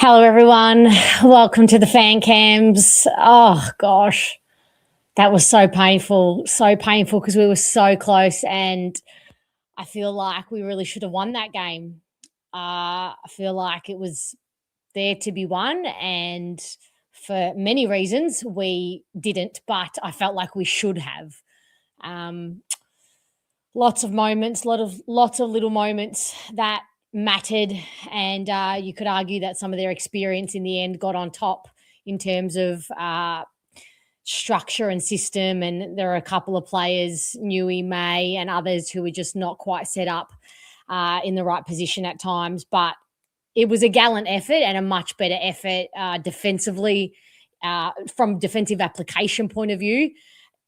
Hello, everyone. Welcome to the Fan Cams. Oh, gosh, that was so painful because we were so close, and I feel like we really should have won that game. I feel like it was there to be won, and for many reasons we didn't, but I felt like we should have. Um, Lots of moments, lots of little moments that mattered, and you could argue that some of their experience in the end got on top in terms of structure and system. And there are a couple of players, Newey, May, and others who were just not quite set up in the right position at times. But it was a gallant effort and a much better effort defensively from defensive application point of view.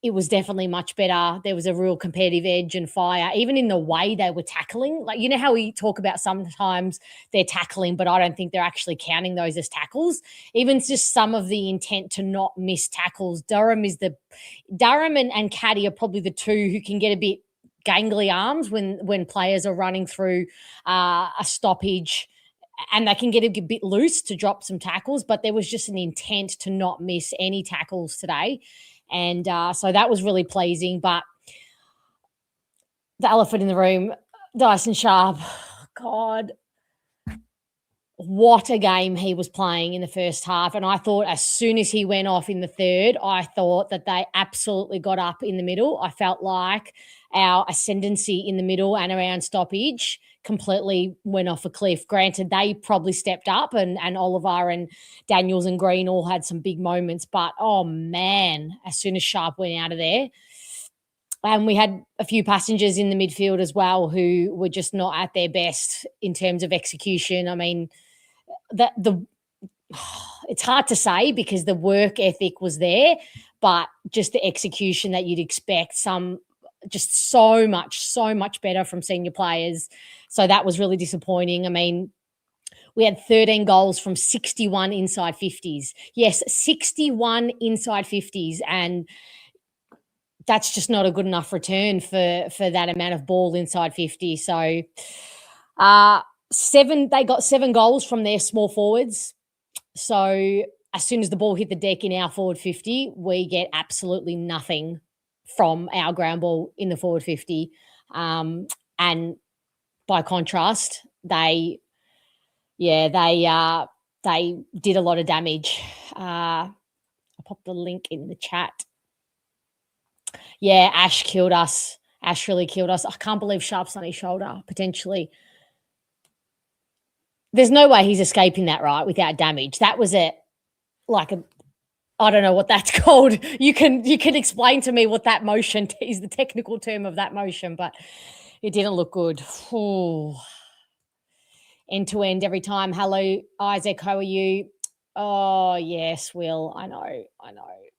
It was definitely much better. There was a real competitive edge and fire, even in the way they were tackling. Like, you know how we talk about sometimes they're tackling, but I don't think they're actually counting those as tackles. Even just some of the intent to not miss tackles. Durham and Caddy are probably the two who can get a bit gangly arms when players are running through a stoppage, and they can get a bit loose to drop some tackles, but there was just an intent to not miss any tackles today. And so that was really pleasing. But the elephant in the room, Dyson Sharp, God, what a game he was playing in the first half. And I thought as soon as he went off in the third, I thought that they absolutely got up in the middle. I felt like our ascendancy in the middle and around stoppage completely went off a cliff. Granted, they probably stepped up, and Oliver and Daniels and Green all had some big moments. But, oh, man, as soon as Sharp went out of there, and we had a few passengers in the midfield as well who were just not at their best in terms of execution. I mean, it's hard to say because the work ethic was there, but just the execution that you'd expect, just so much better from senior players. So that was really disappointing. I mean, we had 13 goals from 61 inside 50s. Yes, 61 inside 50s. And that's just not a good enough return for that amount of ball inside 50. So they got 7 goals from their small forwards. So as soon as the ball hit the deck in our forward 50, we get absolutely nothing from our ground ball in the forward 50. And by contrast, they did a lot of damage. I'll pop the link in the chat. Yeah, Ash killed us. Ash really killed us. I can't believe Sharp's on his shoulder, potentially. There's no way he's escaping that, right, without damage. That was I don't know what that's called. You can explain to me what that motion is, the technical term of that motion, but it didn't look good. Ooh. End to end every time. Hello, Isaac, how are you? Oh, yes, Will. I know.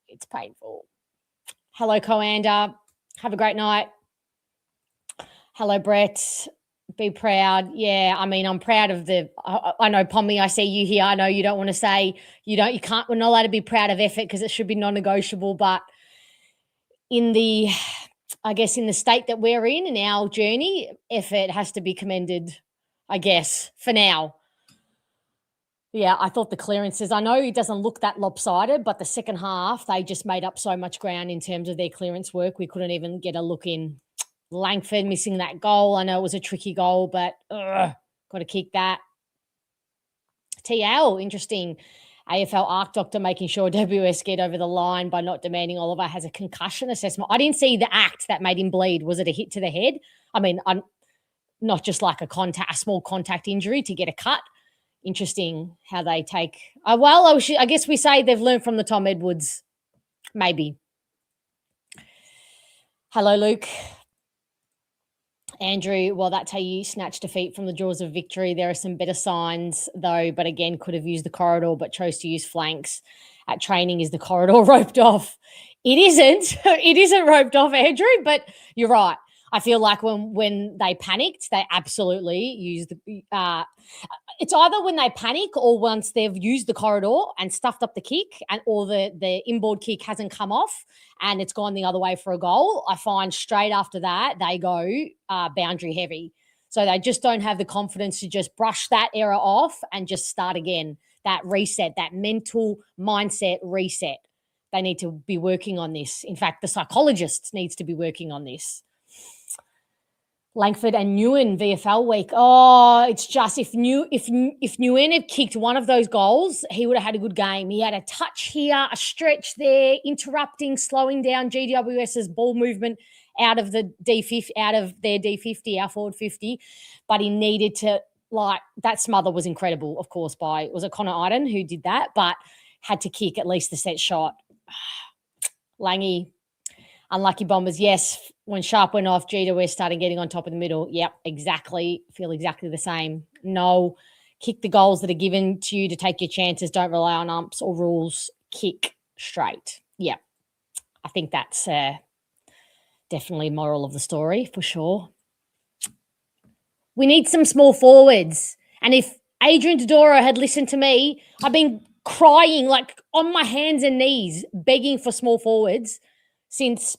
It's painful. Hello, Coander. Have a great night. Hello, Brett. Be proud. Yeah, I mean, I'm proud of I know, Pommy, I see you here. I know you don't want to say we're not allowed to be proud of effort because it should be non-negotiable, but in the state that we're in our journey, effort has to be commended, I guess, for now. Yeah, I thought the clearances, I know it doesn't look that lopsided, but the second half, they just made up so much ground in terms of their clearance work. We couldn't even get a look in. Langford missing that goal. I know it was a tricky goal, but got to kick that. TL, interesting. AFL ARC doctor making sure WS get over the line by not demanding Oliver has a concussion assessment. I didn't see the act that made him bleed. Was it a hit to the head? I mean, not just like a small contact injury to get a cut. Interesting how they take. I guess we say they've learned from the Tom Edwards. Maybe. Hello, Luke. Andrew, well, that's how you snatch defeat from the jaws of victory. There are some better signs, though, but again, could have used the corridor, but chose to use flanks. At training, is the corridor roped off? It isn't. It isn't roped off, Andrew, but you're right. I feel like when they panicked, they absolutely used it's either when they panic or once they've used the corridor and stuffed up the kick or the inboard kick hasn't come off and it's gone the other way for a goal. I find straight after that, they go boundary heavy. So they just don't have the confidence to just brush that error off and just start again. that reset, that mental mindset reset. They need to be working on this. In fact, the psychologist needs to be working on this. Langford and Nguyen VFL week. Oh, it's just if Nguyen had kicked one of those goals, he would have had a good game. He had a touch here, a stretch there, interrupting, slowing down GWS's ball movement out of the D50, out of their D50, our forward 50. But he needed to, that smother was incredible, of course, was it Connor Iden who did that, but had to kick at least the set shot. Langy. Unlucky Bombers, yes. When Sharp went off, GWS started getting on top of the middle. Yep, exactly. Feel exactly the same. No, kick the goals that are given to you to take your chances. Don't rely on umps or rules. Kick straight. Yep. I think that's definitely moral of the story for sure. We need some small forwards. And if Adrian Dodoro had listened to me, I've been crying on my hands and knees, begging for small forwards since,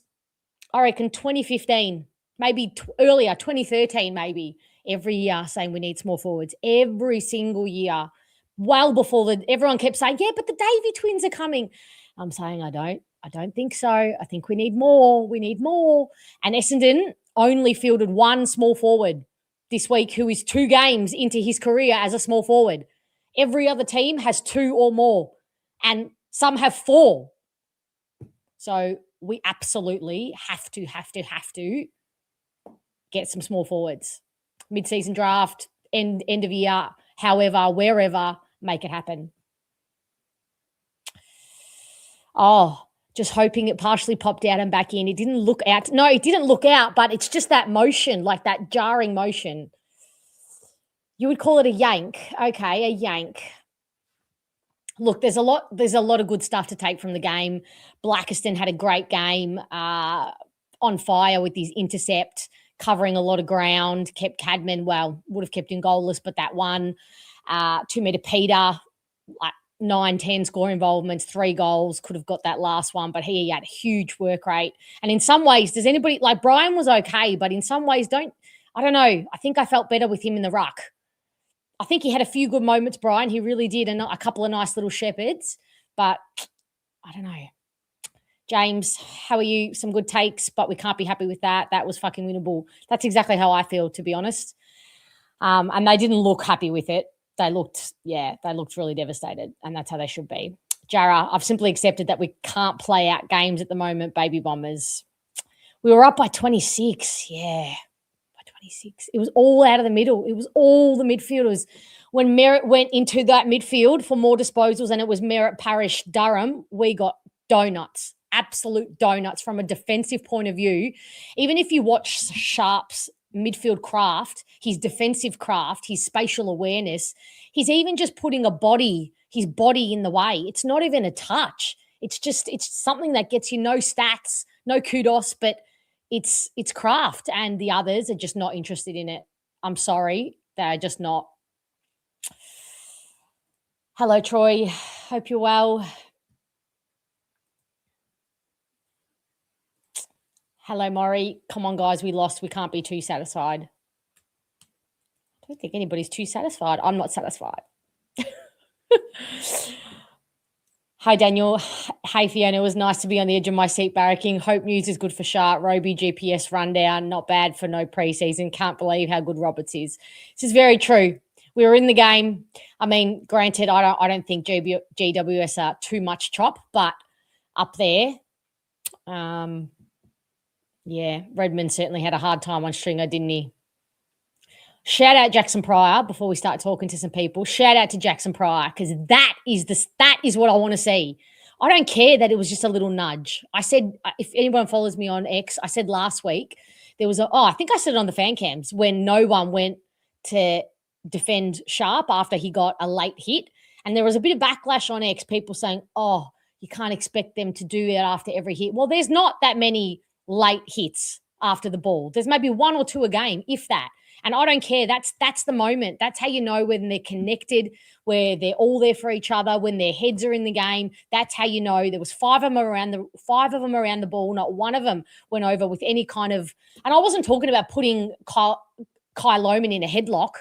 I reckon, 2015, maybe earlier, 2013 maybe, every year saying we need small forwards. Every single year, well before everyone kept saying, yeah, but the Davey twins are coming. I'm saying I don't think so. I think we need more. We need more. And Essendon only fielded one small forward this week who is 2 games into his career as a small forward. Every other team has 2 or more, and some have 4. So we absolutely have to get some small forwards. Mid-season draft, end of year, however, wherever, make it happen. Oh, just hoping it partially popped out and back in. It didn't look out. No, it didn't look out, but it's just that motion, like that jarring motion. You would call it a yank. Okay, a yank. Look, there's a lot of good stuff to take from the game. Blackiston had a great game, on fire with his intercept, covering a lot of ground, kept Cadman, would have kept him goalless, but that one. 2-meter Peter, 9-10 score involvements, 3 goals, could have got that last one, but he had a huge work rate. And in some ways, does anybody, Brian was okay, but in some ways, I don't know. I think I felt better with him in the ruck. I think he had a few good moments, Brian. He really did, and a couple of nice little shepherds. But I don't know. James, how are you? Some good takes, but we can't be happy with that. That was fucking winnable. That's exactly how I feel, to be honest. And they didn't look happy with it. They looked really devastated, and that's how they should be. Jara, I've simply accepted that we can't play out games at the moment, baby Bombers. We were up by 26, yeah. 26. It was all out of the middle. It was all the midfielders. When Merrett went into that midfield for more disposals and it was Merrett, Parish, Durham, we got donuts, absolute donuts from a defensive point of view. Even if you watch Sharp's midfield craft, his defensive craft, his spatial awareness, he's even just putting his body in the way. It's not even a touch. It's something that gets you no stats, no kudos, but it's craft, and the others are just not interested in it. I'm sorry. They're just not. Hello, Troy. Hope you're well. Hello, Maury. Come on, guys. We lost. We can't be too satisfied. I don't think anybody's too satisfied. I'm not satisfied. Hi, Daniel. Hey, Fiona. It was nice to be on the edge of my seat barracking. Hope news is good for Sharp. Roby GPS rundown. Not bad for no preseason. Can't believe how good Roberts is. This is very true. We were in the game. I mean, granted, I don't think GWS are too much chop, but up there, yeah, Redmond certainly had a hard time on Stringer, didn't he? Shout out Jackson Pryor before we start talking to some people. Shout out to Jackson Pryor, because that is what I want to see. I don't care that it was just a little nudge. I said, if anyone follows me on X, I said last week there was I think I said it on the fan cams when no one went to defend Sharp after he got a late hit. And there was a bit of backlash on X, people saying, oh, you can't expect them to do it after every hit. Well, there's not that many late hits after the ball. There's maybe 1 or 2 a game, if that. And I don't care. That's the moment. That's how you know when they're connected, where they're all there for each other, when their heads are in the game. That's how you know. There was 5 of them around the ball. Not one of them went over with any kind of. And I wasn't talking about putting Kai Lohman in a headlock.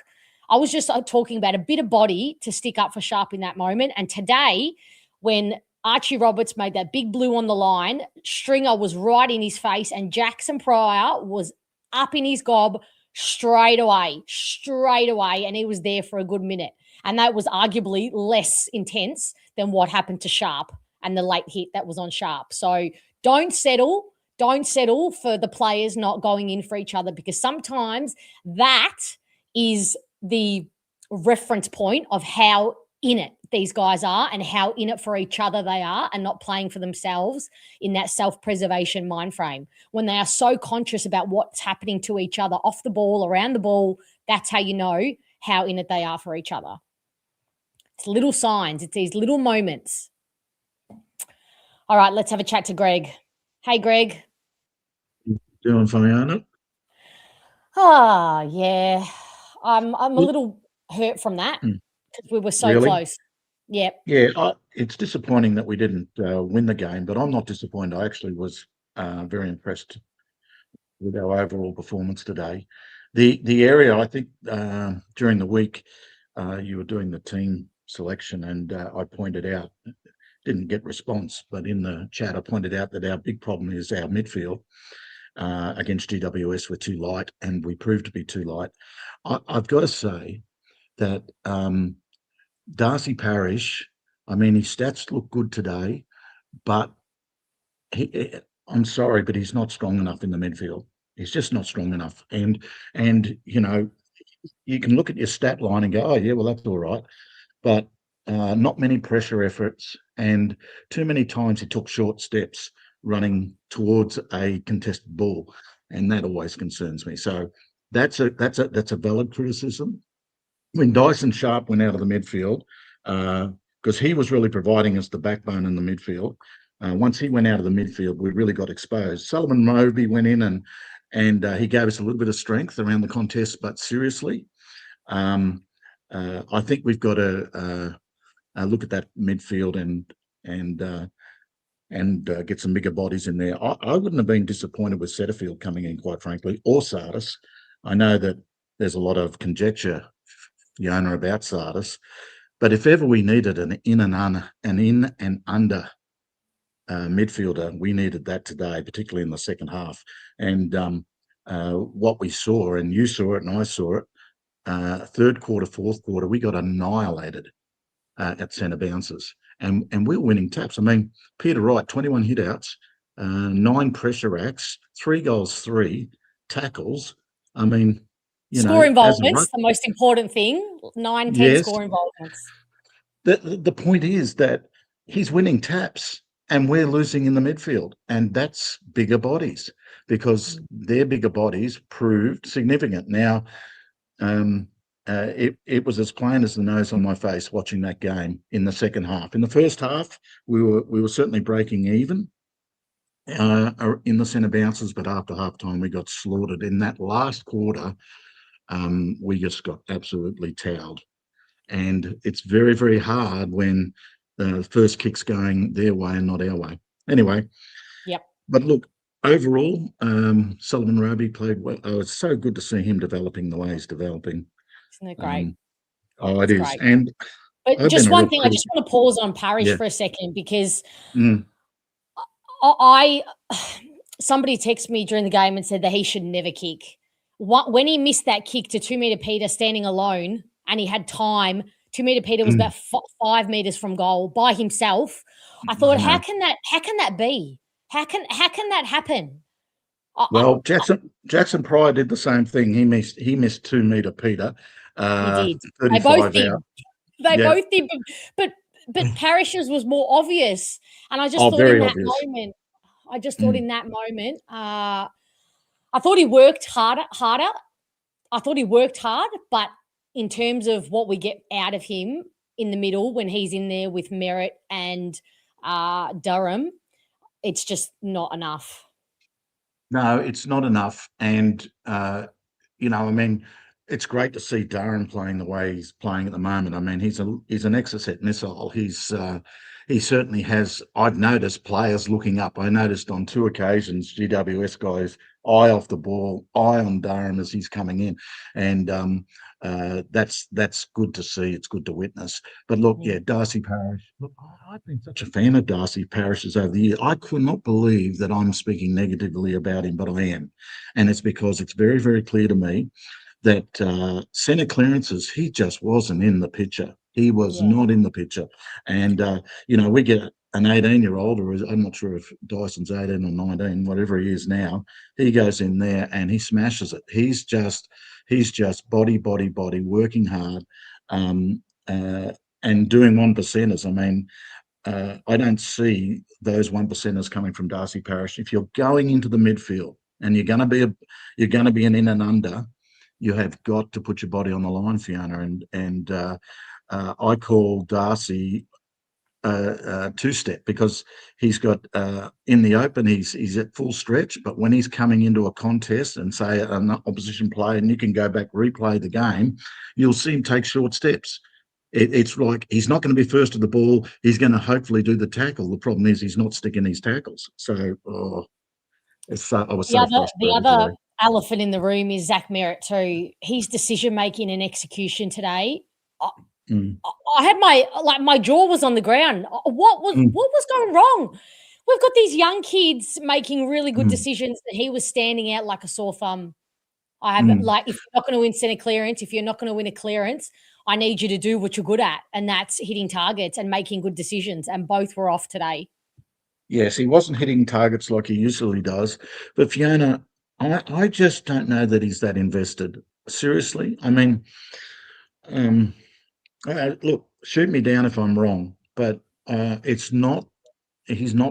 I was just talking about a bit of body to stick up for Sharp in that moment. And today, when Archie Roberts made that big blue on the line, Stringer was right in his face, and Jackson Pryor was up in his gob straight away, and he was there for a good minute. And that was arguably less intense than what happened to Sharp and the late hit that was on Sharp. So don't settle for the players not going in for each other, because sometimes that is the reference point of how in it these guys are and how in it for each other they are, and not playing for themselves in that self-preservation mind frame. When they are so conscious about what's happening to each other off the ball, around the ball, that's how you know how in it they are for each other. It's little signs. It's these little moments. All right, let's have a chat to Greg. Hey, Greg. Doing fine, aren't it? Oh, yeah. I'm a little hurt from that because we were so close. Yep. Yeah, it's disappointing that we didn't win the game, but I'm not disappointed. I actually was very impressed with our overall performance today. The area, I think, during the week, you were doing the team selection, and I pointed out, didn't get response, but in the chat, I pointed out that our big problem is our midfield. Against GWS, we're too light, and we proved to be too light. I've got to say that Darcy Parish, I mean, his stats look good today, but I'm sorry, but he's not strong enough in the midfield. He's just not strong enough. And you know, you can look at your stat line and go, oh, yeah, well, that's all right. But not many pressure efforts, and too many times he took short steps running towards a contested ball, and that always concerns me. So that's a valid criticism. When Dyson Sharp went out of the midfield, because he was really providing us the backbone in the midfield. Once he went out of the midfield, we really got exposed. Solomon Moby went in and he gave us a little bit of strength around the contest, but seriously, I think we've got to look at that midfield and get some bigger bodies in there. I wouldn't have been disappointed with Setterfield coming in, quite frankly, or Sardis. I know that there's a lot of conjecture, Fiona, about Sardis, but if ever we needed an in and under midfielder, we needed that today, particularly in the second half. And what we saw, and you saw it and I saw it, third quarter, fourth quarter, we got annihilated at centre bounces. And we were winning taps. I mean, Peter Wright, 21 hitouts, 9 pressure acts, 3 goals, 3 tackles. I mean, score involvements, the most important thing. 9, 10 score involvements. The point is that he's winning taps and we're losing in the midfield. And that's bigger bodies, because their bigger bodies proved significant. Now, it was as plain as the nose on my face watching that game in the second half. In the first half, we were certainly breaking even in the centre bounces, but after half time we got slaughtered. In that last quarter, we just got absolutely towed. And it's very, very hard when the first kick's going their way and not our way. Anyway, yep. But look, overall, Solomon Roby played well. Oh, it's so good to see him developing the way he's developing. Isn't it great? It is. Great. But just one thing, I just want to pause on Parish for a second, because somebody texted me during the game and said that he should never kick. When he missed that kick to 2 metre Peter standing alone, and he had time, 2 metre Peter was about 5 metres from goal by himself. I thought, how can that be? How can that happen? Well, Jackson Pryor did the same thing. He missed 2 metre Peter. He did. They both did. Both did. But Parish's was more obvious. And I just thought in that moment, I thought he worked harder. I thought he worked hard, but in terms of what we get out of him in the middle when he's in there with Merrett and Durham, it's just not enough. No, it's not enough. And, I mean, it's great to see Durham playing the way he's playing at the moment. I mean, he's an Exocet missile. He certainly has. I've noticed players looking up. I noticed on 2 occasions, GWS guys, eye off the ball, eye on Durham as he's coming in. And that's good to see. It's good to witness. But look, yeah, Darcy Parish. Look, I've been such a fan of Darcy Parish's over the year. I could not believe that I'm speaking negatively about him, but I am, and it's because it's very, very clear to me that centre clearances, he just wasn't in the picture. He was not in the picture. And, we get an 18-year-old, or I'm not sure if Dyson's 18 or 19, whatever he is now, he goes in there and he smashes it. He's just body, working hard, and doing 1%ers. I mean, I don't see those 1%ers coming from Darcy Parish. If you're going into the midfield and you're going to be an in and under, you have got to put your body on the line, Fiona. And I call Darcy two-step, because he's got in the open, he's at full stretch, but when he's coming into a contest and say an opposition player, and you can go back, replay the game, you'll see him take short steps. It's like he's not going to be first to the ball. He's going to hopefully do the tackle. The problem is he's not sticking his tackles. So I was so frustrated. The other elephant in the room is Zach Merrett too. His decision-making and execution today, I had my jaw was on the ground. What was going wrong? We've got these young kids making really good decisions, and he was standing out like a sore thumb. I haven't if you're not going to win centre clearance, if you're not going to win a clearance, I need you to do what you're good at, and that's hitting targets and making good decisions. And both were off today. Yes, he wasn't hitting targets like he usually does. But Fiona, I just don't know that he's that invested. Seriously. I mean, look, shoot me down if I'm wrong, but he's not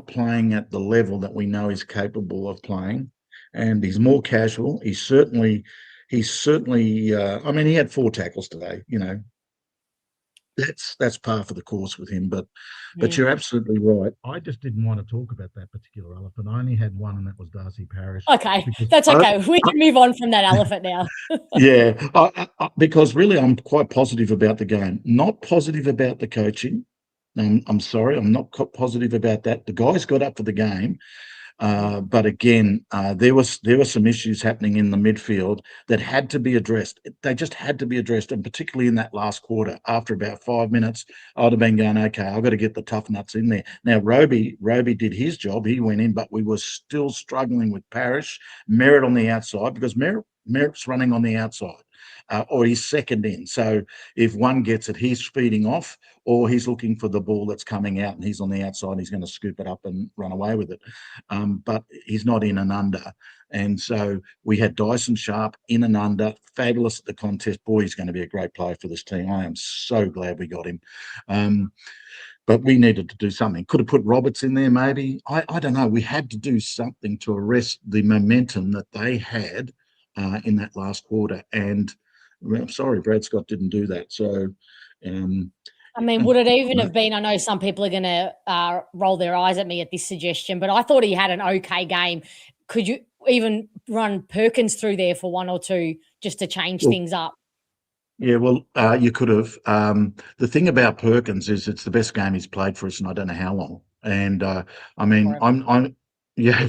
playing at the level that we know he's capable of playing, and he's more casual. He's certainly I mean, he had 4 tackles today, That's par for the course with him, but you're absolutely right. I just didn't want to talk about that particular elephant. I only had one, and that was Darcy Parish. Okay, that's okay. We can move on from that elephant now. Yeah, because really I'm quite positive about the game. Not positive about the coaching. I'm sorry, I'm not positive about that. The guys got up for the game. But again, there were some issues happening in the midfield that had to be addressed. They just had to be addressed, and particularly in that last quarter, after about 5 minutes, I'd have been going, okay, I've got to get the tough nuts in there. Now, Roby did his job. He went in, but we were still struggling with Parish, Merrett on the outside, because Merrett's running on the outside. Or he's second in. So if one gets it, he's speeding off, or he's looking for the ball that's coming out and he's on the outside and he's going to scoop it up and run away with it. But he's not in and under. And so we had Dyson Sharp in and under, fabulous at the contest. Boy, he's going to be a great player for this team. I am so glad we got him. But we needed to do something. Could have put Roberts in there maybe. I don't know. We had to do something to arrest the momentum that they had in that last quarter. And I'm sorry, Brad Scott didn't do that. So, I mean, would it even have been? I know some people are going to roll their eyes at me at this suggestion, but I thought he had an okay game. Could you even run Perkins through there for 1 or 2 just to change things up? Yeah, well, you could have. The thing about Perkins is it's the best game he's played for us in I don't know how long. And I mean, I'm yeah.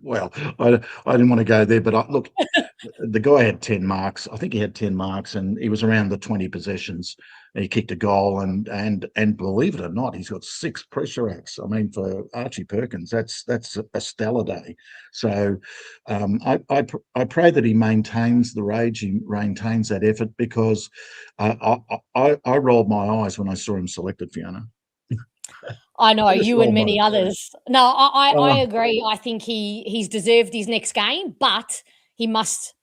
Well, I didn't want to go there, but look, the guy had 10 marks. I think he had 10 marks, and he was around the 20 possessions. He kicked a goal, and believe it or not, he's got 6 pressure acts. I mean, for Archie Perkins, that's a stellar day. So I pray that he maintains the rage, he maintains that effort, because I rolled my eyes when I saw him selected, Fiona. I know, you and many others. No, I agree. I think he's deserved his next game, but he must.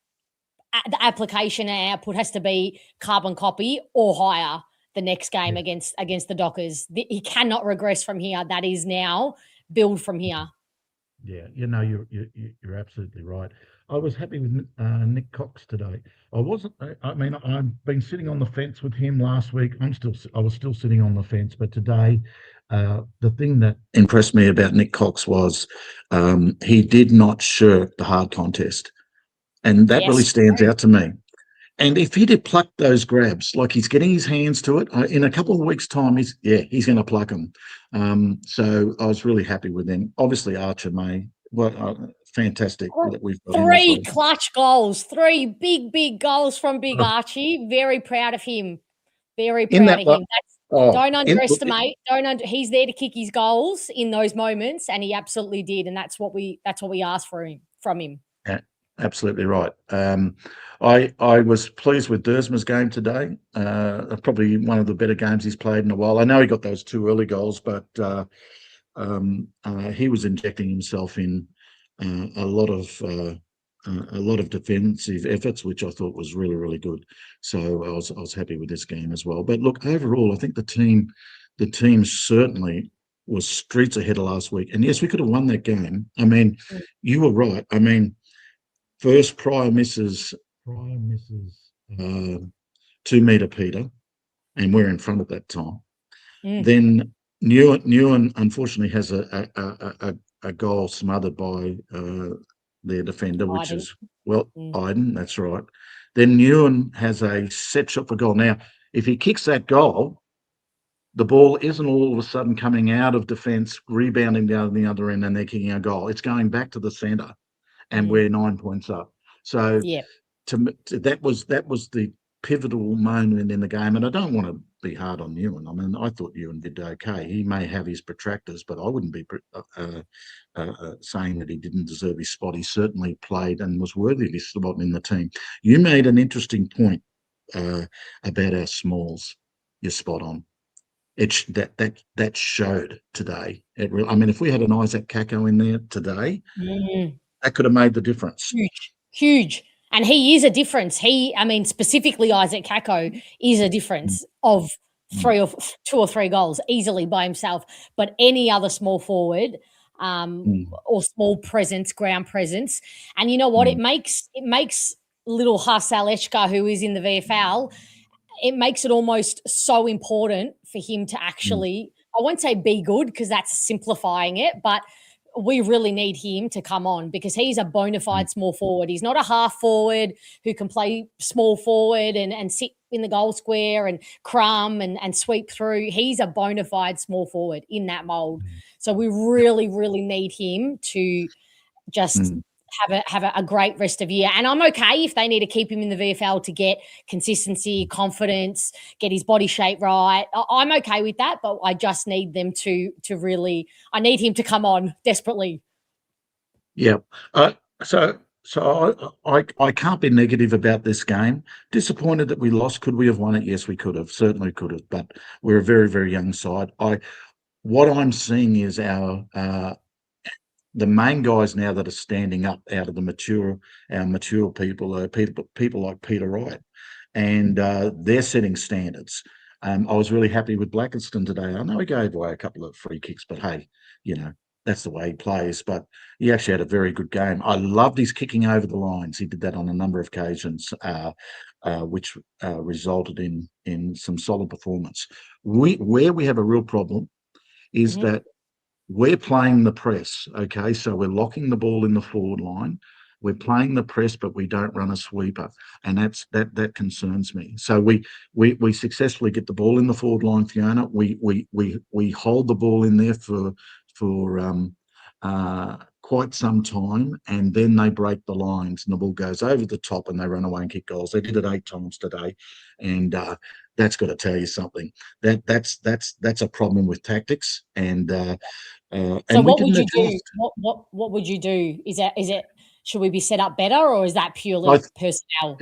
The application and output has to be carbon copy or higher the next game against the Dockers. He cannot regress from here. That is now build from here. Yeah, you're absolutely right. I was happy with Nick Cox today. I wasn't. I mean, I've been sitting on the fence with him last week. I was still sitting on the fence, but today, the thing that impressed me about Nick Cox was he did not shirk the hard contest. And that really stands out to me. And if he'd have plucked those grabs, like he's getting his hands to it, in a couple of weeks' time, he's going to pluck them. So I was really happy with him. Obviously, Archer may fantastic that we've got in this Three league. clutch goals, 3 big goals from Big Archie. Very proud of him. Very In proud that, of him. Don't in, underestimate. He's there to kick his goals in those moments, and he absolutely did. And that's what we asked from him. Absolutely right. I was pleased with Dersma's game today. Probably one of the better games he's played in a while. I know he got those 2 early goals, but he was injecting himself in a lot of defensive efforts, which I thought was really good. So I was happy with this game as well. But look, overall, I think the team certainly was streets ahead of last week. And yes, we could have won that game. I mean, you were right. I mean, first Pryor misses 2-meter Peter, and we're in front at that time. Then Newen unfortunately has a goal smothered by their defender, which is Iden. That's right. Then Newen has a set shot for goal. Now, if he kicks that goal, the ball isn't all of a sudden coming out of defence, rebounding down the other end, and they're kicking a goal. It's going back to the centre, and we're 9 points up. So that was the pivotal moment in the game. And I don't want to be hard on Ewan. I mean, I thought Ewan did okay. He may have his protractors, but I wouldn't be saying that he didn't deserve his spot. He certainly played and was worthy of his spot in the team. You made an interesting point about our smalls. You're spot on. That showed today. I mean, if we had an Isaac Kako in there today, that could have made the difference. Huge. And he is a difference. Specifically Isaac Kako is a difference of 2 or 3 goals easily by himself. But any other small forward or small presence, ground presence, and you know what? It makes little Hassel Eshka, who is in the VFL, it makes it almost so important for him to actually, I won't say be good because that's simplifying it, but we really need him to come on because he's a bona fide small forward. He's not a half forward who can play small forward and sit in the goal square and crumb and sweep through. He's a bona fide small forward in that mold. So we really need him to just have a great rest of year. And I'm okay if they need to keep him in the VFL to get consistency, confidence, get his body shape right. I'm okay with that, but I just need them to really, I need him to come on desperately. Yeah. So I can't be negative about this game. Disappointed that we lost. Could we have won it? Yes, we could have. Certainly could have. But we're a very young side. What I'm seeing is the main guys now that are standing up out of our mature people are people like Peter Wright, and they're setting standards. I was really happy with Blackiston today. I know he gave away a couple of free kicks, but hey, that's the way he plays. But he actually had a very good game. I loved his kicking over the lines. He did that on a number of occasions, which resulted in some solid performance. Where we have a real problem is that we're playing the press, okay? So we're locking the ball in the forward line. We're playing the press, but we don't run a sweeper, and that concerns me. So we successfully get the ball in the forward line, Fiona. We hold the ball in there for quite some time, and then they break the lines, and the ball goes over the top, and they run away and kick goals. They did it 8 times today, and that's got to tell you something. That's a problem with tactics, and so what would you do? What would you do? Is it should we be set up better, or is that purely personnel?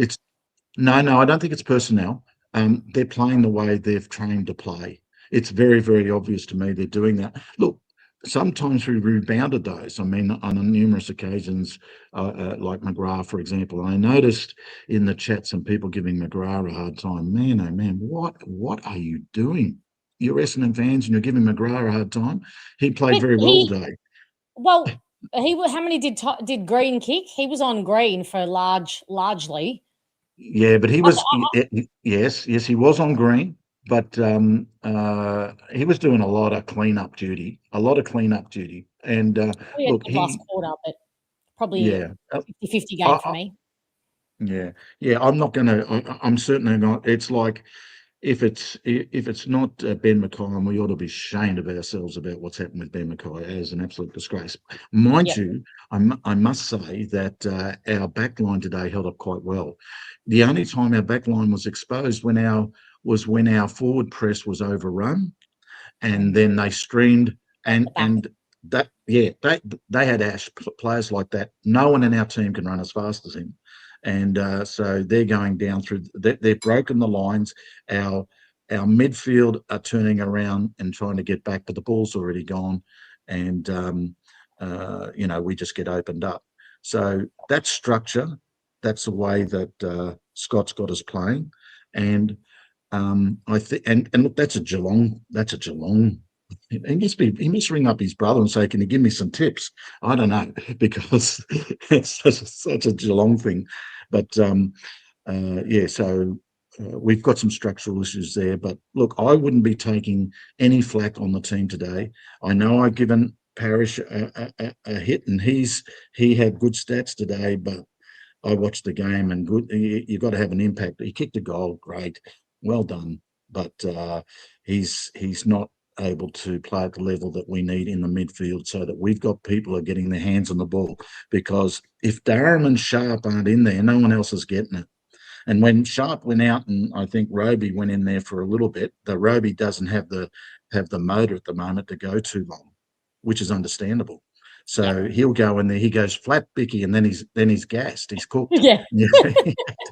No, I don't think it's personnel. They're playing the way they've trained to play. It's very obvious to me they're doing that. Look, sometimes we rebounded those. I mean, on numerous occasions, like McGrath, for example. And I noticed in the chat some people giving McGrath a hard time. Man, oh man, what are you doing? You're Essendon fans and you're giving McGrath a hard time. He played very well today. Well, how many did Green kick? He was on Green for largely. Yeah, but he was yes, he was on Green. But he was doing a lot of cleanup duty, And look, last quarter, but probably 50-50 game for me. Yeah. I'm not going to. I'm certainly not. It's like if it's not Ben McKay, we ought to be ashamed of ourselves about what's happened with Ben McKay as an absolute disgrace. Mind Yep. you, I must say that our back line today held up quite well. The only time our back line was exposed when our forward press was overrun, and then they streamed At the back. and that they had players like that. No one in our team can run as fast as him, and so they're going down through. They've broken the lines. Our midfield are turning around and trying to get back, but the ball's already gone, and we just get opened up. So that structure, that's the way that Scott's got us playing, and I think, and look, that's a Geelong. That's a Geelong. He must ring up his brother and say, "Can you give me some tips?" I don't know because it's such a Geelong thing, but So we've got some structural issues there. But look, I wouldn't be taking any flack on the team today. I know I've given Parrish a hit, and he had good stats today, but I watched the game and you've got to have an impact. He kicked a goal, great, well done, but he's not able to play at the level that we need in the midfield so that we've got people who are getting their hands on the ball. Because if Durham and Sharp aren't in there, no one else is getting it. And when Sharp went out, and I think Roby went in there for a little bit, the Roby doesn't have the motor at the moment to go too long, which is understandable. So he'll go in there. He goes flat, Bicky, and then he's gassed. He's cooked. Yeah.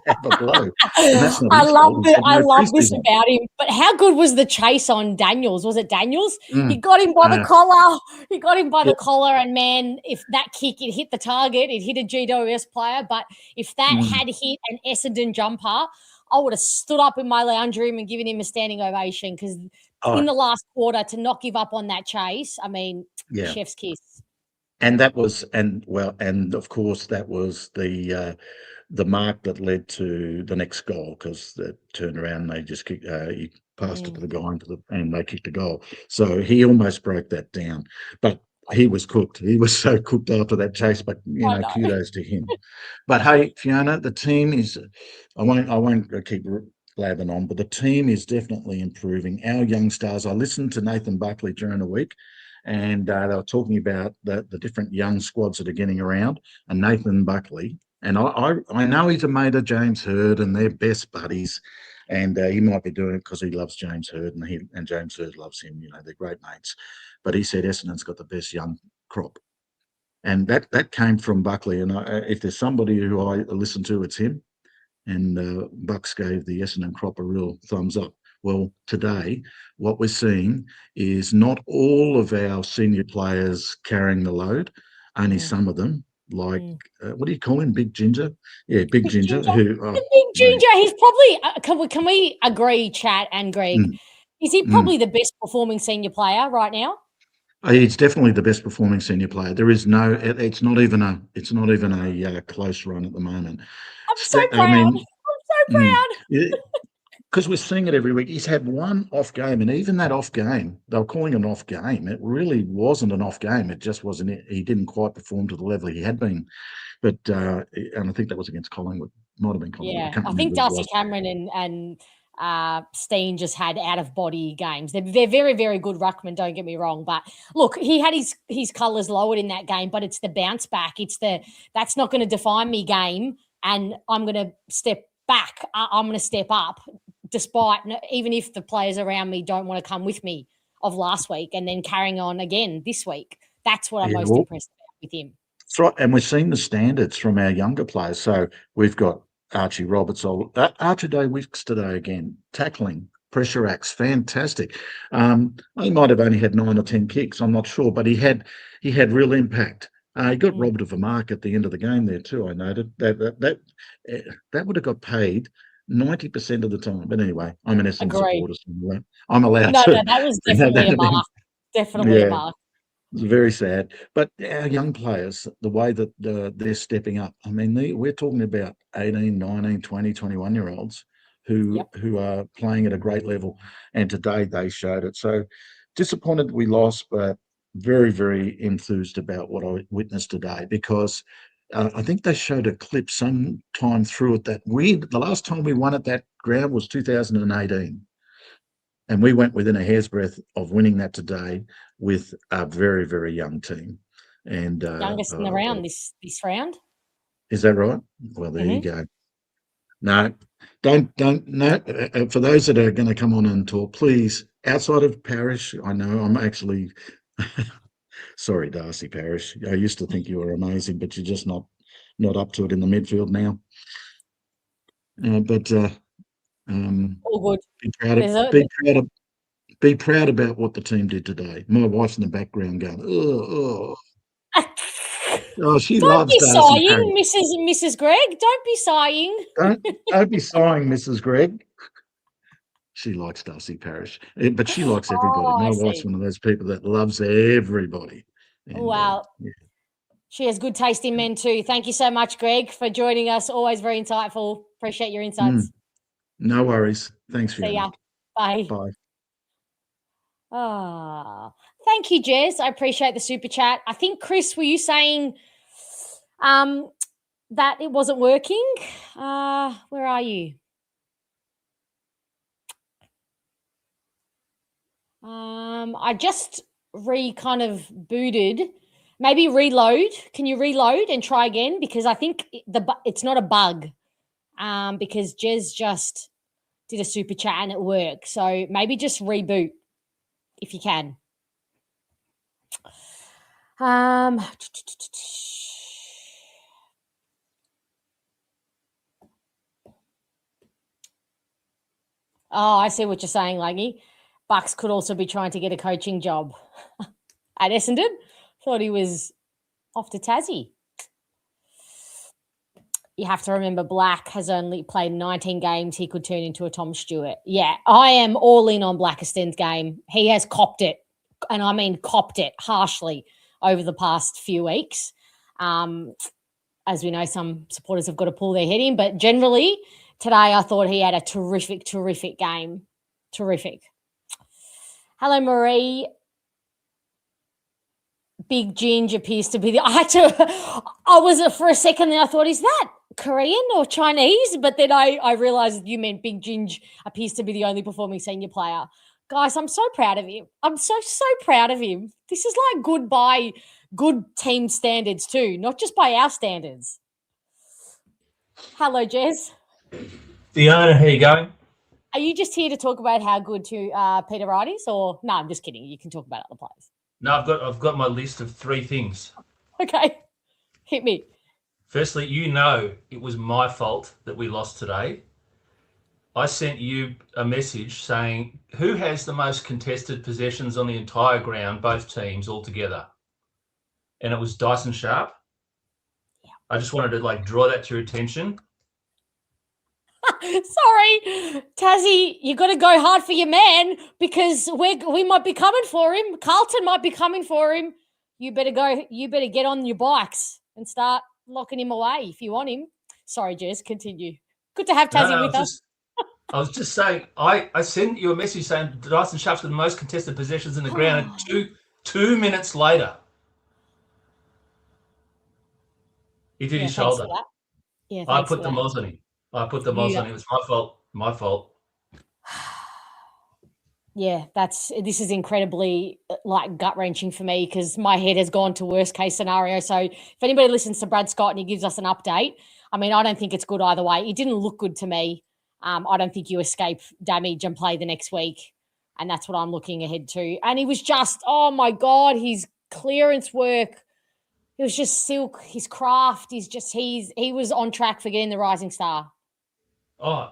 Have a blow, and that's not I his love fault. I love this about him. But how good was the chase on Daniels? Was it Daniels? He got him by the collar. He got him by the collar, and man, if that kick it hit the target, it hit a GWS player. But if that had hit an Essendon jumper, I would have stood up in my lounge room and given him a standing ovation because in the last quarter to not give up on that chase, I mean, chef's kiss. And that was, and of course that was the mark that led to the next goal, because they turned around and they just kicked, he passed it to the guy and they kicked the goal. So he almost broke that down, but he was cooked. He was so cooked after that chase, but kudos to him. But hey, Fiona, the team is, I won't keep blabbing on, but the team is definitely improving. Our young stars, I listened to Nathan Buckley during the week, and they were talking about the different young squads that are getting around, and Nathan Buckley, and I know he's a mate of James Hird, and they're best buddies, and he might be doing it because he loves James Hird, and James Hird loves him. They're great mates. But he said Essendon's got the best young crop, and that came from Buckley. And if there's somebody who I listen to, it's him. And Bucks gave the Essendon crop a real thumbs up. Well, today, what we're seeing is not all of our senior players carrying the load, only some of them, like, what do you call him, Big Ginger? Yeah, Big Ginger. Big Ginger, he's probably, can we agree, Chat and Greg, is he probably the best performing senior player right now? He's definitely the best performing senior player. There is no, it's not even a close run at the moment. I'm so proud. I'm so proud. Because we're seeing it every week. He's had one off game, and even that off game, they were calling it an off game. It really wasn't an off game. It just wasn't. He didn't quite perform to the level he had been. But and I think that was against Collingwood. Might have been Collingwood. Yeah, I think Darcy Cameron and Steen just had out of body games. They're very, very good ruckman. Don't get me wrong, but look, he had his colours lowered in that game. But it's the bounce back. It's that's not going to define me game, and I'm going to step back. I'm going to step up. Despite, even if the players around me don't want to come with me of last week, and then carrying on again this week. That's what I'm most impressed about with him. That's right. And we're seeing the standards from our younger players. So we've got Archie Roberts, Archie Day Wicks today again, tackling, pressure acts, fantastic. He might have only had 9 or 10 kicks, I'm not sure, but he had real impact. He got robbed of a mark at the end of the game there too. I noted that would have got paid 90% of the time. But anyway, I'm an Essendon supporter, so I'm allowed to. No, that was definitely a mark. Definitely a mark. It's very sad. But our young players, the way that they're stepping up, I mean, we're talking about 18, 19, 20, 21-year-olds who are playing at a great level. And today they showed it. So disappointed we lost, but very, very enthused about what I witnessed today, because I think they showed a clip sometime through it that the last time we won at that ground was 2018. And we went within a hair's breadth of winning that today with a very, very young team. And Youngest in the round this round. Is that right? Well, there you Mm-hmm. go. No, don't. No, for those that are going to come on and talk, please. Outside of Parish, I know I'm actually sorry, Darcy Parish. I used to think you were amazing, but you're just not up to it in the midfield now. All good. Be proud about what the team did today. My wife's in the background going, oh. Oh, she Don't loves be Darcy Parish. sighing, Mrs. Gregg. Don't be sighing. Don't be sighing, Mrs. Gregg. She likes Darcy Parish, but she likes everybody. My wife's one of those people that loves everybody. And, wow. Yeah. She has good taste in men too. Thank you so much, Greg, for joining us. Always very insightful. Appreciate your insights. No worries. Thanks, Fiona. See ya. Bye. Bye. Thank you, Jez. I appreciate the super chat. I think, Chris, were you saying that it wasn't working? Where are you? I just kind of booted. Maybe reload. Can you reload and try again? Because I think it's not a bug. Because Jez just did a super chat and it worked. So maybe just reboot if you can. Oh, I see what you're saying, Langy. Bucks could also be trying to get a coaching job at Essendon. Thought he was off to Tassie. You have to remember Black has only played 19 games. He could turn into a Tom Stewart. Yeah, I am all in on Blackiston's game. He has copped it, and I mean copped it harshly over the past few weeks. As we know, some supporters have got to pull their head in, but generally today I thought he had a terrific game. Terrific. Hello, Marie. Big Ginge appears to be for a second there I thought, is that Korean or Chinese? But then I realized you meant Big Ginge appears to be the only performing senior player. Guys, I'm so proud of him. I'm so proud of him. This is like good by good team standards too, not just by our standards. Hello, Jez. Fiona, how you going? Are you just here to talk about how good to Peter Wright is, or no? I'm just kidding. You can talk about other players. No, I've got my list of 3 things. Okay, hit me. Firstly, it was my fault that we lost today. I sent you a message saying, who has the most contested possessions on the entire ground, both teams all together? And it was Dyson Sharp. Yeah. I just wanted to draw that to your attention. Sorry, Tassie, you got to go hard for your man because we might be coming for him. Carlton might be coming for him. You better get on your bikes and start locking him away if you want him. Sorry, Jez, continue. Good to have Tassie with us. I was just saying, I sent you a message saying Dyson Sharp's got the most contested possessions in the ground, and two minutes later, he did his shoulder. Yeah, I put the moz on him. It was my fault. Yeah, this is incredibly gut-wrenching for me because my head has gone to worst case scenario. So if anybody listens to Brad Scott and he gives us an update, I mean, I don't think it's good either way. It didn't look good to me. I don't think you escape damage and play the next week. And that's what I'm looking ahead to. And he was just, oh my God, his clearance work. It was just silk, his craft. He was on track for getting the Rising Star. Oh,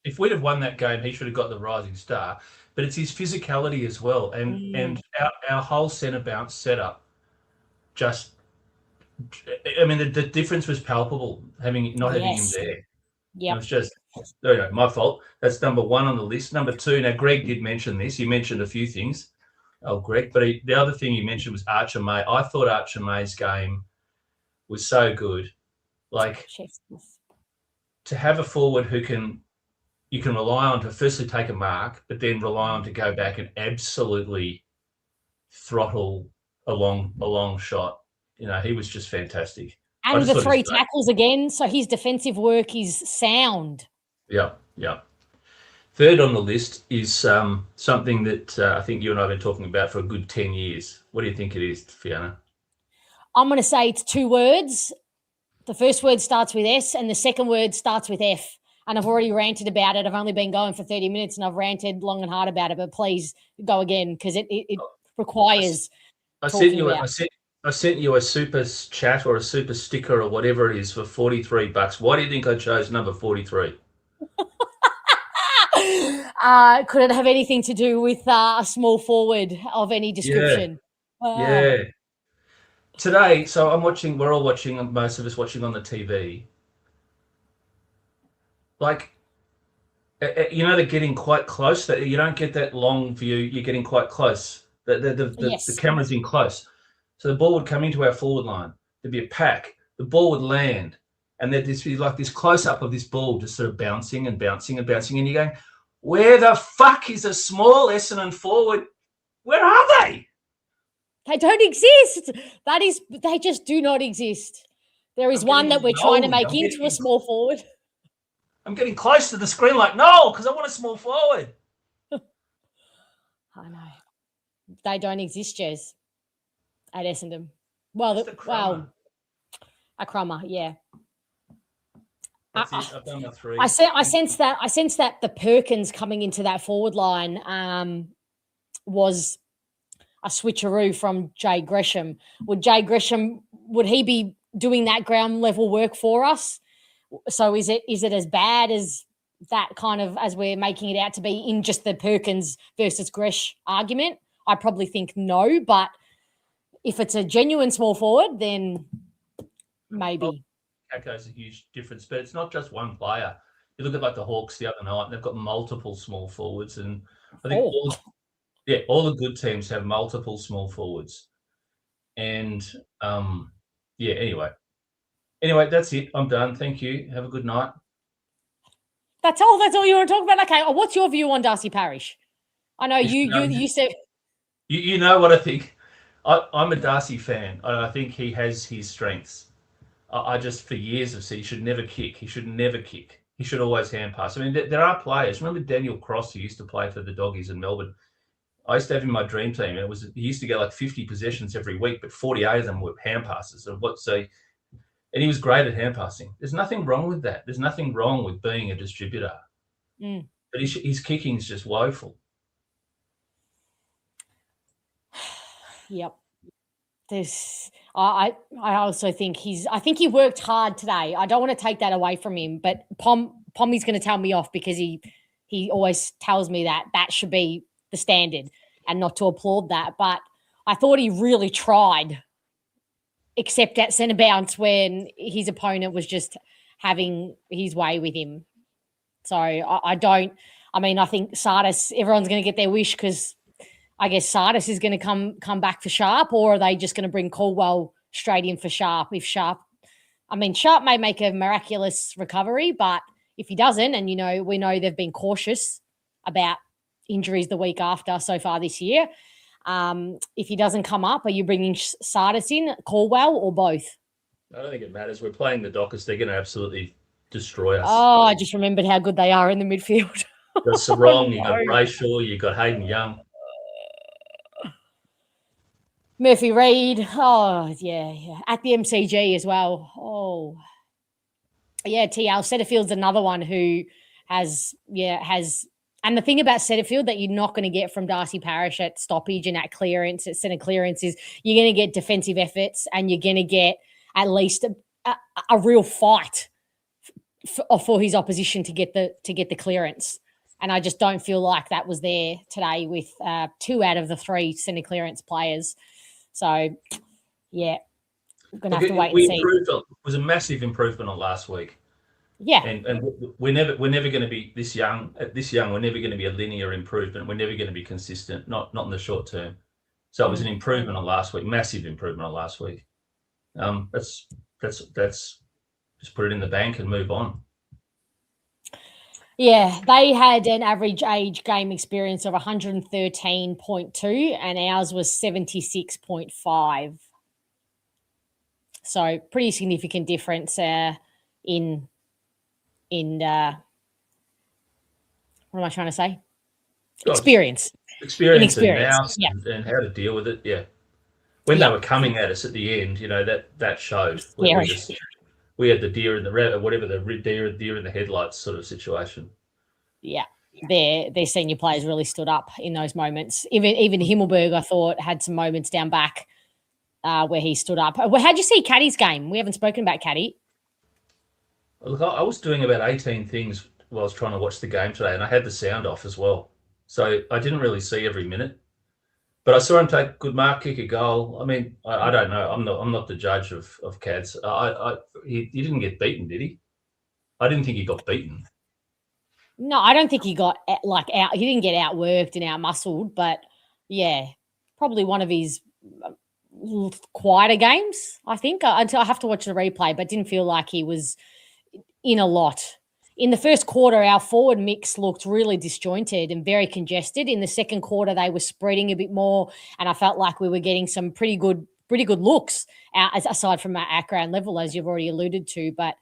if we'd have won that game, he should have got the Rising Star. But it's his physicality as well. And our whole centre bounce setup just, I mean, the difference was palpable having him there. Yeah. It was just, there you go, my fault. That's number 1 on the list. Number 2, now Greg did mention this. You mentioned a few things. Oh, Greg. But the other thing you mentioned was Archer May. I thought Archer May's game was so good. To have a forward who you can rely on to firstly take a mark, but then rely on to go back and absolutely throttle a long shot. He was just fantastic. And the 3 tackles again. So his defensive work is sound. Yeah. Third on the list is something that I think you and I have been talking about for a good 10 years. What do you think it is, Fiona? I'm going to say it's 2 words. The first word starts with S and the second word starts with F. And I've already ranted about it. I've only been going for 30 minutes and I've ranted long and hard about it. But please go again because it requires I talking about. I sent you a super chat or a super sticker or whatever it is for $43. Why do you think I chose number 43? Could it have anything to do with a small forward of any description? Yeah. Today, so we're all watching, most of us watching on the TV. Like, they're getting quite close. That you don't get that long view. You're getting quite close. The camera's in close. So the ball would come into our forward line. There'd be a pack. The ball would land. And there'd be like this close-up of this ball just sort of bouncing and bouncing and bouncing. And you're going, where the fuck is a small Essendon forward? Where are they? They don't exist. They just do not exist. There is one that we're trying to make into a small forward. I'm getting close to the screen like, no, because I want a small forward. I know. They don't exist, Jez, at Essendon. Well, a crummer, yeah. That's it. I've done my 3. I sense that the Perkins coming into that forward line was a switcheroo from Jay Gresham. Would he be doing that ground level work for us? So is it as bad as that kind of as we're making it out to be in just the Perkins versus Gresh argument? I probably think no, but if it's a genuine small forward, then maybe. Kako's a huge difference, but it's not just one player. You look at like the Hawks the other night, and they've got multiple small forwards, and I think all the good teams have multiple small forwards. And anyway, that's it. I'm done. Thank you. Have a good night. That's all you want to talk about? Okay. What's your view on Darcy Parish? I know you said. You know what I think. I'm a Darcy fan. I think he has his strengths. I just, for years, have said he should never kick. He should never kick. He should always hand pass. I mean, there are players. Remember Daniel Cross, who used to play for the Doggies in Melbourne? I used to have him in my dream team. And he used to get like 50 possessions every week, but 48 of them were hand passes. And he was great at hand passing. There's nothing wrong with that. There's nothing wrong with being a distributor. But his kicking is just woeful. Yep. I also think he worked hard today. I don't want to take that away from him, but Pommy's going to tell me off because he always tells me that should be the standard and not to applaud that. But I thought he really tried, except at centre bounce when his opponent was just having his way with him. So I think Sardis, everyone's going to get their wish because I guess Sardis is going to come back for Sharp, or are they just going to bring Caldwell straight in for Sharp? Sharp may make a miraculous recovery, but if he doesn't, and we know they've been cautious about injuries the week after so far this year, if he doesn't come up, are you bringing Sardis in, Caldwell, or both? I don't think it matters. We're playing the Dockers. They're going to absolutely destroy us. Oh, I just remembered how good they are in the midfield. You've got Sarong, you've got Brayshaw, you've got Hayden Young. Murphy Reid. Oh, yeah. At the MCG as well. Oh, yeah. TL Setterfield's another one who has. And the thing about Setterfield that you're not going to get from Darcy Parish at stoppage and at clearance, at centre clearance, is you're going to get defensive efforts and you're going to get at least a real fight for his opposition to get the clearance. And I just don't feel like that was there today with 2 out of the 3 centre clearance players. So, yeah, we're going to have to wait and see. It was a massive improvement on last week. Yeah. And we're never going to be this young. At this young, we're never going to be a linear improvement. We're never going to be consistent, not in the short term. So it was an improvement on last week, massive improvement on last week. That's just put it in the bank and move on. Yeah, they had an average age game experience of 113.2 and ours was 76.5. So pretty significant difference in What am I trying to say? Oh, Experience. Experience and Inexperience. nous Yeah. and how to deal with it. Yeah. When they were coming at us at the end, that showed. We had the deer in the red, or whatever, the deer in the headlights sort of situation. Yeah. Their senior players really stood up in those moments. Even Himmelberg, I thought, had some moments down back where he stood up. Well, how'd you see Caddy's game? We haven't spoken about Caddy. Look, I was doing about 18 things while I was trying to watch the game today, and I had the sound off as well. So I didn't really see every minute. But I saw him take a good mark, kick a goal. I mean, I don't know. I'm not the judge of Cads. He didn't get beaten, did he? I didn't think he got beaten. No, I don't think he got out. He didn't get outworked and outmuscled, but yeah, probably one of his quieter games, I think. Until I have to watch the replay, but didn't feel like he was in a lot. In the first quarter, our forward mix looked really disjointed and very congested. In the second quarter, they were spreading a bit more, and I felt like we were getting some pretty good looks aside from our ground level, as you've already alluded to. But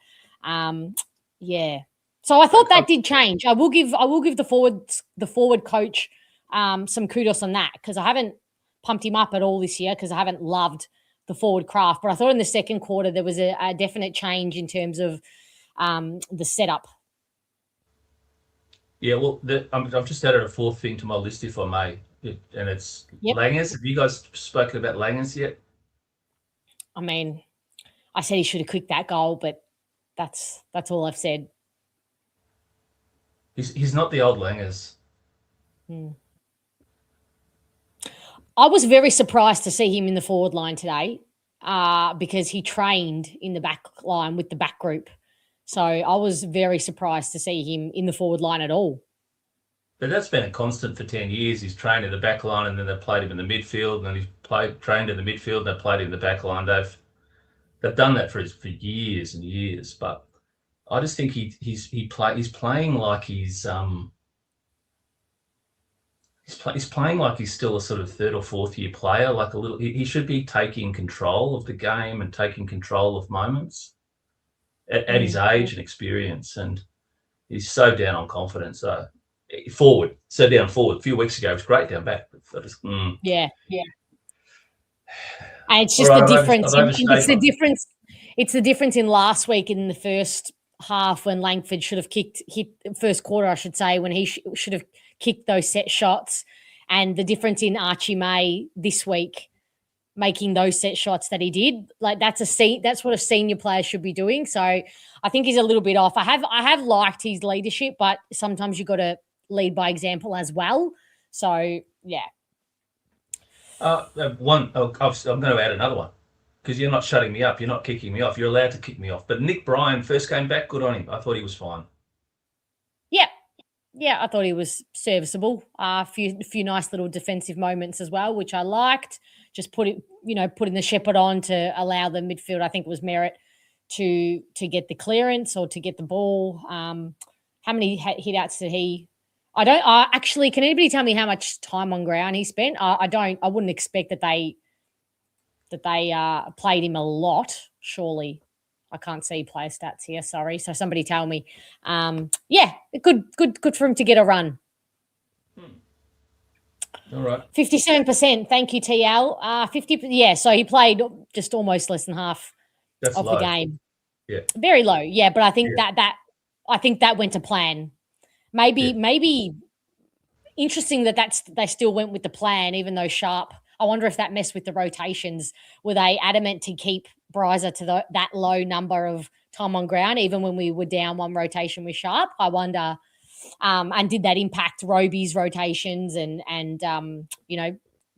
yeah, so I thought that did change. I will give the forward coach some kudos on that, because I haven't pumped him up at all this year because I haven't loved the forward craft. But I thought in the second quarter there was a definite change in terms of the setup. Yeah, well, I've just added a fourth thing to my list, if I may, and it's Langers. Have you guys spoken about Langers yet? I mean, I said he should have kicked that goal, but that's all I've said. He's not the old Langers. I was very surprised to see him in the forward line today because he trained in the back line with the back group. So I was very surprised to see him in the forward line at all. But that's been a constant for 10 years. He's trained in the back line, and then they played him in the midfield, and then he's trained in the midfield, and they played him in the back line. They've done that for years and years. But I just think he's playing like he's playing like he's still a sort of third or fourth year player. Like he should be taking control of the game and taking control of moments at his age and experience, and he's so down on confidence. So down forward. A few weeks ago, it was great down back. Yeah. And it's just the difference. It's the difference in last week in the first half when Langford should have hit first quarter, I should say, when he should have kicked those set shots, and the difference in Archie May this week making those set shots that he did. Like that's what a senior player should be doing. So I think he's a little bit off. I have liked his leadership, but sometimes you've got to lead by example as well. So yeah. I'm going to add another one, because you're not shutting me up. You're not kicking me off. You're allowed to kick me off. But Nick Bryan, first game back, good on him. I thought he was fine. Yeah, I thought he was serviceable. A few nice little defensive moments as well, which I liked. Just putting the shepherd on to allow the midfield, I think it was Merrett, to get the clearance or to get the ball. How many hit outs did he? Actually, can anybody tell me how much time on ground he spent? I wouldn't expect that they played him a lot, surely. I can't see player stats here. Sorry. So somebody tell me. Good for him to get a run. All right. 57%. Thank you, TL. 50. Yeah. So he played just almost less than half of the game. Yeah. Very low. Yeah. But I think that went to plan. Maybe interesting that they still went with the plan, even though Sharp. I wonder if that messed with the rotations. Were they adamant to keep Bryza to that low number of time on ground, even when we were down one rotation with Sharp? I wonder. And did that impact Roby's rotations and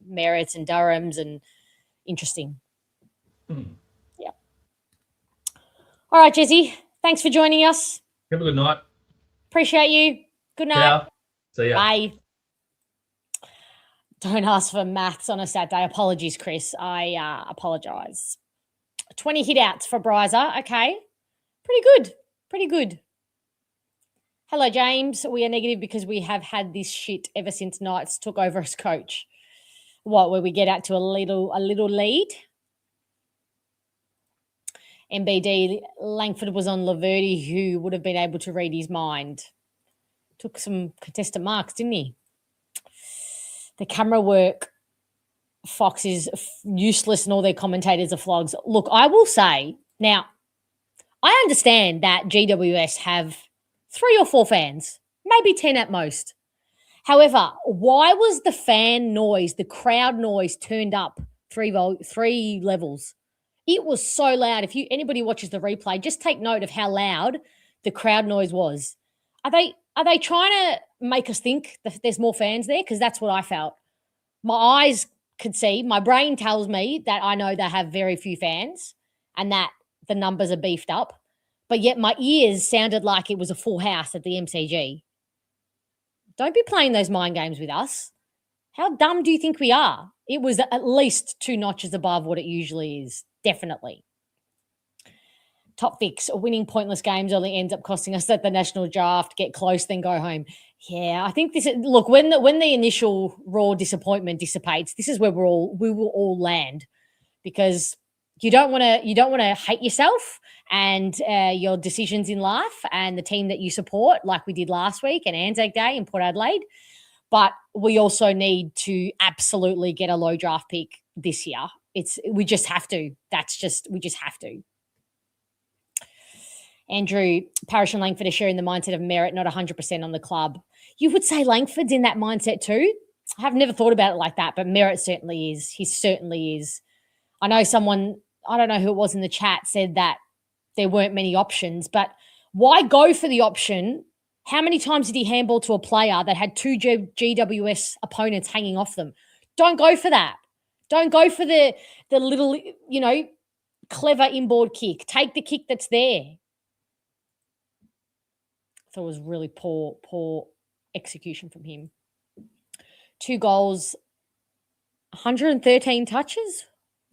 Merrett's and Durham's? And interesting. Yeah. All right, Jesse. Thanks for joining us. Have a good night. Appreciate you. Good night. Yeah. See ya. Bye. Don't ask for maths on a Saturday. Apologies, Chris. I apologise. 20 hit outs for Bryza. Okay. Pretty good. Hello, James. We are negative because we have had this shit ever since Knights took over as coach. What, where we get out to a little lead? MBD, Langford was on Laverty, who would have been able to read his mind. Took some contested marks, didn't he? The camera work, Fox is useless and all their commentators are flogs. Look, I will say, now, I understand that GWS have 3 or 4 fans, maybe 10 at most. However, why was the fan noise, the crowd noise turned up 3 levels? It was so loud. If anybody watches the replay, just take note of how loud the crowd noise was. Are they trying to make us think that there's more fans there? Because that's what I felt. My eyes could see, my brain tells me that I know they have very few fans and that the numbers are beefed up, but yet my ears sounded like it was a full house at the MCG. Don't be playing those mind games with us. How dumb do you think we are? It was at least 2 notches above what it usually is, definitely. Top fix, winning pointless games only ends up costing us at the national draft, get close, then go home. Yeah, I think this is, look, when the initial raw disappointment dissipates, this is where we will all land, because you don't want to hate yourself and your decisions in life and the team that you support, like we did last week and Anzac Day in Port Adelaide. But we also need to absolutely get a low draft pick this year. We just have to. We just have to. Andrew, Parish and Langford are sharing the mindset of Merrett, not 100% on the club. You would say Langford's in that mindset too? I have never thought about it like that, but Merrett certainly is. He certainly is. I know someone, I don't know who it was in the chat, said that there weren't many options, but why go for the option? How many times did he handball to a player that had 2 GWS opponents hanging off them? Don't go for that. Don't go for the little, clever inboard kick. Take the kick that's there. So it was really poor execution from him. 2 goals, 113 touches.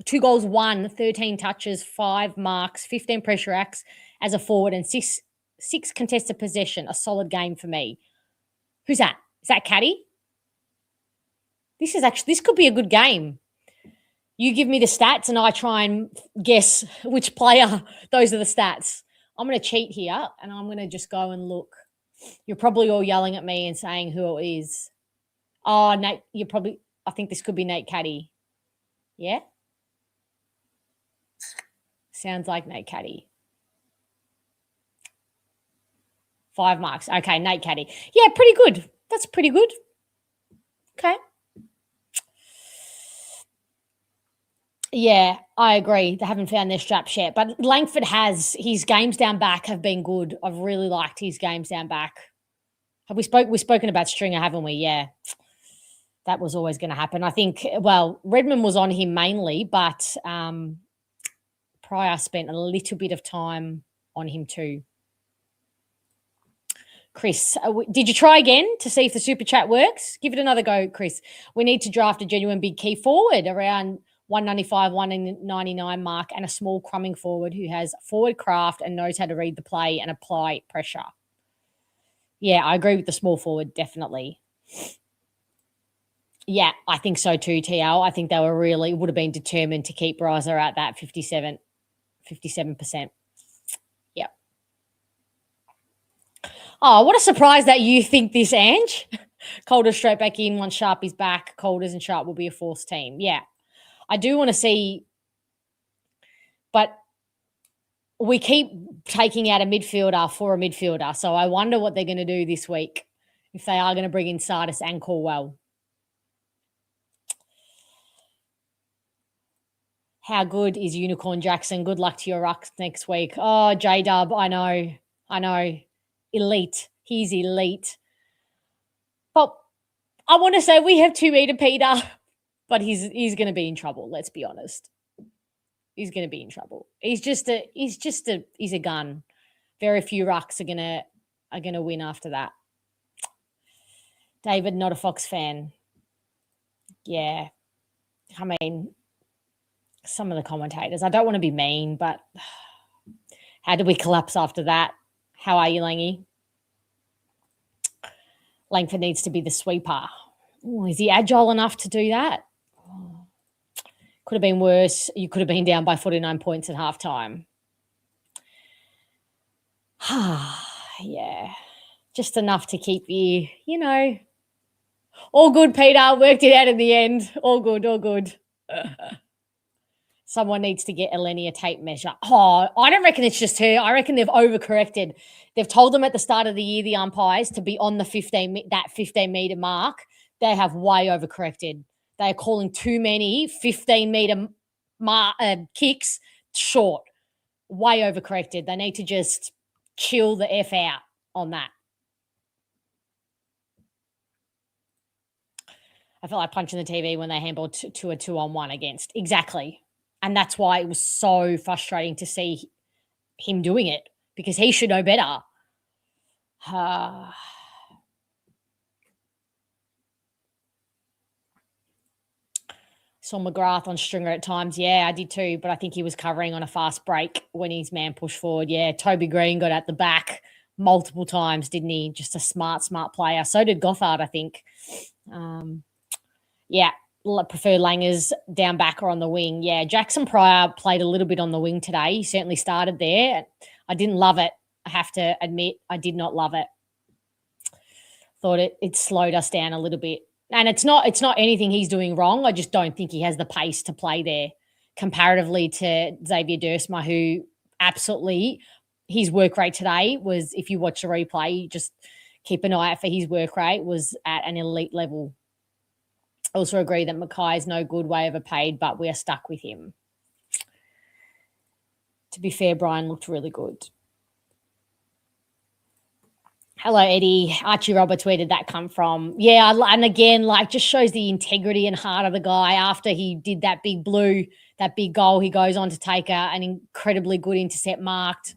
2 goals, 13 touches, 5 marks, 15 pressure acts as a forward, and 6 contested possession. A solid game for me. Who's that? Is that Caddy? This could be a good game. You give me the stats and I try and guess which player. Those are the stats. I'm going to cheat here and I'm going to just go and look. You're probably all yelling at me and saying who it is. Oh, Nate, I think this could be Nate Caddy. Yeah? Sounds like Nate Caddy. 5 marks. Okay, Nate Caddy. Yeah, pretty good. That's pretty good. Okay. Yeah, I agree. They haven't found their straps yet. But Langford his games down back have been good. I've really liked his games down back. We've spoken about Stringer, haven't we? Yeah. That was always going to happen. I think, Redmond was on him mainly, but Pryor spent a little bit of time on him too. Chris, did you try again to see if the super chat works? Give it another go, Chris. We need to draft a genuine big key forward around 195, 199 mark, and a small crumbing forward who has forward craft and knows how to read the play and apply pressure. Yeah, I agree with the small forward, definitely. Yeah, I think so too, TL. I think they would have been determined to keep Riser at that 57%. Yeah. Oh, what a surprise that you think this, Ange. Coulter's straight back in once Sharp is back. Coulters and Sharp will be a force team. Yeah. I do want to see, but we keep taking out a midfielder for a midfielder. So I wonder what they're going to do this week if they are going to bring in Sardis and Corwell. How good is Unicorn Jackson? Good luck to your rucks next week. Oh, J-Dub, I know. Elite. He's elite. But I want to say we have 2 meter Peter, but he's going to be in trouble. Let's be honest. He's going to be in trouble. He's a gun. Very few rucks are going to win after that. David, not a Fox fan. Yeah. I mean, some of the commentators, I don't want to be mean, but how did we collapse after that? How are you, Langy? Langford needs to be the sweeper. Ooh, is he agile enough to do that? Oh. Could have been worse. You could have been down by 49 points at halftime. Yeah. just enough to keep you, all good, Peter. Worked it out in the end. All good, all good. Someone needs to get Eleni a tape measure. Oh, I don't reckon it's just her. I reckon they've overcorrected. They've told them at the start of the year, the umpires, to be on the 15-meter mark. They have way overcorrected. They are calling too many 15-meter kicks short. Way overcorrected. They need to just chill the F out on that. I felt like punching the TV when they handballed to a 2-on-1 against. Exactly. And that's why it was so frustrating to see him doing it, because he should know better. Saw McGrath on stringer at times. Yeah, I did too, but I think he was covering on a fast break when his man pushed forward. Yeah, Toby Green got at the back multiple times, didn't he? Just a smart player. So did Gothard, I think. Yeah, prefer Langers down back or on the wing. Yeah, Jackson Pryor played a little bit on the wing today. He certainly started there. I didn't love it. I have to admit, I did not love it. Thought it slowed us down a little bit. And it's not anything he's doing wrong. I just don't think he has the pace to play there comparatively to Xavier Dersma, who absolutely, his work rate today was, if you watch the replay, just keep an eye out for his work rate, was at an elite level. I also agree that Mackay is no good, way overpaid, but we are stuck with him. To be fair, Brian looked really good. Hello, Eddie. Archie Roberts, where did that come from? Yeah, and again, just shows the integrity and heart of the guy. After he did that big goal, he goes on to take an incredibly good intercept marked,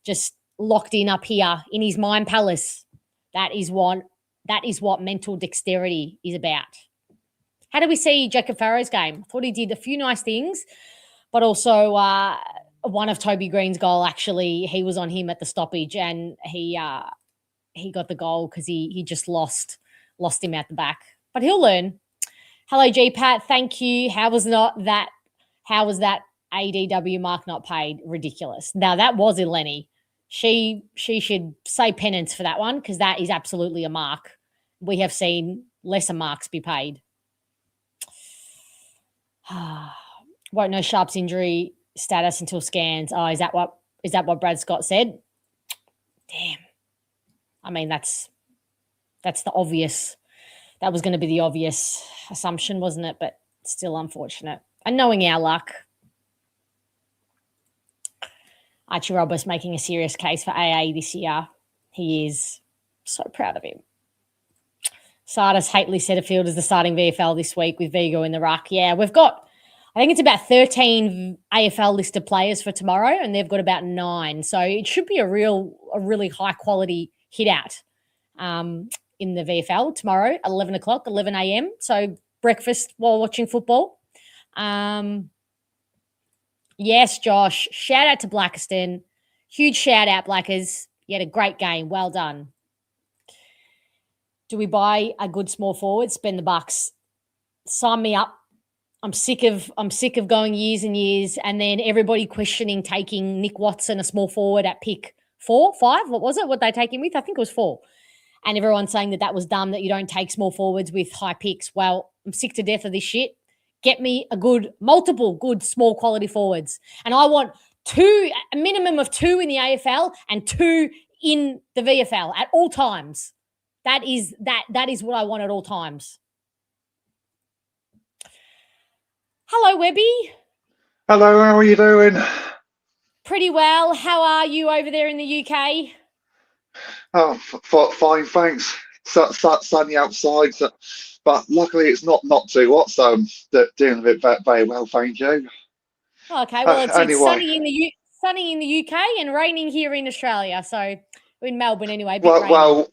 just locked in up here in his mind palace. That is what mental dexterity is about. How do we see Jacob Farrow's game? I thought he did a few nice things, but also one of Toby Green's goal, actually, he was on him at the stoppage, and he got the goal because he just lost him out the back. But he'll learn. Hello, G Pat. Thank you. How was that ADW mark not paid? Ridiculous. Now that was Eleni. She should say penance for that one, because that is absolutely a mark. We have seen lesser marks be paid. Won't know Sharp's injury status until scans. Oh, is that what Brad Scott said? Damn. I mean, that's the obvious. That was going to be the obvious assumption, wasn't it? But still unfortunate. And knowing our luck, Archie Roberts making a serious case for AA this year. He is. So proud of him. Sardis Hately Setterfield is the starting VFL this week with Vigo in the ruck. Yeah, we've got, I think it's about 13 AFL listed players for tomorrow, and they've got about 9. So it should be a really high quality hit out in the VFL tomorrow at 11 o'clock, 11 a.m. So breakfast while watching football. Yes, Josh. Shout out to Blackiston. Huge shout out, Blackers. You had a great game. Well done. Do we buy a good small forward? Spend the bucks. Sign me up. I'm sick of going years and years, and then everybody questioning taking Nick Watson, a small forward, at pick 4, 5. What was it? What they take him with? I think it was 4. And everyone saying that was dumb, that you don't take small forwards with high picks. Well, I'm sick to death of this shit. Get me multiple good small quality forwards, and I want a minimum of 2 in the AFL and 2 in the VFL at all times. That is what I want at all times. Hello, Webby. Hello, how are you doing? Pretty well. How are you over there in the UK? Oh, fine, thanks. Sunny outside, but luckily it's not too hot, so I'm doing it very well, thank you. Okay, well, it's anyway. sunny in the UK and raining here in Australia, so in Melbourne anyway. Well,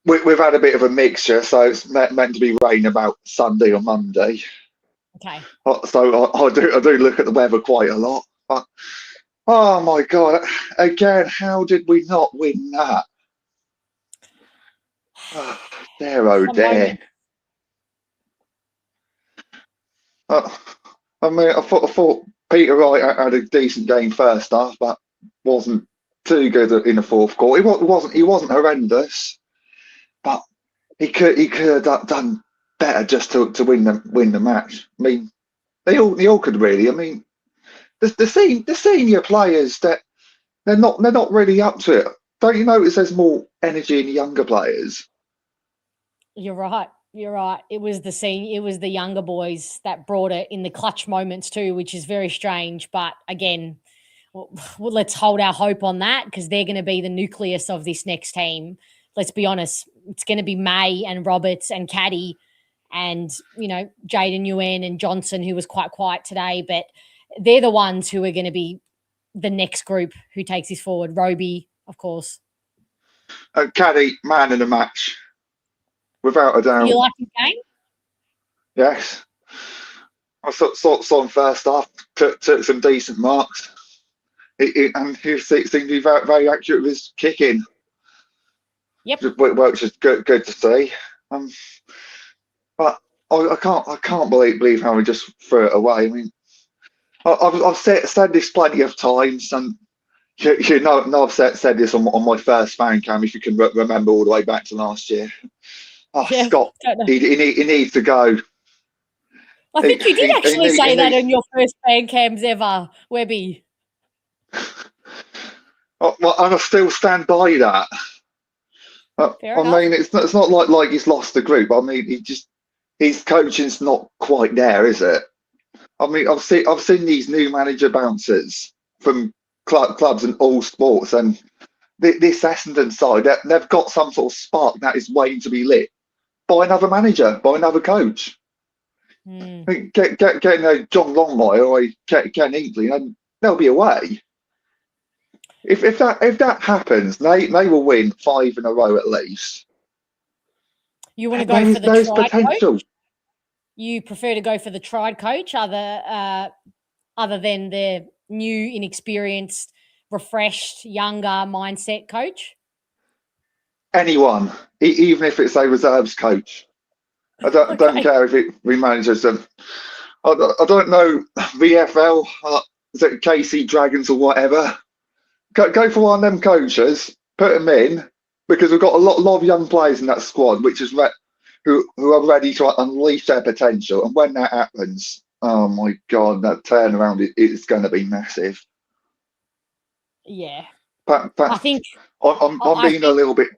we've had a bit of a mixture, so it's meant to be rain about Sunday or Monday. Okay. So I do look at the weather quite a lot. But, oh my God! Again, how did we not win that? Oh dear. I mean, I thought Peter Wright had a decent game first half, but wasn't too good in the fourth quarter. He wasn't horrendous, but he could have done better just to win the match. I mean, they all could really. I mean, the senior players that they're not really up to it. Don't you notice there's more energy in the younger players? You're right. You're right. It was the younger boys that brought it in the clutch moments too, which is very strange. But again, well, let's hold our hope on that because they're going to be the nucleus of this next team. Let's be honest. It's going to be May and Roberts and Caddy and, Jaden Nguyen and Johnson, who was quite quiet today. But they're the ones who are going to be the next group who takes this forward. Roby, of course. Caddy, man in the match. Without a doubt. You like the game? Yes. I saw him first half, took some decent marks. And he seemed to be very, very accurate with his kicking. Yep. Which is good to see. But I can't believe how we just threw it away. I mean, I've said this plenty of times, and I've said this on my first fan cam, if you can remember all the way back to last year. Oh, yeah, Scott, he needs to go. I think you did actually say that on your first fan cams ever, Webby. Well, and I still stand by that. I mean, it's not like he's lost the group. I mean, his coaching's not quite there, is it? I mean, I've seen these new manager bounces from clubs and all sports, and this Essendon side, they've got some sort of spark that is waiting to be lit by another manager, by another coach. I mean, getting John Longmire or Ken Hinkley, and they'll be away. If that happens, they will win 5 in a row at least. You want to go for the tried potential coach? You prefer to go for the tried coach, other than the new, inexperienced, refreshed, younger mindset coach? Anyone, even if it's a reserves coach. I don't care if it remanages them. I don't know, VFL, is it KC Dragons or whatever? Go for one of them coaches, put them in, because we've got a lot of young players in that squad, which is who are ready to unleash their potential. And when that happens, oh my God, that turnaround is going to be massive. Yeah. But I think I'm being a little bit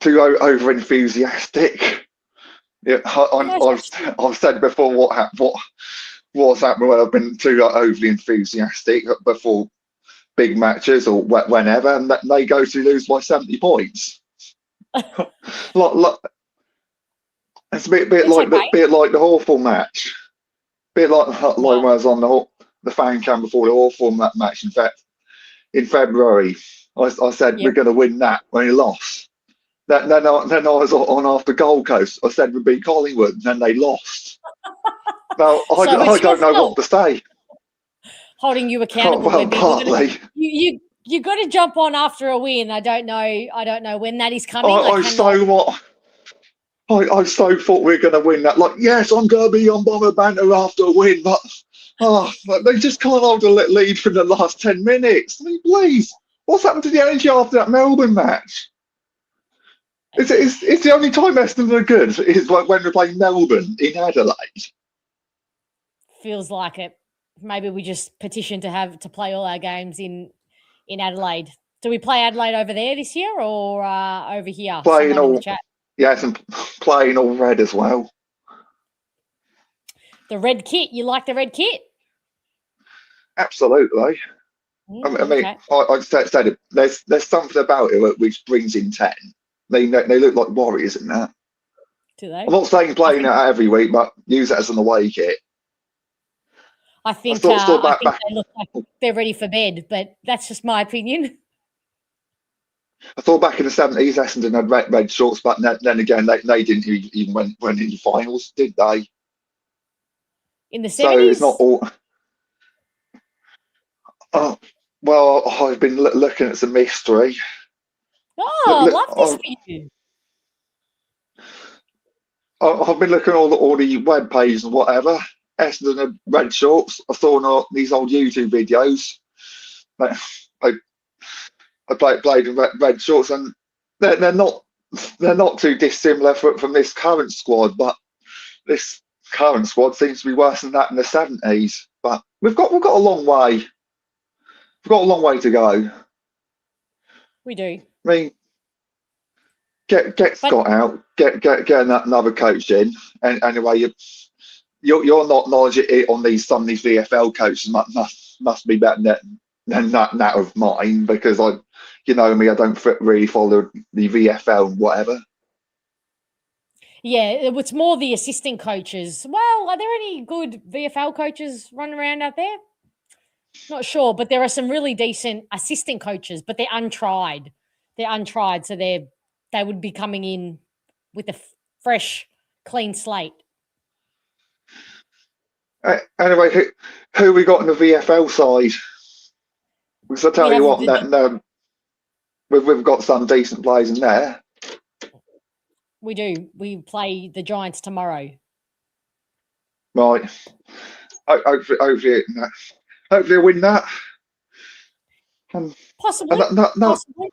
too over enthusiastic. Yeah, I've said before what's happened when I've been too overly enthusiastic before big matches or whenever, and they go to lose by 70 points. It's a bit like the Hawthorn match, bit like when I was on the fan cam before the Hawthorn match. In fact, in February, I said we're going to win that when he lost. Then I was on after Gold Coast. I said we'd beat Collingwood, and then they lost. Now I don't know what to say. Holding you accountable. Well, partly. You got to jump on after a win. I don't know when that is coming. I so thought we were going to win that. Like, yes, I'm going to be on Bomber Banter after a win, but they just can't hold a lead for the last 10 minutes. I mean, please, what's happened to the energy after that Melbourne match? It's the only time Essendon are good is when we're playing Melbourne in Adelaide. Feels like it. Maybe we just petition to play all our games in Adelaide. Do we play Adelaide over there this year or over here? Playing all, yes, and playing all red as well. The red kit. You like the red kit? Absolutely. I mean, okay. I said it. There's something about it which brings in 10. They look like warriors in that. Do they? I'm not saying playing that every week, but use it as an away kit. I think they look like they're ready for bed, but that's just my opinion. I thought back in the 70s, Essendon had red shorts, but then again, they didn't even went in the finals, did they? In the 70s? So it's not all... Oh, well, I've been looking at some history. Oh, love this for you. I've been looking at all the web pages and whatever. Essendon had red shorts. I saw these old YouTube videos. I played in red shorts, and they're not too dissimilar from this current squad, but this current squad seems to be worse than that in the 70s. But we've got a long way. We've got a long way to go. We do. I mean, get Scott out, get another coach in, and anyway, your knowledge on some of these VFL coaches must be better than that of mine, because you know me, I don't really follow the VFL and whatever. Yeah, it's more the assistant coaches. Well, are there any good VFL coaches running around out there? Not sure, but there are some really decent assistant coaches, but they're untried. So they would be coming in with a fresh, clean slate. Anyway, who we got on the VFL side? Because I tell you what, we've got some decent players in there. We do. We play the Giants tomorrow. Right. Hopefully win that. Possibly. Possibly.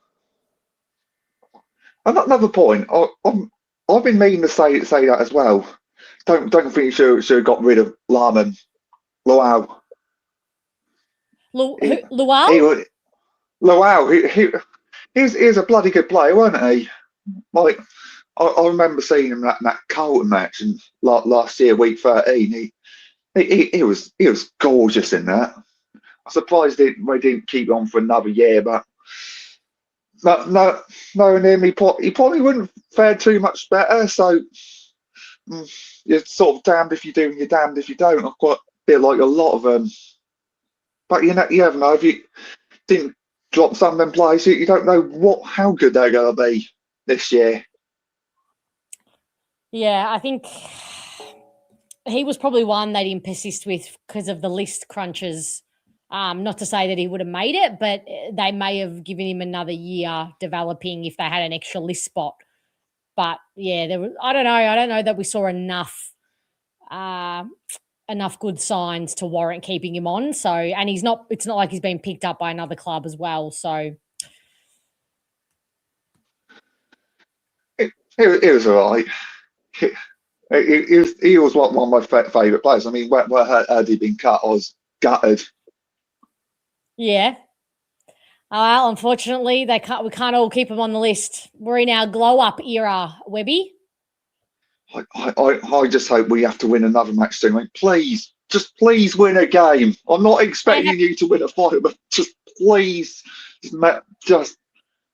Another point. I've been meaning to say that as well. Don't think you should have got rid of Luau. Luau? Luau. He's a bloody good player, wasn't he? Like, I remember seeing him in that Carlton match and last year, week 13. He was gorgeous in that. I'm surprised they didn't keep on for another year, but no, near me. He probably wouldn't fare too much better. So you're sort of damned if you do and you're damned if you don't. I've got a bit like a lot of them. But you never know. If you didn't drop some of them players, you don't know how good they're going to be this year. Yeah, I think he was probably one they didn't persist with because of the list crunches. Not to say that he would have made it, but they may have given him another year developing if they had an extra list spot. But yeah, I don't know that we saw enough good signs to warrant keeping him on. So, and it's not like he's been picked up by another club as well. So it was all right. He was one of my favourite players. I mean, where had he been cut, I was gutted. Yeah. Well, unfortunately, we can't all keep him on the list. We're in our glow-up era, Webby. I just hope we have to win another match soon. Like, please win a game. I'm not expecting you to win a fight, but just please, just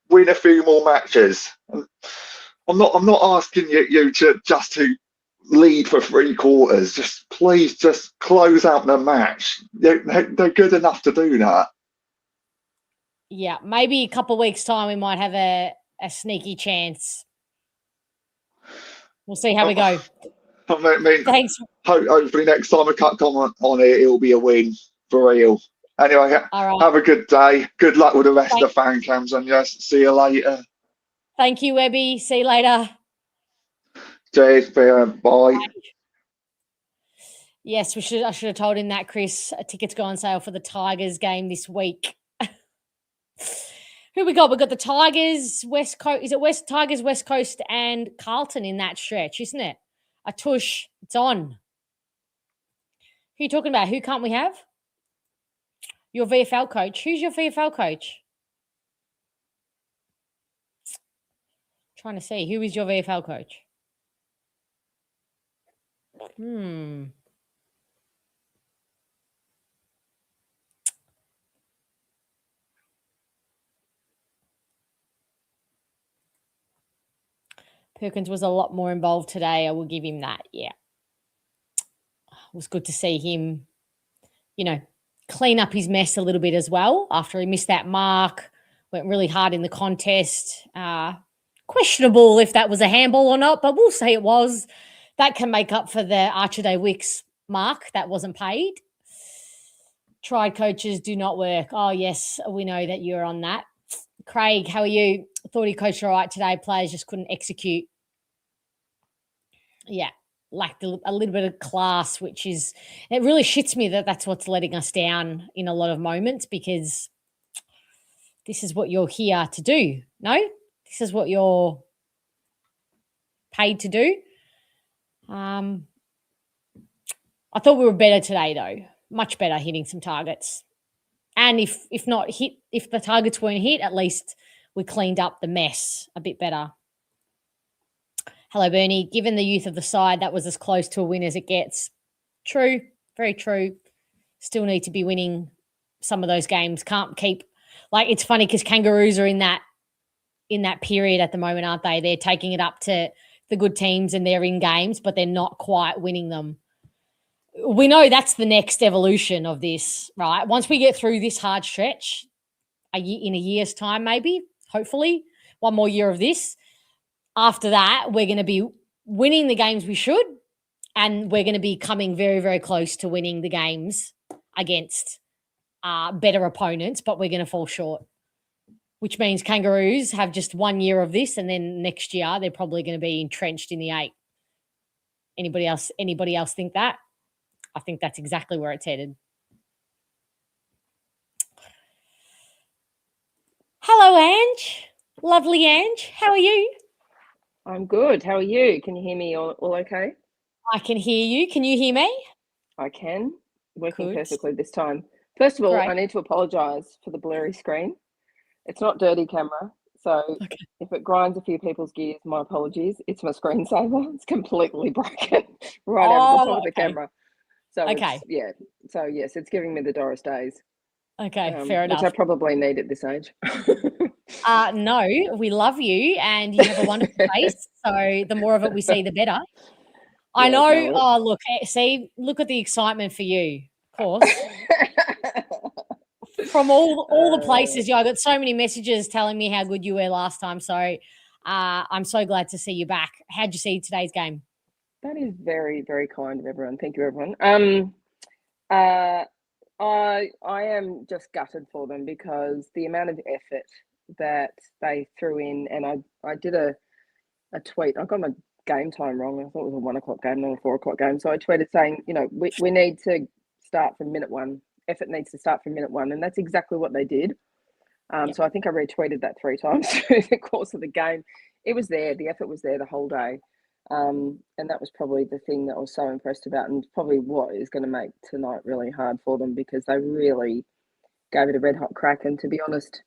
win a few more matches. I'm not asking you to lead for 3 quarters. Just please, just close out the match. They're good enough to do that. Yeah, maybe a couple of weeks' time we might have a sneaky chance. We'll see how we go. I mean, thanks. Hopefully next time I cut comment on it, it'll be a win for real. Anyway, have a good day. Good luck with the rest of the fan cams, and yes, see you later. Thank you, Webby. See you later. Cheers. Bye. Yes, I should have told him that, Chris. Tickets go on sale for the Tigers game this week. Who we got? We got the Tigers, West Coast. Is it Tigers, West Coast, and Carlton in that stretch, isn't it? A tush. It's on. Who are you talking about? Who can't we have? Your VFL coach. Who's your VFL coach? Trying to see. Who is your VFL coach? Perkins was a lot more involved today. I will give him that. Yeah. It was good to see him, clean up his mess a little bit as well after he missed that mark, went really hard in the contest. Questionable if that was a handball or not, but we'll say it was. That can make up for the Archer Day Wicks mark that wasn't paid. Tried coaches do not work. Oh, yes, we know that you're on that. Craig, how are you? Thought he coached all right today. Players just couldn't execute. Yeah, lacked a little bit of class, which is, it really shits me that that's what's letting us down in a lot of moments, because this is what you're here to do. No, this is what you're paid to do. I thought we were better today, though. Much better hitting some targets. And if the targets weren't hit, at least we cleaned up the mess a bit better. Hello, Bernie. Given the youth of the side, that was as close to a win as it gets. True. Very true. Still need to be winning some of those games. Can't keep it's funny because Kangaroos are in that period at the moment, aren't they? They're taking it up to the good teams and they're in games, but they're not quite winning them. We know that's the next evolution of this, right? Once we get through this hard stretch, in a year's time, maybe, hopefully, one more year of this. After that, we're going to be winning the games we should, and we're going to be coming very, very close to winning the games against better opponents, but we're going to fall short, which means Kangaroos have just 1 year of this, and then next year they're probably going to be entrenched in the 8. Anybody else think that? I think that's exactly where it's headed. Hello, Ange. Lovely Ange. How are you? I'm good. How are you? Can you hear me all okay? I can hear you. Can you hear me? I can. Working Good. perfectly this time. First of all, Great. I need to apologise for the blurry screen. It's not dirty camera, so Okay. if it grinds a few people's gears, my apologies. It's my screensaver. It's completely broken right over the top of the camera. So okay. So yes, it's giving me the Doris days. Okay, fair enough. Which I probably need at this age. No, we love you and you have a wonderful face. So the more of it we see, the better. I know. No. Oh, look at the excitement for you, of course. From all the places, I got so many messages telling me how good you were last time. So I'm so glad to see you back. How'd you see today's game? That is very, very kind of everyone. Thank you, everyone. I am just gutted for them because the amount of effort that they threw in, and I did a tweet. I got my game time wrong. I thought it was a 1 o'clock game, not a 4 o'clock game. So I tweeted saying, we need to start from minute 1. Effort needs to start from minute 1, and that's exactly what they did. Yep. So I think I retweeted that 3 times through the course of the game. It was there. The effort was there the whole day. And that was probably the thing that I was so impressed about, and probably what is going to make tonight really hard for them, because they really gave it a red hot crack. And to be honest,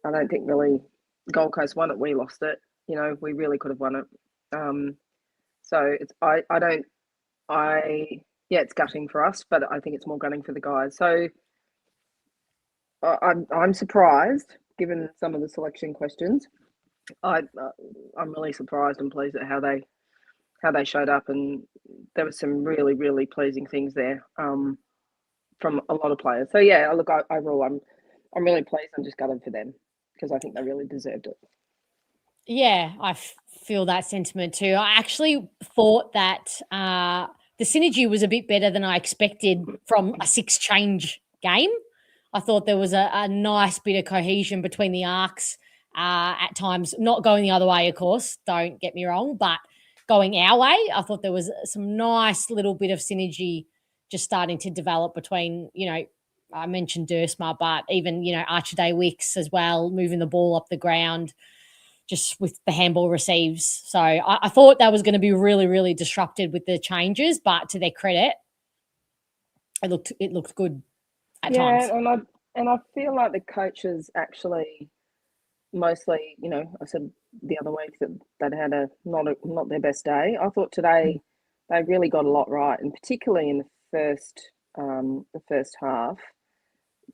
I don't think really Gold Coast won it. We lost it. We really could have won it. So it's it's gutting for us, but I think it's more gutting for the guys. So I'm surprised, given some of the selection questions. I'm really surprised and pleased at how they showed up, and there were some really, really pleasing things there from a lot of players. So yeah, look, overall, I'm really pleased. I'm just gutted for them because I think they really deserved it. Yeah, I feel that sentiment too. I actually thought that the synergy was a bit better than I expected from a 6-change game. I thought there was a nice bit of cohesion between the arcs at times, not going the other way, of course, don't get me wrong, but going our way. I thought there was some nice little bit of synergy just starting to develop between, I mentioned Dursma, but even, Archie Wicks as well, moving the ball up the ground, just with the handball receives. So I thought that was going to be really, really disrupted with the changes, but to their credit, it looked good at times. Yeah, and I feel like the coaches actually mostly, I said the other week that they'd had not their best day. I thought today they really got a lot right, and particularly in the first half,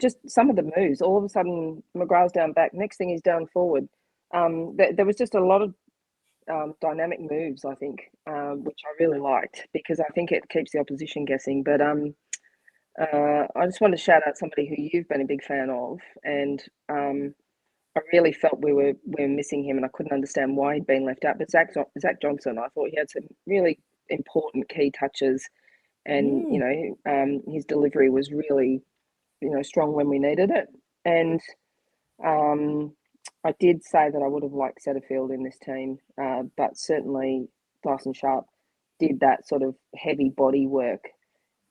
just some of the moves. All of a sudden, McGrath's down back. Next thing, he's down forward. There was just a lot of dynamic moves, I think, which I really liked, because I think it keeps the opposition guessing. But I just want to shout out somebody who you've been a big fan of, and I really felt we were missing him, and I couldn't understand why he'd been left out. But Zach Johnson, I thought he had some really important key touches, and his delivery was really strong when we needed it. And I did say that I would have liked Setterfield in this team, but certainly Dyson Sharp did that sort of heavy body work.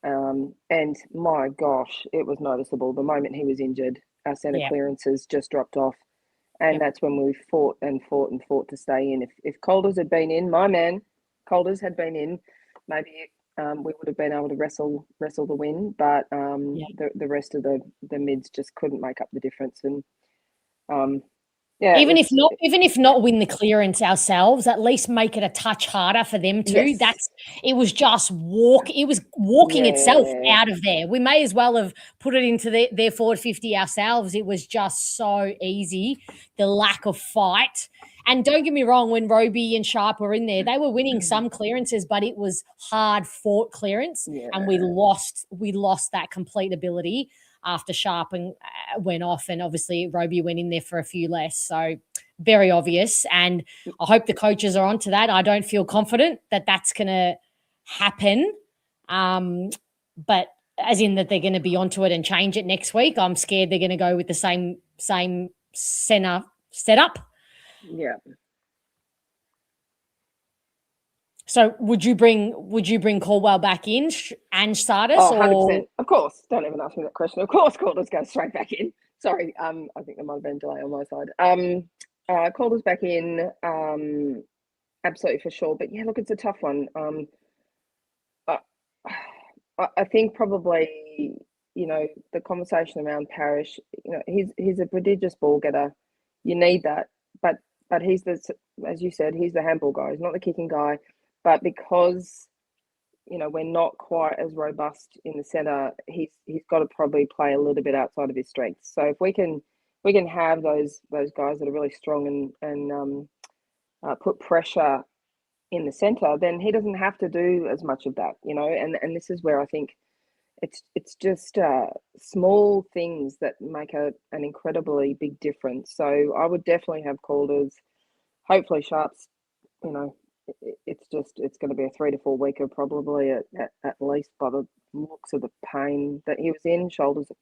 And my gosh, it was noticeable the moment he was injured. our centre clearances just dropped off. And that's when we fought to stay in. If Colders had been in, my man, Colders had been in, maybe we would have been able to wrestle the win. But the rest of the mids just couldn't make up the difference. And even if not win the clearance ourselves, at least make it a touch harder for them too. Yes. It was just walking itself out of there. We may as well have put it into their forward 50 ourselves. It was just so easy, the lack of fight. And don't get me wrong, when Roby and Sharp were in there, they were winning some clearances, but it was hard fought clearance, and we lost that complete ability after Sharp went off, and obviously Roby went in there for a few less. So very obvious, and I hope the coaches are onto that. I don't feel confident that that's going to happen, but as in that they're going to be onto it and change it next week. I'm scared they're going to go with the same centre setup. Yeah. So would you bring Caldwell back in and start us? Oh, 100%. Of course. Don't even ask me that question. Of course, Calder's goes straight back in. Sorry. I think there might have been a delay on my side. Calder's back in, absolutely for sure. But yeah, look, it's a tough one. I think probably, the conversation around Parrish, he's a prodigious ball getter. You need that. But he's as you said, he's the handball guy. He's not the kicking guy. But because, we're not quite as robust in the centre, he's got to probably play a little bit outside of his strengths. So if we can have those guys that are really strong and put pressure in the centre, then he doesn't have to do as much of that, And this is where I think it's just small things that make an incredibly big difference. So I would definitely have Calders, hopefully Sharps, it's going to be a 3 to 4 weeker probably at least by the looks of the pain that he was in. Shoulders are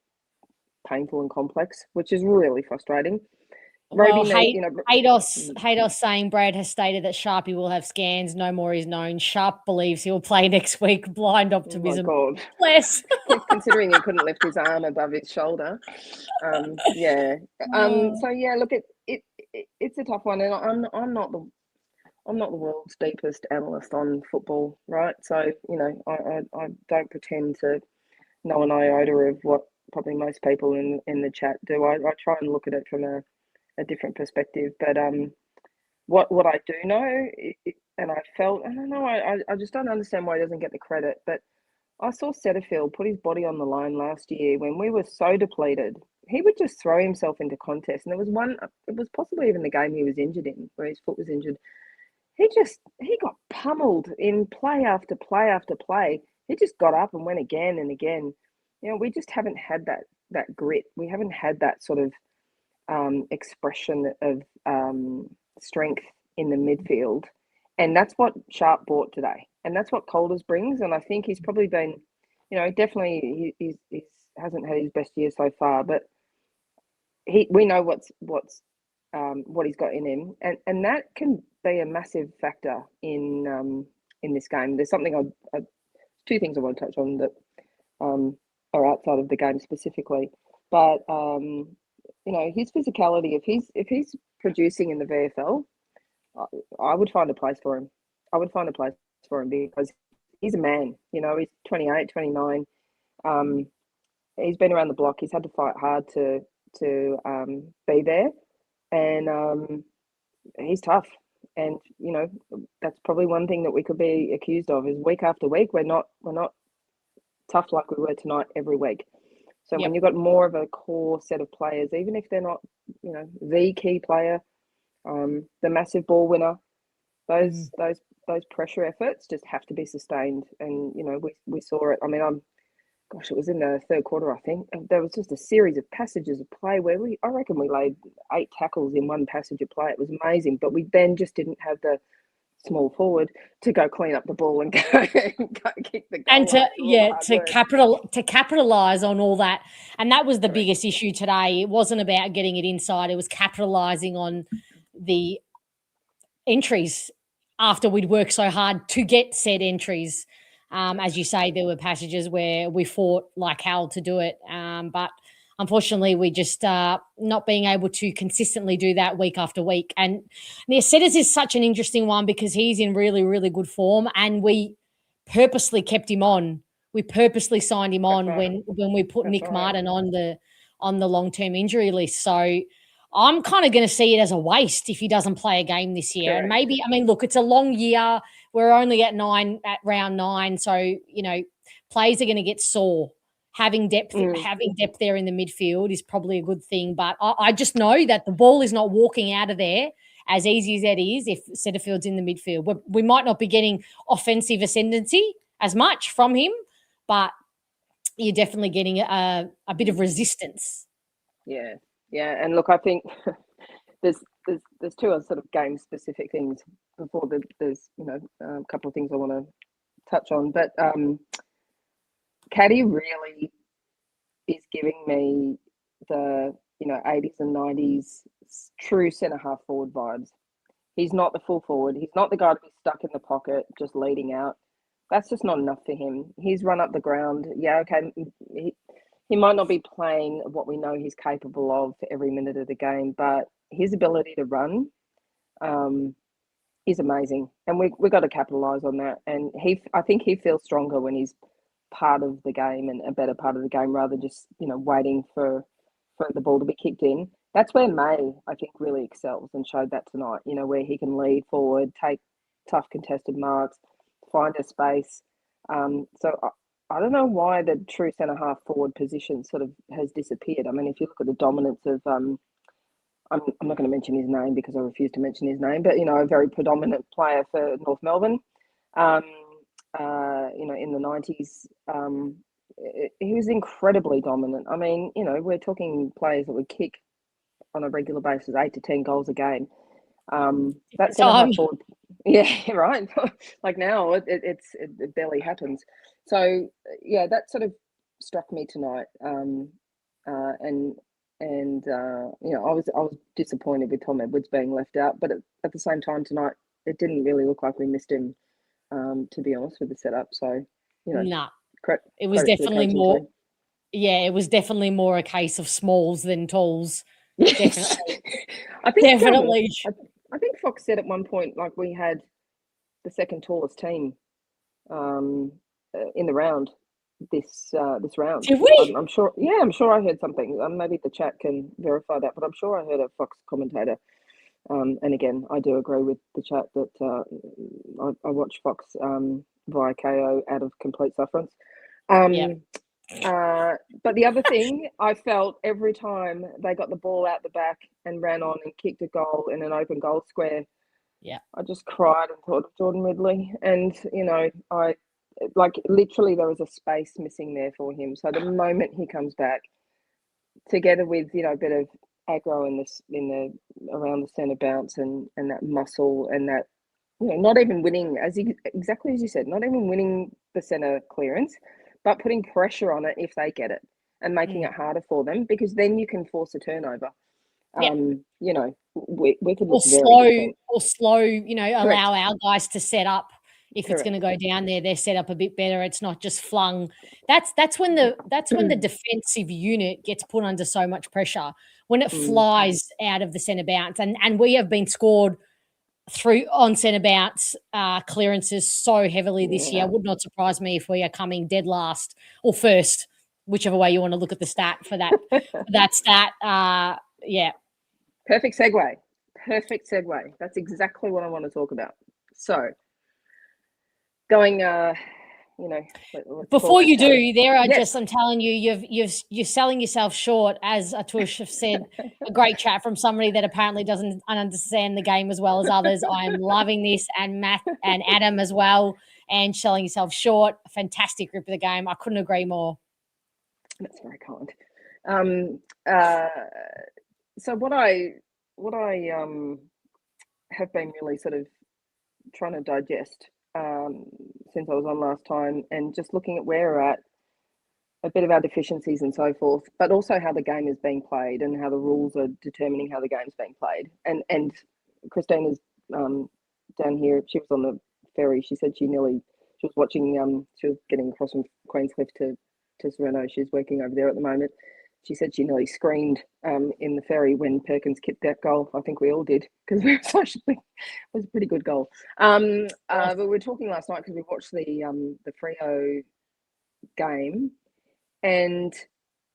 painful and complex, which is really frustrating. Well, Haydos saying Brad has stated that Sharpie will have scans. No more is known. Sharp believes he will play next week. Blind optimism. Oh my God. Bless. Considering he couldn't lift his arm above his shoulder. So yeah, look, it's a tough one, and I'm not the world's deepest analyst on football, right? So I don't pretend to know an iota of what probably most people in the chat do. I try and look at it from a different perspective, but what I do know, and I felt, I don't know, I just don't understand why he doesn't get the credit, but I saw Setterfield put his body on the line last year when we were so depleted. He would just throw himself into contests, and there was one, it was possibly even the game he was injured in, where his foot was injured. He got pummeled in play after play after play. He just got up and went again and again. We just haven't had that grit. We haven't had that sort of expression of strength in the midfield, and that's what Sharp brought today, and that's what Colders brings. And I think he's probably been, definitely he hasn't had his best year so far, but we know what he's got in him, and that can be a massive factor in this game. There's something two things I want to touch on that are outside of the game specifically, but his physicality. If he's producing in the VFL, I would find a place for him. Because he's a man. He's 28, 29. He's been around the block. He's had to fight hard to be there, and he's tough. And that's probably one thing that we could be accused of is week after week we're not tough like we were tonight every week. So when you've got more of a core set of players, even if they're not, the key player, the massive ball winner, those pressure efforts just have to be sustained. And we saw it. I mean, it was in the third quarter, I think. And there was just a series of passages of play where I reckon we laid 8 tackles in one passage of play. It was amazing, but we then just didn't have the small forward to go clean up the ball and go kick the goal. And to capitalize on all that. And that was the biggest issue today. It wasn't about getting it inside. It was capitalizing on the entries after we'd worked so hard to get said entries. As you say, there were passages where we fought like hell to do it. But unfortunately, we just not being able to consistently do that week after week. And the Setters is such an interesting one because he's in really, really good form, and we purposely kept him on. We purposely signed him on when we put Nick Martin on the long-term injury list. So I'm kind of going to see it as a waste if he doesn't play a game this year. And maybe, I mean, look, it's a long year. We're only at round 9. So, you know, players are going to get sore. Having depth there in the midfield is probably a good thing. But I just know that the ball is not walking out of there as easy as that is if Setterfield's in the midfield. We might not be getting offensive ascendancy as much from him, but you're definitely getting a bit of resistance. Yeah. And look, I think there's two other sort of game specific things before there's a couple of things I want to touch on. But Caddy really is giving me the 80s and 90s true centre half forward vibes. He's not the full forward. He's not the guy to be stuck in the pocket just leading out. That's just not enough for him. He's run up the ground. Yeah, okay. He might not be playing what we know he's capable of for every minute of the game, but his ability to run is amazing, and we've got to capitalise on that. And I think he feels stronger when he's part of the game and a better part of the game rather than just waiting for the ball to be kicked in. That's where May, I think, really excels and showed that tonight. Where he can lead forward, take tough contested marks, find a space. So I don't know why the true centre half forward position sort of has disappeared. I mean, if you look at the dominance of I'm not going to mention his name because I refuse to mention his name, but a very predominant player for North Melbourne. In the 90s, he was incredibly dominant. I mean, we're talking players that would kick on a regular basis 8 to 10 goals a game. That's forward. Yeah, right. Like now, it barely happens. So yeah, that sort of struck me tonight. I was disappointed with Tom Edwards being left out, but at the same time tonight, it didn't really look like we missed him. To be honest with the setup, so it was definitely more. Team. Yeah, it was definitely more a case of smalls than talls. Yes. Definitely. I think Fox said at one point like we had the second tallest team in the round this round. Did we? I'm sure. Yeah, I'm sure I heard something. Maybe the chat can verify that, but I'm sure I heard a Fox commentator. And again, I do agree with the chat that I watch Fox via KO out of complete sufferance. But the other thing, I felt every time they got the ball out the back and ran on and kicked a goal in an open goal square, I just cried and thought of Jordan Ridley. And, I like literally there was a space missing there for him. So the moment he comes back, together with, a bit of aggro around the centre bounce and that muscle and that not even winning exactly as you said, not even winning the centre clearance, but putting pressure on it if they get it and making it harder for them, because then you can force a turnover. We could look slow, allow our guys to set up. If it's going to go down there, they're set up a bit better. It's not just flung. That's when the defensive unit gets put under so much pressure, when it flies out of the centre bounce. And we have been scored through on centre bounce clearances so heavily this year. It would not surprise me if we are coming dead last or first, whichever way you want to look at the stat for that that stat. Perfect segue. That's exactly what I want to talk about. So going before you do, I'm telling you, you're selling yourself short, as Atush have said. A great chat from somebody that apparently doesn't understand the game as well as others. I am loving this, and Matt and Adam as well, and selling yourself short. A fantastic grip of the game. I couldn't agree more. That's very kind. So what I have been really sort of trying to digest since I was on last time, and just looking at where we're at, a bit of our deficiencies and so forth, but also how the game is being played and how the rules are determining how the game's being played. And Christina's down here, she was on the ferry. She said she was watching, she was getting across from Queenscliff to Sereno. She's working over there at the moment. she said she nearly screamed in the ferry when Perkins kicked that goal. I think we all did because we were such it was a pretty good goal. But we were talking last night because we watched the Freo game, and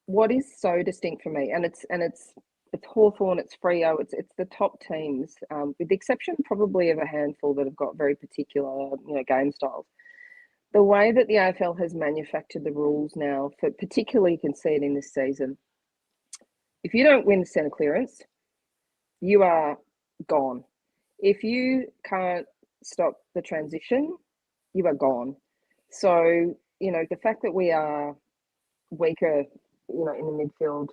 what is so distinct for me, and it's Hawthorn, it's Freo, it's the top teams, with the exception probably of a handful that have got very particular game styles. The way that the AFL has manufactured the rules now, for particularly you can see it in this season, if you don't win the centre clearance, you are gone. If you can't stop the transition, you are gone. So, the fact that we are weaker, in the midfield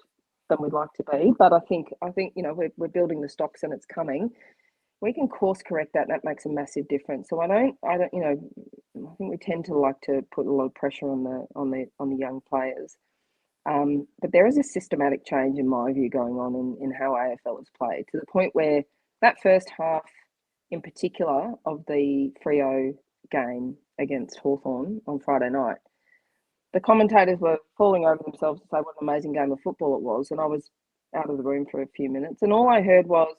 than we'd like to be, but I think we're building the stocks and it's coming. We can course correct that. That makes a massive difference. So I don't. I think we tend to like to put a lot of pressure on the young players. But there is a systematic change, in my view, going on in how AFL is played, to the point where that first half, in particular, of the Freo game against Hawthorn on Friday night, the commentators were falling over themselves to say what an amazing game of football it was, and I was out of the room for a few minutes, and all I heard was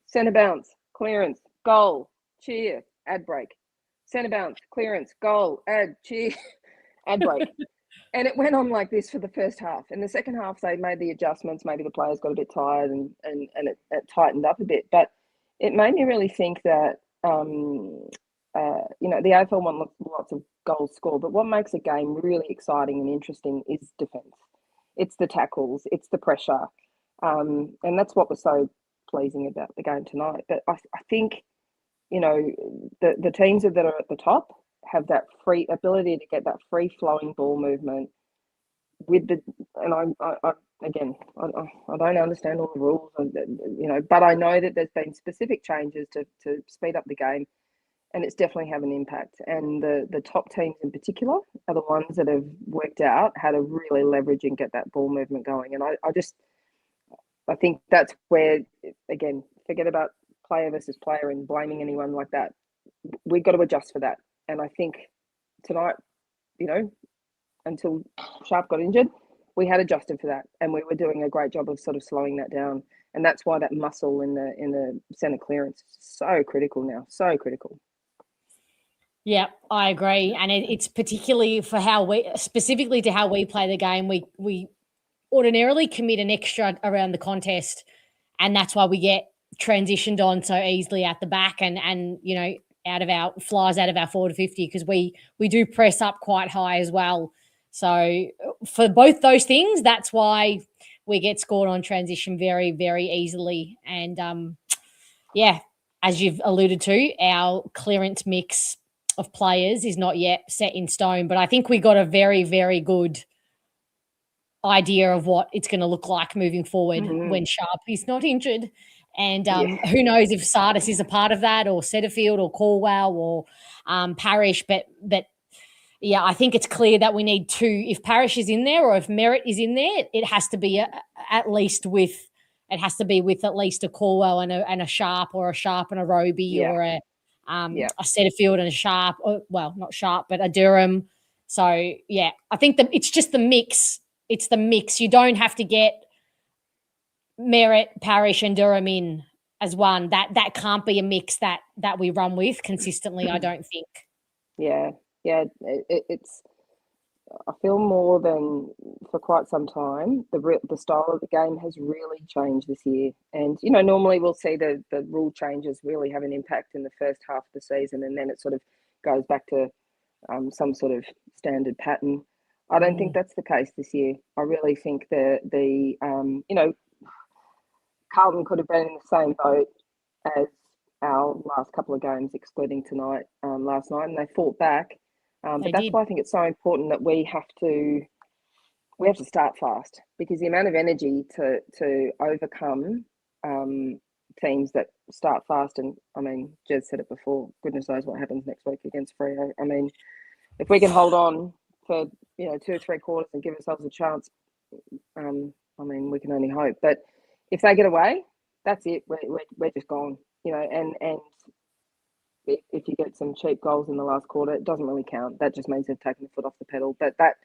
centre bounce, clearance, goal, cheer, ad break. Centre bounce, clearance, goal, ad, cheer, ad break. And it went on like this for the first half. In the second half, they made the adjustments. Maybe the players got a bit tired and it tightened up a bit. But it made me really think that, the AFL want lots of goals scored. But what makes a game really exciting and interesting is defence. It's the tackles. It's the pressure. And that's what was so pleasing about the game tonight. But I think, the teams that are at the top have that free ability to get that free flowing ball movement with and I don't understand all the rules, but I know that there's been specific changes to speed up the game, and it's definitely having an impact. And the top teams in particular are the ones that have worked out how to really leverage and get that ball movement going. And I think that's where, again, forget about player versus player and blaming anyone like that. We've got to adjust for that. And I think tonight, until Sharp got injured, we had adjusted for that, and we were doing a great job of sort of slowing that down. And that's why that muscle in the centre clearance is so critical now, so critical. Yeah, I agree, and it's particularly for specifically to how we play the game. We ordinarily commit an extra around the contest, and that's why we get transitioned on so easily at the back and out of our forward 50, because we do press up quite high as well. So for both those things, that's why we get scored on transition very, very easily. And as you've alluded to, our clearance mix of players is not yet set in stone, but I think we got a very, very good idea of what it's going to look like moving forward when Sharp is not injured. And who knows if Sardis is a part of that, or Setterfield or Caldwell or Parrish. But yeah, I think it's clear that we need two. If Parrish is in there or if Merrett is in there, it has to be at least with a Caldwell and a Sharp, or a Sharp and a Roby, or a Setterfield and a Sharp. Well, not Sharp, but a Durham. So yeah, I think it's just the mix. It's the mix. You don't have to get Merrett, Parrish, and Durham in as one. That can't be a mix that we run with consistently, I don't think. Yeah. It's. I feel more than for quite some time, the style of the game has really changed this year. And normally we'll see the rule changes really have an impact in the first half of the season, and then it sort of goes back to some sort of standard pattern. I don't think that's the case this year. I really think Carlton could have been in the same boat as our last couple of games, excluding tonight, last night, and they fought back. But that's why I think it's so important that we have to start fast, because the amount of energy to overcome teams that start fast, and I mean, Jez said it before, goodness knows what happens next week against Freo. I mean, if we can hold on for 2 or 3 quarters and give ourselves a chance, I mean, we can only hope. But if they get away, that's it. We're just gone. And if you get some cheap goals in the last quarter, it doesn't really count. That just means they've taken the foot off the pedal. But that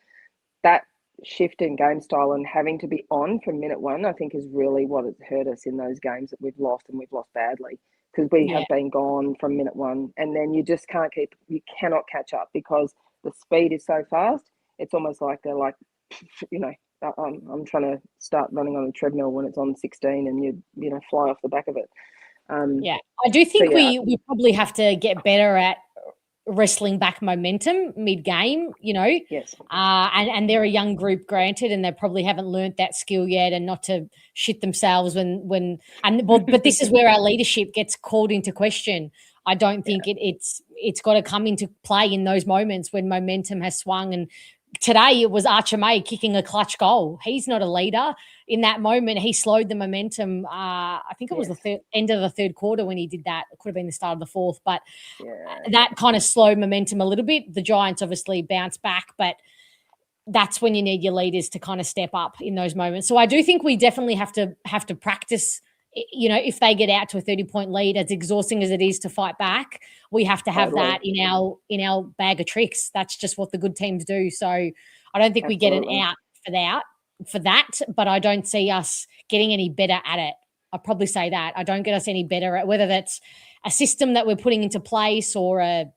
shift in game style and having to be on from minute one, I think, is really what has hurt us in those games that we've lost, and we've lost badly, because we have been gone from minute one, and then you just you cannot catch up because the speed is so fast. It's almost like they're like, I'm trying to start running on the treadmill when it's on 16 and you fly off the back of it. I do think we probably have to get better at wrestling back momentum mid-game, Yes. And they're a young group, granted, and they probably haven't learnt that skill yet, and not to shit themselves but this is where our leadership gets called into question. I don't think it's got to come into play in those moments when momentum has swung. And today it was Archer May kicking a clutch goal. He's not a leader. In that moment, he slowed the momentum. I think it was the end of the third quarter when he did that. It could have been the start of the fourth, but that kind of slowed momentum a little bit. The Giants obviously bounced back, but that's when you need your leaders to kind of step up in those moments. So I do think we definitely have to practice. If they get out to a 30-point lead, as exhausting as it is to fight back, we have to have that in our bag of tricks. That's just what the good teams do. So I don't think we get an out for that, but I don't see us getting any better at it. I'll probably say that. I don't get us any better at whether that's a system that we're putting into place or a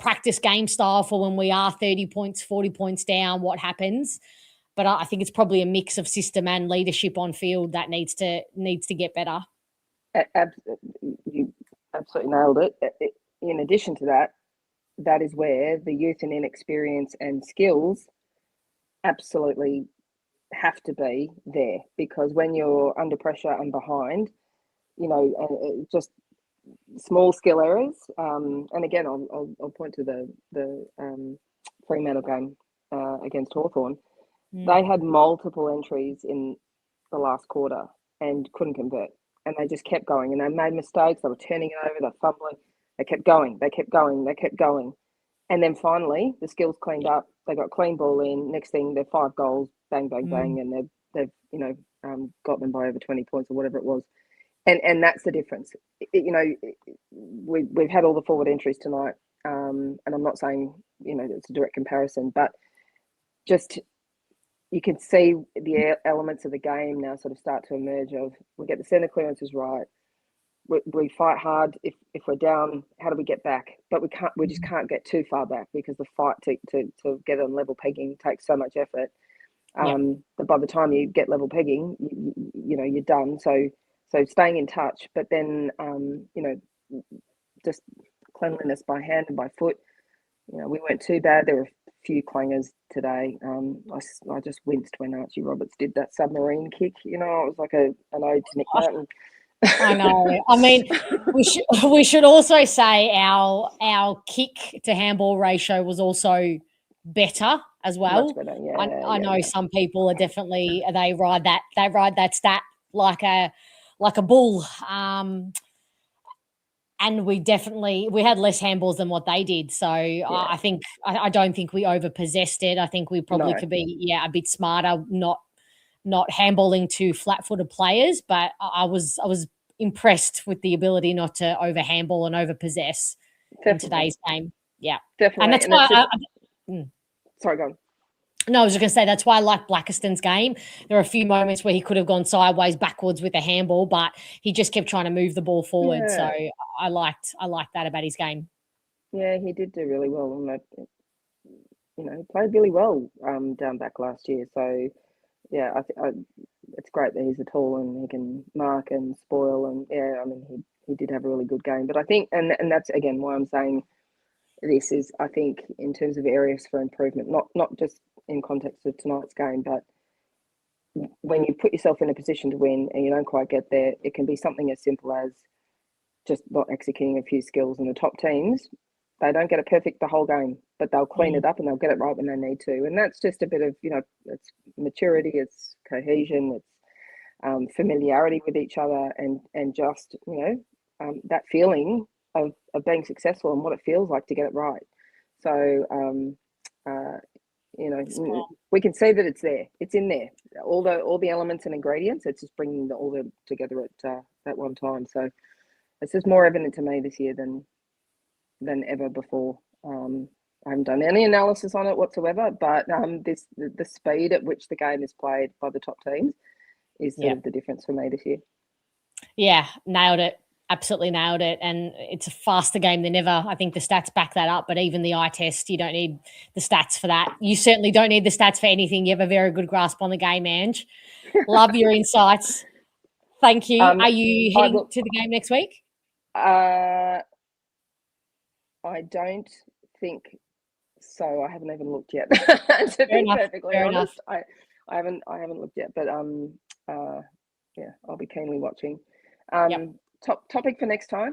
practice game style for when we are 30 points, 40 points down, what happens. But I think it's probably a mix of system and leadership on field that needs to get better. You absolutely nailed it. In addition to that, that is where the youth and inexperience and skills absolutely have to be there, because when you're under pressure and behind, just small skill errors. And again, I'll point to the Fremantle game against Hawthorn. They had multiple entries in the last quarter and couldn't convert. And they just kept going. And they made mistakes. They were turning it over. They were fumbling. They kept going. And then finally, the skills cleaned up. They got clean ball in. Next thing, they're 5 goals, bang, bang, bang. And they've got them by over 20 points or whatever it was. And that's the difference. We've had all the forward entries tonight. And I'm not saying, it's a direct comparison, but just you can see the elements of the game now sort of start to emerge of, we get the centre clearances right. We fight hard. If we're down, how do we get back? But we just can't get too far back, because the fight to get on level pegging takes so much effort. But by the time you get level pegging, you're done. So staying in touch, but then, just cleanliness by hand and by foot. We weren't too bad. There were a few clangers today. I just winced when Archie Roberts did that submarine kick. It was like an ode to Nick Martin. I know. I mean, we should also say our kick to handball ratio was also better as well. Much better, I know some people are definitely they ride that stat like a bull. And we had less handballs than what they did. So I don't think we overpossessed it. I think we probably could be a bit smarter, not handballing to flat-footed players. But I was impressed with the ability not to over handball and overpossess in today's game. Yeah, definitely. And that's why. Sorry, go on. No, I was just going to say that's why I like Blackiston's game. There are a few moments where he could have gone sideways, backwards with a handball, but he just kept trying to move the ball forward. Yeah. So I liked that about his game. Yeah, he did do really well. He played really well down back last year. So yeah, it's great that he's a tall and he can mark and spoil, and he did have a really good game. But I think, and that's again why I'm saying this is, I think in terms of areas for improvement, not just in context of tonight's game, but when you put yourself in a position to win and you don't quite get there, it can be something as simple as just not executing a few skills. And the top teams, they don't get it perfect the whole game, but they'll clean it up and they'll get it right when they need to. And that's just a bit of, it's maturity, it's cohesion, it's familiarity with each other, and just, that feeling of being successful and what it feels like to get it right. So, we can see that it's there. It's in there. All the elements and ingredients. It's just bringing all them together at one time. So it's just more evident to me this year than ever before. I haven't done any analysis on it whatsoever, but the speed at which the game is played by the top teams is sort of the difference for me this year. Yeah, nailed it. Absolutely nailed it. And it's a faster game than ever. I think the stats back that up, but even the eye test, you don't need the stats for that. You certainly don't need the stats for anything. You have a very good grasp on the game, Ange. Love your insights. Thank you. Are you heading to the game next week? I don't think so. I haven't even looked yet. To be perfectly honest, I haven't looked yet. But yeah, I'll be keenly watching. Topic for next time.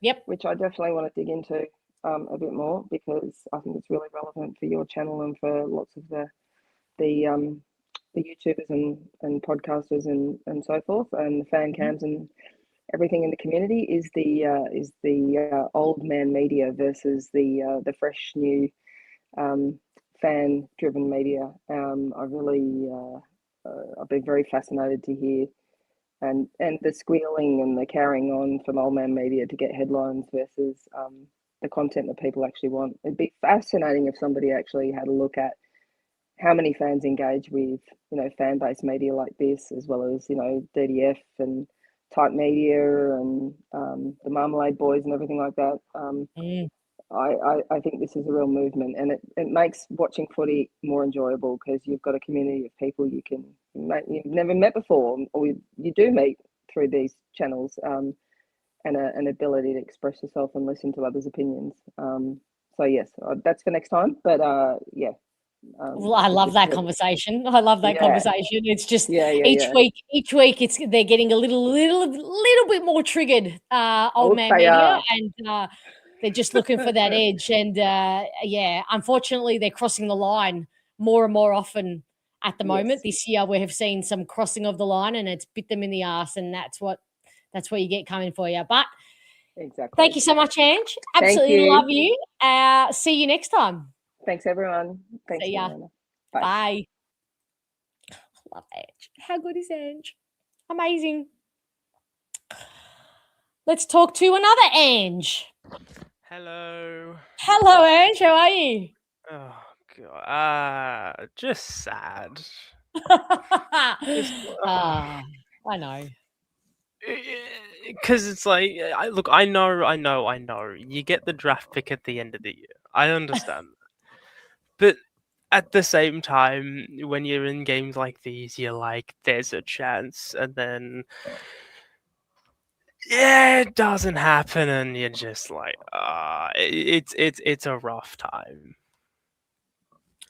Yep. Which I definitely want to dig into a bit more, because I think it's really relevant for your channel and for lots of the YouTubers and podcasters and so forth, and the fan cams and everything in the community, is the old man media versus the fresh new fan driven media. I've been very fascinated to hear and the squealing and the carrying on from old man media to get headlines versus the content that people actually want. It'd be fascinating if somebody actually had a look at how many fans engage with, fan-based media like this, as well as, DDF and Type Media and the Marmalade Boys and everything like that. I think this is a real movement, and it makes watching footy more enjoyable, because you've got a community of people you've never met before, or you do meet through these channels, and an ability to express yourself and listen to others' opinions. So yes, that's for next time. But yeah. Well, I love that conversation. I love that conversation. It's just each week they're getting a little bit more triggered, old man media, and they're just looking for that edge. And unfortunately, they're crossing the line more and more often at the moment. This year, we have seen some crossing of the line, and it's bit them in the arse, and that's what you get coming for you. But exactly. Thank you so much, Ange. Absolutely love you. See you next time. Thanks, everyone. Thanks. See ya. Bye. Love Ange. How good is Ange? Amazing. Let's talk to another Ange. Hello. Hello, Ange. How are you? Oh God. Just sad. I know. Because it's like, I know. You get the draft pick at the end of the year. I understand. But at the same time, when you're in games like these, you're like, there's a chance, and then it doesn't happen, and you're just like, it's a rough time.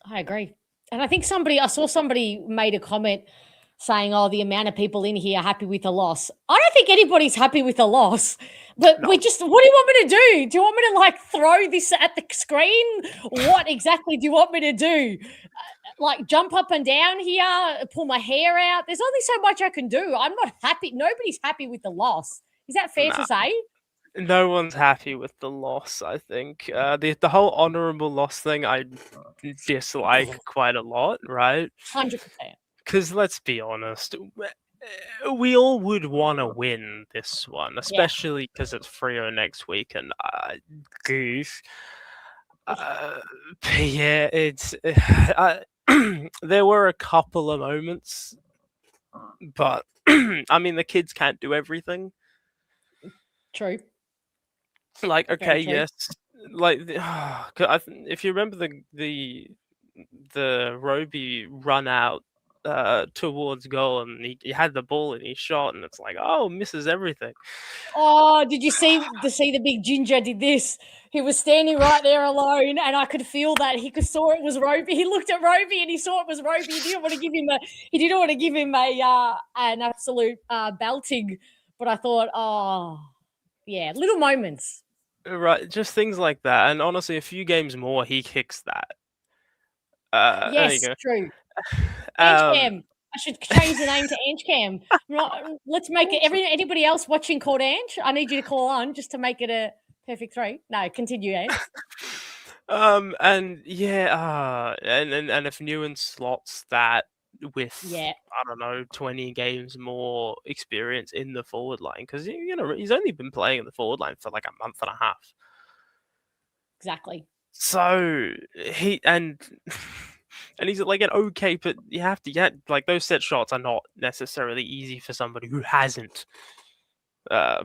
I agree. And I think I saw somebody made a comment saying, the amount of people in here are happy with the loss. I don't think anybody's happy with the loss, but what do you want me to do? Do you want me to throw this at the screen? What exactly do you want me to do? Jump up and down here, pull my hair out? There's only so much I can do. I'm not happy. Nobody's happy with the loss. Is that fair to say? No one's happy with the loss, I think. The whole honourable loss thing I dislike quite a lot, right? 100%. Because let's be honest, we all would want to win this one, especially because it's Freo next week, and goof. It's there were a couple of moments, but I mean, the kids can't do everything. True. Okay, yes, if you remember the Roby run out towards goal, and he had the ball and he shot, and it's like, misses everything. Oh, did you see the big ginger did this? He was standing right there alone, and I could feel that he saw it was Roby. He looked at Roby and he saw it was Roby. He didn't want to give him an absolute belting, but I thought, little moments. Right, just things like that. And honestly, a few games more, he kicks that. Yes, true. Ange Cam. I should change the name to Ange Cam. Let's make it anybody else watching called Ange. I need you to call on just to make it a perfect 3. No, continue, Ange. And if Newen slots that with I don't know 20 games more experience in the forward line, because he's only been playing in the forward line for like a month and a half. Exactly. So he and he's like an okay, but you have to get like those set shots are not necessarily easy for somebody who hasn't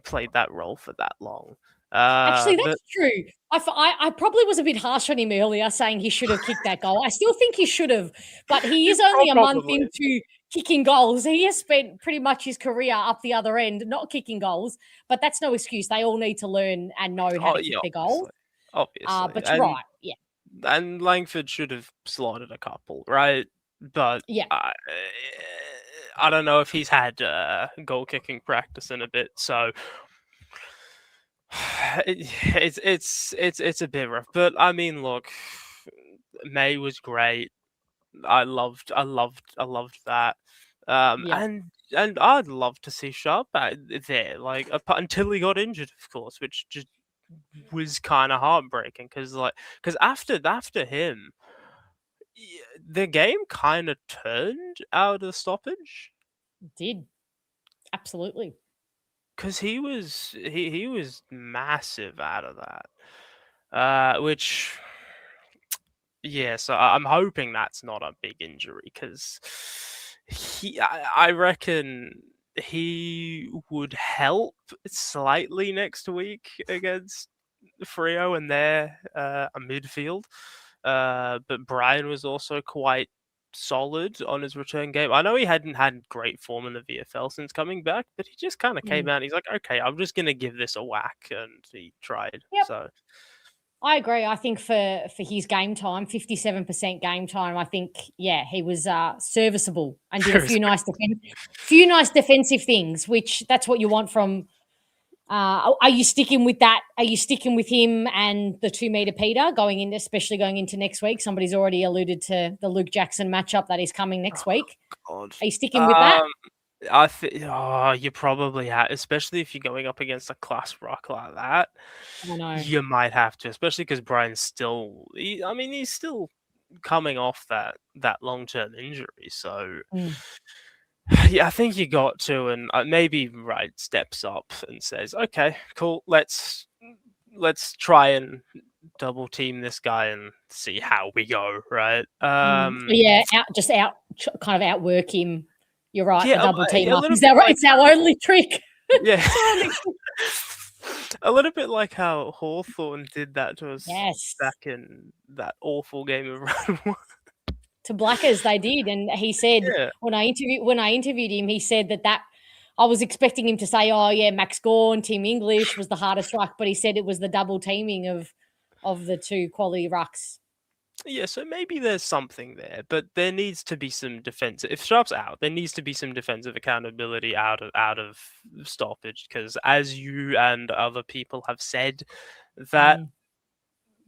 played that role for that long. Actually, But that's true. I probably was a bit harsh on him earlier, saying he should have kicked that goal. I still think he should have, but he is only a month probably into kicking goals. He has spent pretty much his career up the other end, not kicking goals. But that's no excuse. They all need to learn and know how to kick their goals. obviously. But you're right. Yeah. And Langford should have slotted a couple, right? But Yeah. I don't know if he's had goal kicking practice in a bit, so it's a bit rough. But I mean, look, May was great. I loved that. Yeah. And I'd love to see Sharp there, like until he got injured, of course, which just was kind of heartbreaking because after him, the game kind of turned out of stoppage. It did. Absolutely. Because he was massive out of that, which yeah. So I'm hoping that's not a big injury because I reckon he would help slightly next week against Freo and their midfield. But Brian was also quite solid on his return game. I know he hadn't had great form in the VFL since coming back, but he just kind of came out. He's like, okay, I'm just gonna give this a whack, and he tried. Yep. So I agree. I think for his game time, 57% game time, I think he was serviceable and did a few nice defensive things, which that's what you want from. Are you sticking with that? Are you sticking with him and the 2 meter Peter especially going into next week? Somebody's already alluded to the Luke Jackson matchup that is coming next week. God. Are you sticking with that? I think you probably have, especially if you're going up against a class rock like that. I know. You might have to, especially because Brian's still. He's still coming off that long-term injury, so. Yeah, I think you got to, and maybe Wright steps up and says, "Okay, cool. Let's try and double team this guy and see how we go." Right? Kind of outwork him. You're right. Yeah, the double team up. It's our only trick. Yeah. A little bit like how Hawthorn did that to us back in that awful game of round 1. To Blackers, they did, and he said when I interviewed him, he said that I was expecting him to say, "Oh yeah, Max Gawn, Tim English was the hardest ruck," but he said it was the double teaming of the 2 quality rucks. Yeah, so maybe there's something there, but there needs to be some defense. If Sharp's out, there needs to be some defensive accountability out of stoppage, because as you and other people have said,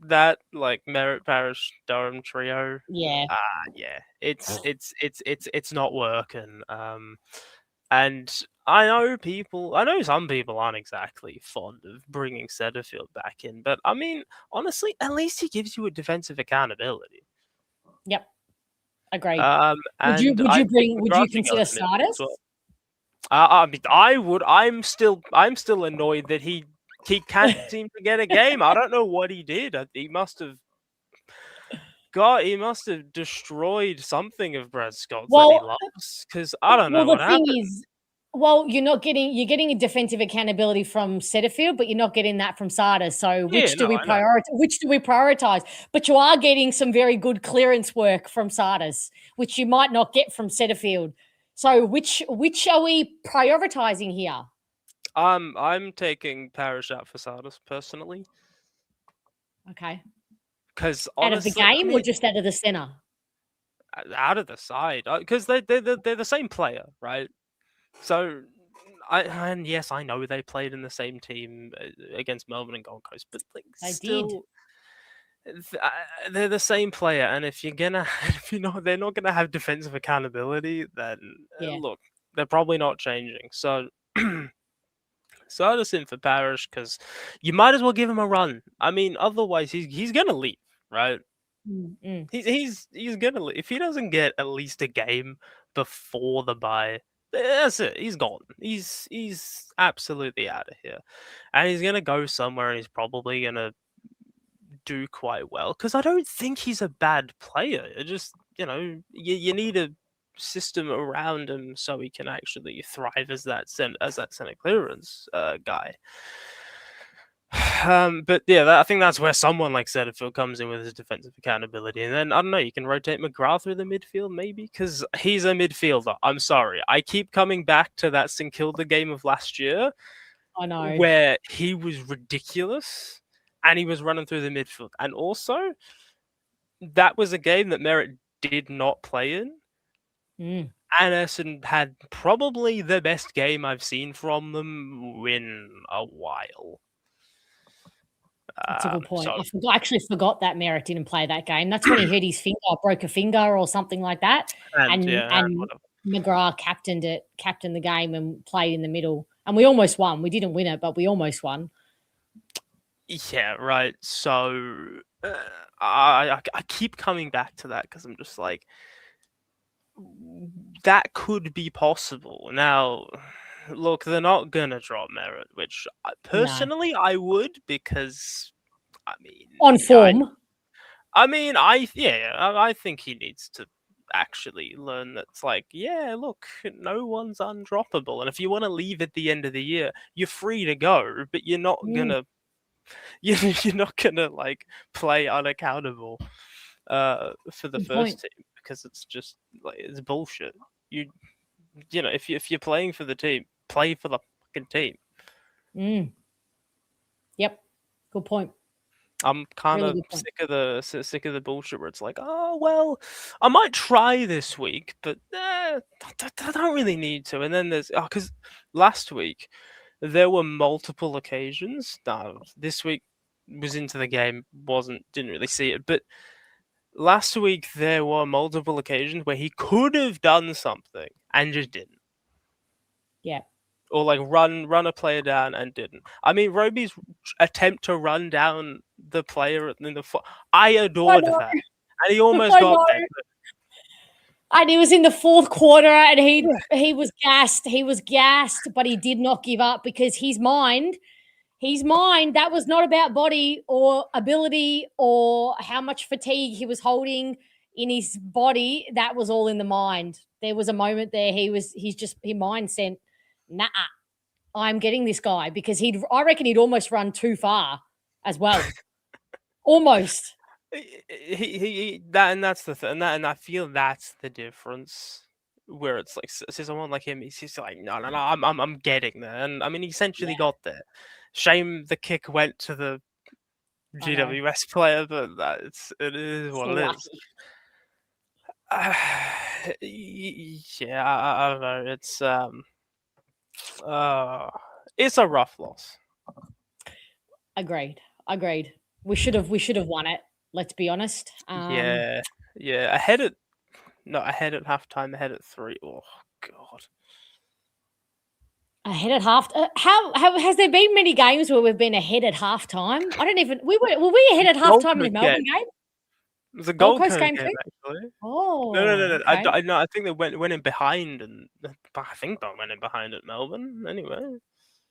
that like Merrett, Parish, Durham trio, it's not working. And I know some people aren't exactly fond of bringing Setterfield back in, but I mean, honestly, at least he gives you a defensive accountability. Yep, agreed. Would you consider starters? Well. I mean, I would. I'm still annoyed that he can't seem to get a game. I don't know what he did. He must have destroyed something of Brad Scott's that he loves, because I don't know what happened. You're getting a defensive accountability from Setterfield, but you're not getting that from Sardis. So which do we prioritize? But you are getting some very good clearance work from Sardis, which you might not get from Setterfield. So which are we prioritizing here? I'm taking Parish out for Sardis personally. Okay. Because out of the game, or just out of the center? Out of the side, because they're the same player, right? So, yes, I know they played in the same team against Melbourne and Gold Coast, but like they're the same player. And if they're not gonna have defensive accountability, then look, they're probably not changing. So, Sardis in for Parish, because you might as well give him a run. I mean, otherwise he's gonna leave, right? He's gonna leave. If he doesn't get at least a game before the bye, that's it. He's gone. He's absolutely out of here, and he's gonna go somewhere, and he's probably gonna do quite well, because I don't think he's a bad player. It just, you need a system around him so he can actually thrive as that center clearance guy. But yeah, I think that's where someone like Setterfield comes in with his defensive accountability, and then I don't know, you can rotate McGrath through the midfield maybe, because he's a midfielder. I'm sorry, I keep coming back to that St Kilda game of last year. I know, where he was ridiculous and he was running through the midfield, and also that was a game that Merrett did not play in. And Essendon had probably the best game I've seen from them in a while. That's a good point. I actually forgot that Merrett didn't play that game. That's when he hurt his finger, broke a finger or something like that. And McGrath captained the game and played in the middle. And we almost won. We didn't win it, but we almost won. Yeah, right. So I keep coming back to that because I'm just like, that could be possible. Now, look, they're not going to drop Merrett, which personally I would, because, I mean... On form. I think he needs to actually learn that it's like, yeah, look, no one's undroppable. And if you want to leave at the end of the year, you're free to go, but you're not going to... You're not going to, like, play unaccountable for the first team, because it's just, like, it's bullshit. You know, if you're playing for the team, play for the fucking team. Yep, good point. I'm kind of sick of the bullshit where it's like, oh well, I might try this week, but I don't really need to. And then there's because last week there were multiple occasions. This week was into the game, didn't really see it, but last week there were multiple occasions where he could have done something and just didn't. Yeah. Or like run a player down and didn't. I mean, Roby's attempt to run down the player in the I adored that, and he almost got there. And he was in the fourth quarter, and he was gassed. He was gassed, but he did not give up, because his mind, that was not about body or ability or how much fatigue he was holding in his body. That was all in the mind. There was a moment there. His mind sent, nah, I'm getting this guy, because I reckon he'd almost run too far as well. Almost. And that's the thing, and I feel that's the difference. Where it's like, so someone like him, he's like, no, I'm getting there, and I mean, he essentially got there. Shame the kick went to the GWS player, but it is what it is. Yeah, I don't know. It's a rough loss. Agreed. We should have won it. Let's be honest. Yeah. Ahead at halftime. Ahead at 3. Oh God. Ahead at half. How has there been many games where we've been ahead at halftime? I don't even. Were we ahead at halftime in the Melbourne game? It was a Gold Coast game too? Actually. Oh. No. Okay. I think they went in behind, and I think they went in behind at Melbourne anyway.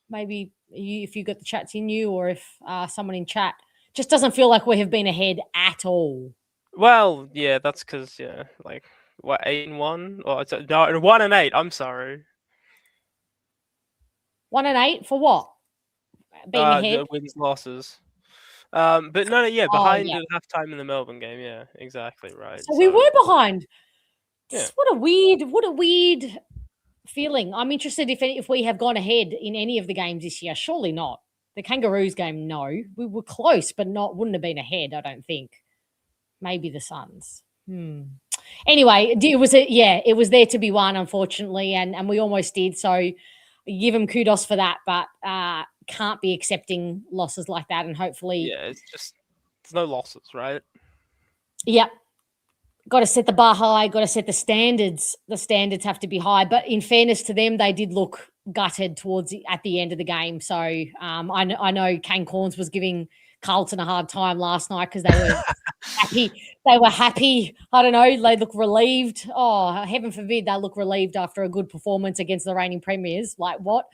Maybe if you got the chats in you, or if someone in chat, just doesn't feel like we have been ahead at all. Well, yeah, that's because like what, 8-1, or no, 1-8. I'm sorry. 1-8 for what? Being ahead. Wins, losses. But behind at halftime in the Melbourne game. Yeah, exactly right. So we were behind. Yeah. What a weird feeling. I'm interested if we have gone ahead in any of the games this year. Surely not. The Kangaroos game, no. We were close, but wouldn't have been ahead, I don't think. Maybe the Suns. Anyway, it was there to be won, unfortunately, and we almost did. So give them kudos for that, but can't be accepting losses like that, and hopefully... Yeah, it's no losses, right? Yep. Got to set the bar high, got to set the standards. The standards have to be high, but in fairness to them, they did look gutted at the end of the game. So I know Kane Corns was giving Carlton a hard time last night because they were happy. They were happy. I don't know. They look relieved. Oh, heaven forbid they look relieved after a good performance against the reigning premiers. Like what?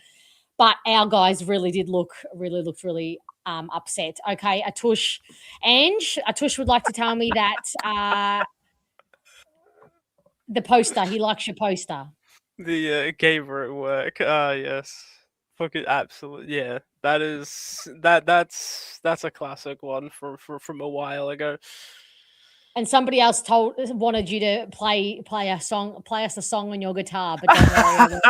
But our guys really looked really upset. Okay, Atush. Atush would like to tell me that the poster, he likes your poster. The gamer at work. Yes. Fucking absolute. Yeah. That's a classic one from a while ago. And somebody else wanted you to play us a song on your guitar, but don't worry,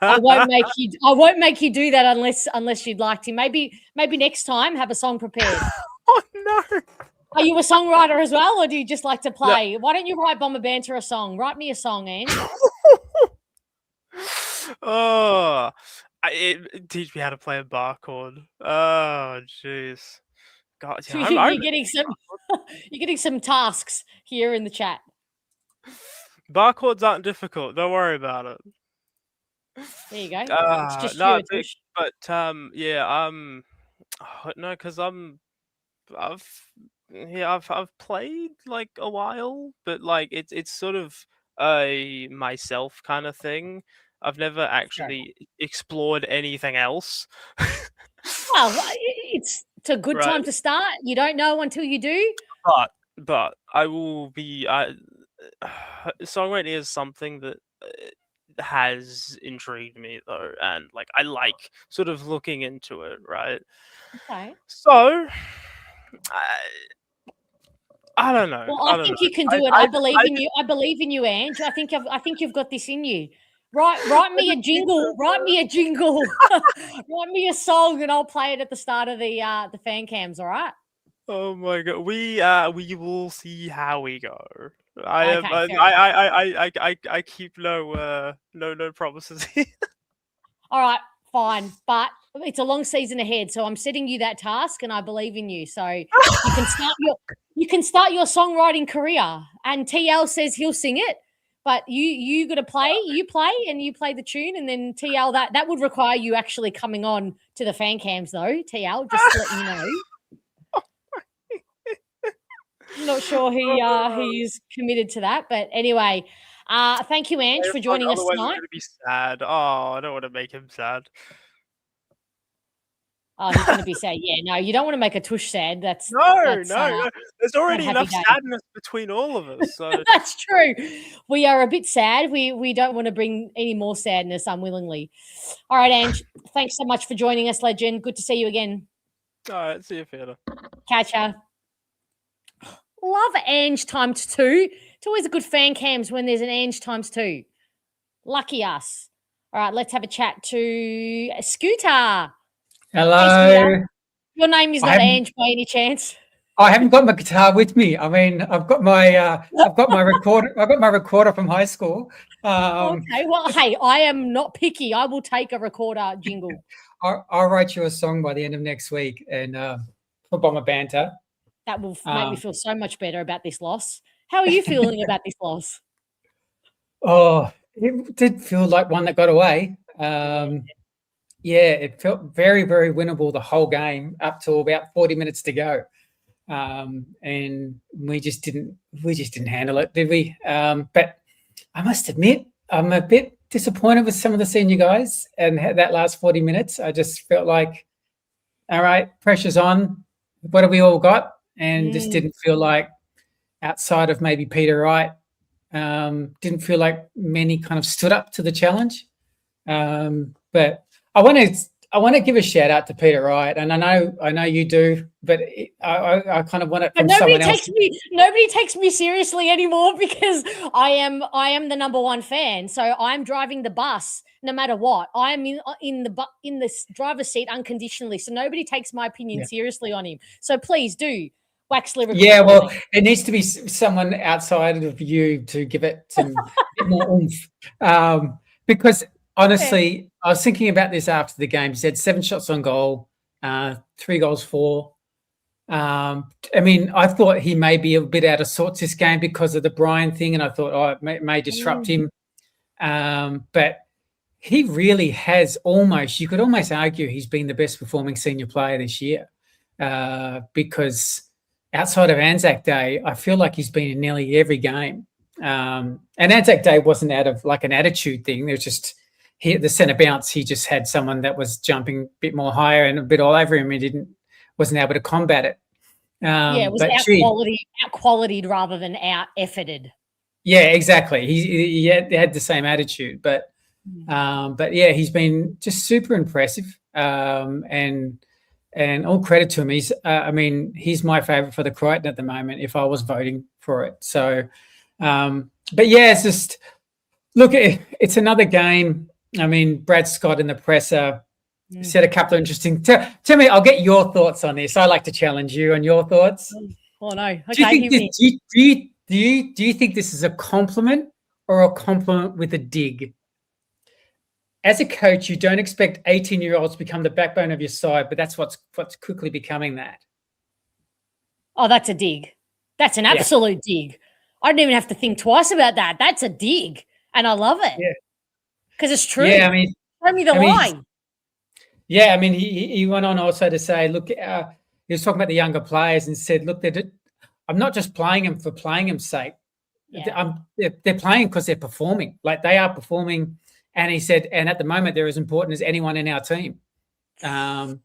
I won't make you do that unless you'd like to. Maybe next time have a song prepared. Oh no. Are you a songwriter as well, or do you just like to play? No. Why don't you write Bomber Banter a song? Write me a song, Ange. Teach me how to play a bar chord. Oh, jeez. God, yeah, you're getting some tasks here in the chat. Bar chords aren't difficult. Don't worry about it. There you go. It's just no, no, because I've played like a while, but like it's sort of a myself kind of thing. I've never actually explored anything else. Well, it's a good time to start. You don't know until you do. But I will be. Songwriting is something that has intrigued me though, and like I like sort of looking into it, right? Okay. So I don't know. Well, I think you can do it. I believe in you. I believe in you, Ange. I think you've got this in you. Write me a jingle. Write me a jingle. Write me a song, and I'll play it at the start of the fan cams. All right. Oh my god, we will see how we go. I keep no promises. All right, fine, but it's a long season ahead, so I'm setting you that task, and I believe in you. So you can start your songwriting career. And TL says he'll sing it. But you got to play. You play the tune, and then TL that would require you actually coming on to the fan cams, though. TL, just to let you know. I'm not sure he's committed to that, but anyway, thank you, Ange, for joining us tonight. I'm going to be sad. Oh, I don't want to make him sad. Oh, he's going to be sad. Yeah, no, you don't want to make a tush sad. No. There's already enough sadness between all of us. So. That's true. We are a bit sad. We don't want to bring any more sadness unwillingly. All right, Ange, thanks so much for joining us, legend. Good to see you again. All right, see you, Peter. Catch ya. Love Ange times 2. It's always a good fan cams when there's an Ange times 2. Lucky us. All right, let's have a chat to Scooter. Hello. Hey, your name is not Ange by any chance. I haven't got my guitar with me. I mean, I've got my recorder. I've got my recorder from high school. Okay. Well, hey, I am not picky. I will take a recorder jingle. I'll write you a song by the end of next week, and for Bomber Banter. That will make me feel so much better about this loss. How are you feeling about this loss? Oh, it did feel like one that got away. Yeah, it felt very, very winnable the whole game up to about 40 minutes to go, and we just didn't handle it, did we? But I must admit, I'm a bit disappointed with some of the senior guys and that last 40 minutes. I just felt like, all right, pressure's on. What have we all got? And just didn't feel like, outside of maybe Peter Wright, didn't feel like many kind of stood up to the challenge. But I want to give a shout out to Peter Wright, and I know you do, but I kind of want it from someone else. Nobody takes me seriously anymore because I am the number one fan. So I'm driving the bus no matter what. I am in the driver's seat unconditionally. So nobody takes my opinion seriously on him. So please do wax lyrical. Yeah, well, it needs to be someone outside of you to give it some bit more oomph. Because honestly, I was thinking about this after the game. He said 7 shots on goal, 3 goals for. I mean, I thought he may be a bit out of sorts this game because of the Brian thing, and I thought, it may disrupt him. But he really has you could almost argue he's been the best performing senior player this year, because outside of Anzac Day, I feel like he's been in nearly every game. And Anzac Day wasn't out of like an attitude thing. There was just the centre bounce. He just had someone that was jumping a bit more higher and a bit all over him. He didn't wasn't able to combat it. It was out-qualitied rather than out-efforted. Yeah, exactly. He had the same attitude, but yeah, he's been just super impressive, and all credit to him. He's my favourite for the Crichton at the moment if I was voting for it. So, but yeah, it's just look, it's another game. I mean, Brad Scott in the presser said a couple of interesting. Tell me, I'll get your thoughts on this. I like to challenge you on your thoughts. Oh no! Okay, do you think this is a compliment or a compliment with a dig? As a coach, you don't expect 18-year-olds to become the backbone of your side, but that's what's quickly becoming that. Oh, that's a dig. That's an absolute dig. I don't even have to think twice about that. That's a dig, and I love it. Yeah, because it's true. Yeah, I mean, show me the line. Yeah, I mean, he went on also to say, look, he was talking about the younger players and said, look, I'm not just playing them for playing them's sake. Yeah. They're playing because they're performing. Like they are performing. And he said, and at the moment, they're as important as anyone in our team. Yeah,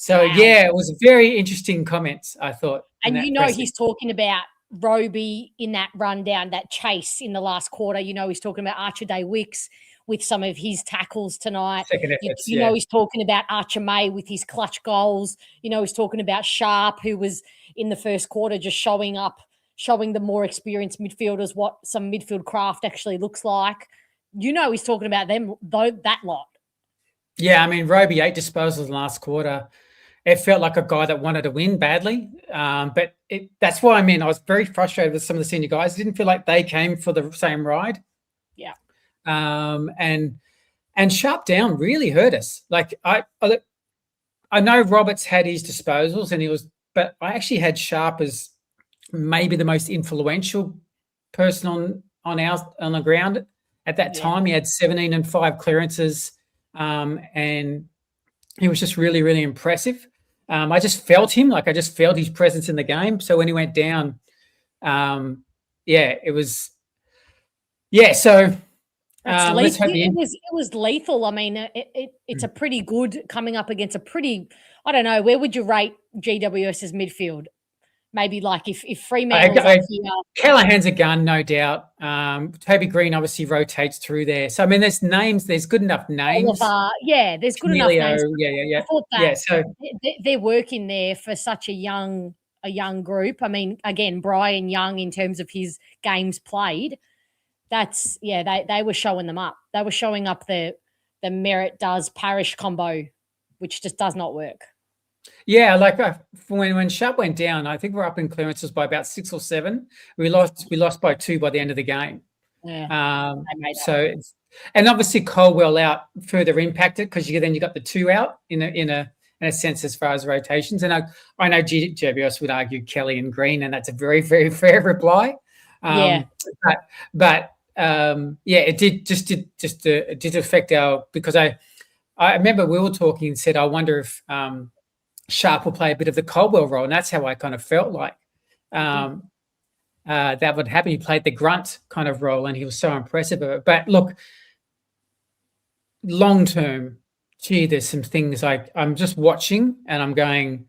it was very interesting comments, I thought. And he's talking about Roby in that rundown, that chase in the last quarter. He's talking about Archer Day Wicks with some of his tackles tonight. Second efforts, he's talking about Archer May with his clutch goals. He's talking about Sharp, who was in the first quarter just showing the more experienced midfielders what some midfield craft actually looks like. He's talking about them, though, that lot. Yeah, I mean, Roby, 8 disposals in the last quarter. It felt like a guy that wanted to win badly. But that's why, I was very frustrated with some of the senior guys. It didn't feel like they came for the same ride. Yeah. And Sharp down really hurt us. Like, I know Roberts had his disposals, but I actually had Sharp as maybe the most influential person on the ground. At that time, he had 17 and 5 clearances, and he was just really, really impressive. I just felt him, I just felt his presence in the game. So when he went down, it was, so let's hope it was lethal. I mean, it's a pretty good coming up against a pretty, I don't know, where would you rate GWS's midfield? Maybe if Freeman was here. Callahan's a gun, no doubt. Toby Green obviously rotates through there. So, I mean, there's good enough names. There's good enough names. Yeah. I thought that they're working there for such a young group. I mean, again, Brian Young in terms of his games played, they were showing them up. They were showing up the Merrett does Parish combo, which just does not work. Yeah, when Sharp went down, I think we're up in clearances by about 6 or 7. We lost by 2 by the end of the game. Yeah. And obviously Colwell out further impacted because you got the 2 out in a sense as far as rotations. And I know GWS would argue Kelly and Green, and that's a very, very fair reply. But it did affect because I remember we were talking and said I wonder if Sharp will play a bit of the Colwell role, and that's how I kind of felt like that would happen. He played the grunt kind of role, and he was so impressive of it. But look, long term, there's some things I'm just watching, and I'm going,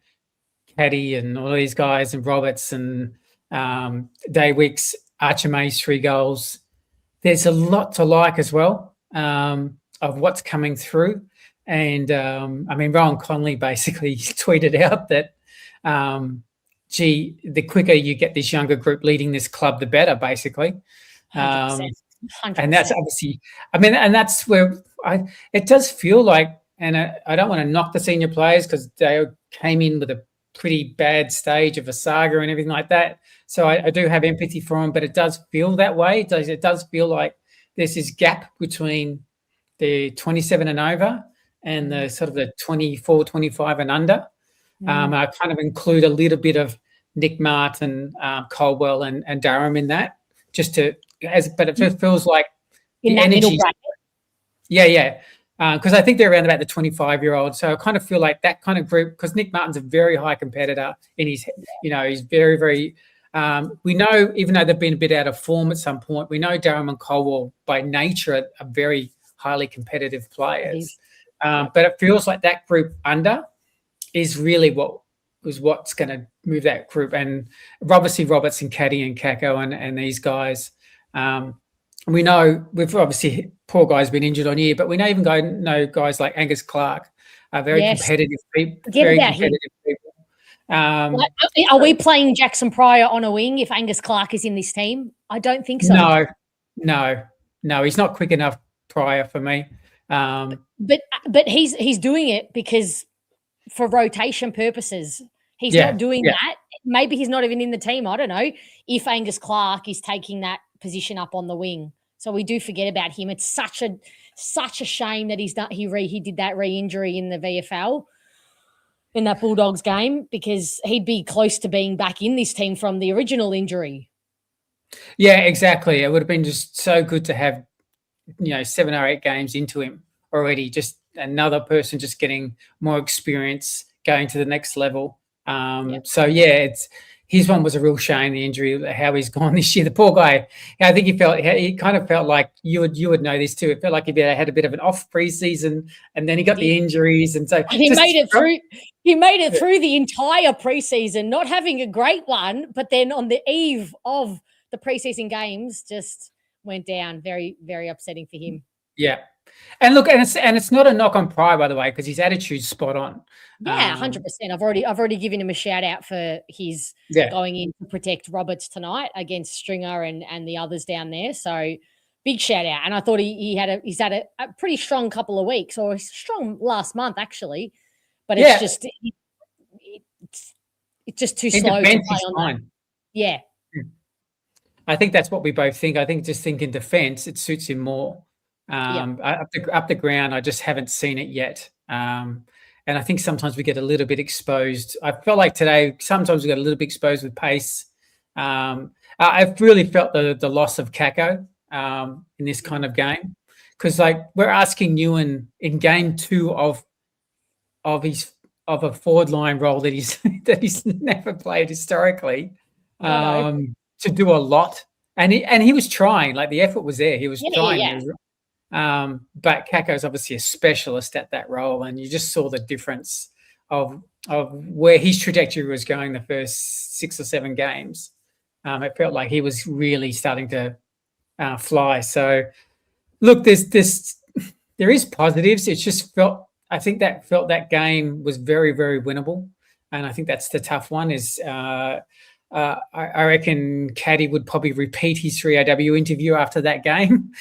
Caddy and all these guys, and Roberts and Day Wicks, Archer May's 3 goals. There's a lot to like as well of what's coming through. And, Rowan Conley basically tweeted out that, the quicker you get this younger group leading this club, the better, basically. 100%. And that's obviously, and that's where it does feel like, and I don't want to knock the senior players because they came in with a pretty bad stage of a saga and everything like that. So I do have empathy for them, but it does feel that way. It does feel like there's this gap between the 27 and over and the sort of the 24, 25 and under. I kind of include a little bit of Nick Martin, Colwell and Durham in that, but it just feels like in the that energy. middle bracket. Yeah. Because I think they're around about the 25-year-old. So I kind of feel like that kind of group, because Nick Martin's a very high competitor in his, he's very, very, we know, even though they've been a bit out of form at some point, we know Durham and Colwell by nature are very highly competitive players. But it feels like that group under is really what what's going to move that group. And obviously Robertson, Caddy, and Kako, and these guys. We know we've obviously poor guy's been injured on year, but we know guys like Angus Clark are very competitive people. Very competitive people. Are we playing Jackson Pryor on a wing if Angus Clark is in this team? I don't think so. No, he's not quick enough, Pryor, for me. But he's doing it because for rotation purposes. He's not doing that. Maybe he's not even in the team. I don't know if Angus Clark is taking that position up on the wing. So we do forget about him. It's such a shame that he did that re-injury in the VFL in that Bulldogs game, because he'd be close to being back in this team from the original injury. Yeah, exactly. It would have been just so good to have, 7 or 8 games into him already, just another person just getting more experience, going to the next level. So it's his one was a real shame, the injury, how he's gone this year. The poor guy, I think he kind of felt like you would know this too. It felt like he had a bit of an off preseason, and then he got the injuries, and so he made it through. He made it through the entire preseason, not having a great one, but then on the eve of the preseason games, just went down. Very, very upsetting for him. Yeah. And look, and it's not a knock on Pryor, by the way, because his attitude's spot on. Yeah, 100%. I've already given him a shout out for his going in to protect Roberts tonight against Stringer and the others down there. So big shout out. And I thought he's had a pretty strong couple of weeks, or a strong last month actually. But it's just it's just too slow to play on that. Yeah. I think that's what we both think. I think in defence it suits him more. Up the ground, I just haven't seen it yet. And I think sometimes we get a little bit exposed. I felt like today, sometimes we got a little bit exposed with pace. I've really felt the loss of Kako in this kind of game, because we're asking Ewan in game 2 of a forward line role that he's never played historically to do a lot, and he was trying. The effort was there. He was trying. Yeah. But Kako's obviously a specialist at that role, and you just saw the difference of where his trajectory was going the first 6 or 7 games. It felt like he was really starting to fly. So, look, there is positives. It just I think that game was very, very winnable, and I think that's the tough one. I reckon Caddy would probably repeat his 3AW interview after that game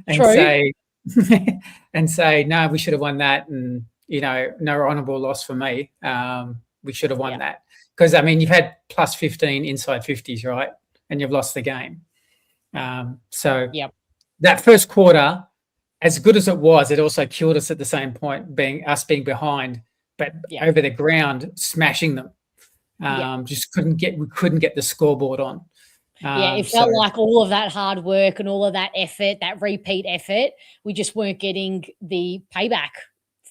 and say, no, we should have won that, and no honourable loss for me. We should have won that, because you've had plus 15 inside 50s, right? And you've lost the game. That first quarter, as good as it was, it also killed us at the same point, being behind, but over the ground, smashing them. Just couldn't get the scoreboard on. It felt like all of that hard work and all of that effort, that repeat effort, we just weren't getting the payback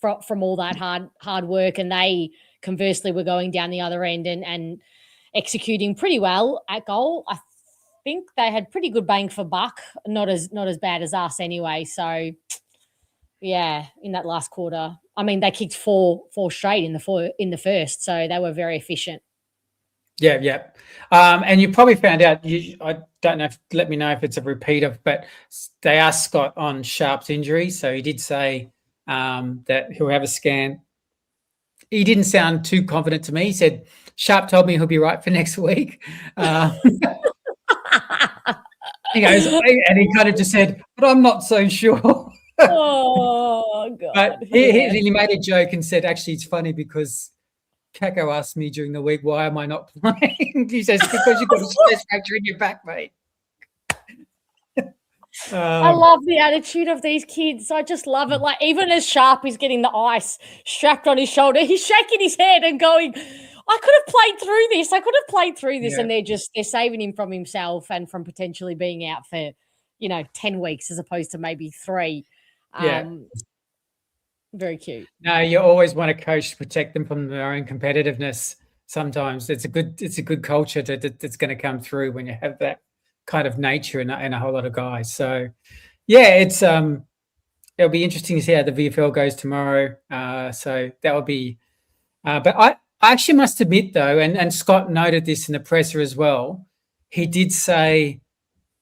from all that hard work, and they conversely were going down the other end and executing pretty well at goal. I think they had pretty good bang for buck, not as bad as us anyway. So in that last quarter, they kicked four straight in the first, so they were very efficient. Yeah. And you probably found out, I don't know, let me know if it's a repeat of, but they asked Scott on Sharp's injury. So he did say that he'll have a scan. He didn't sound too confident to me. He said, Sharp told me he'll be right for next week. He goes, and he kind of just said, but I'm not so sure. Oh, God. But he made a joke and said, actually, it's funny because Kako asked me during the week, why am I not playing? He says, because you've got a stress fracture in your back, mate. I love the attitude of these kids. I just love it. Even as Sharp is getting the ice strapped on his shoulder, he's shaking his head and going, I could have played through this. And they're saving him from himself and from potentially being out for, 10 weeks as opposed to maybe 3. Very cute. No, you always want a coach to protect them from their own competitiveness. Sometimes it's a good culture that's going to come through when you have that kind of nature and a whole lot of guys. So, it's it'll be interesting to see how the VFL goes tomorrow. So that will be. But I actually must admit, though, and Scott noted this in the presser as well, he did say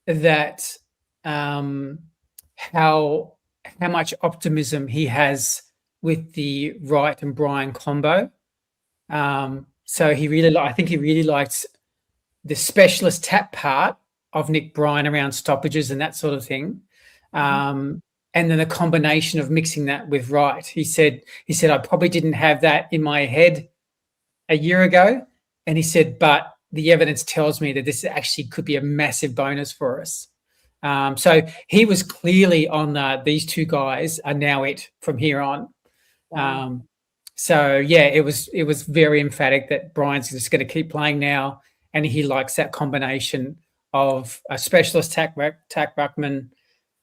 that how much optimism he has with the Wright and Bryan combo. So I think he really likes the specialist tap part of Nick Bryan around stoppages and that sort of thing. And then the combination of mixing that with Wright. He said, I probably didn't have that in my head a year ago. And he said, but the evidence tells me that this actually could be a massive bonus for us. So he was clearly on these two guys are now it from here on. So yeah, it was very emphatic that Brian's just going to keep playing now, and he likes that combination of a specialist tack ruckman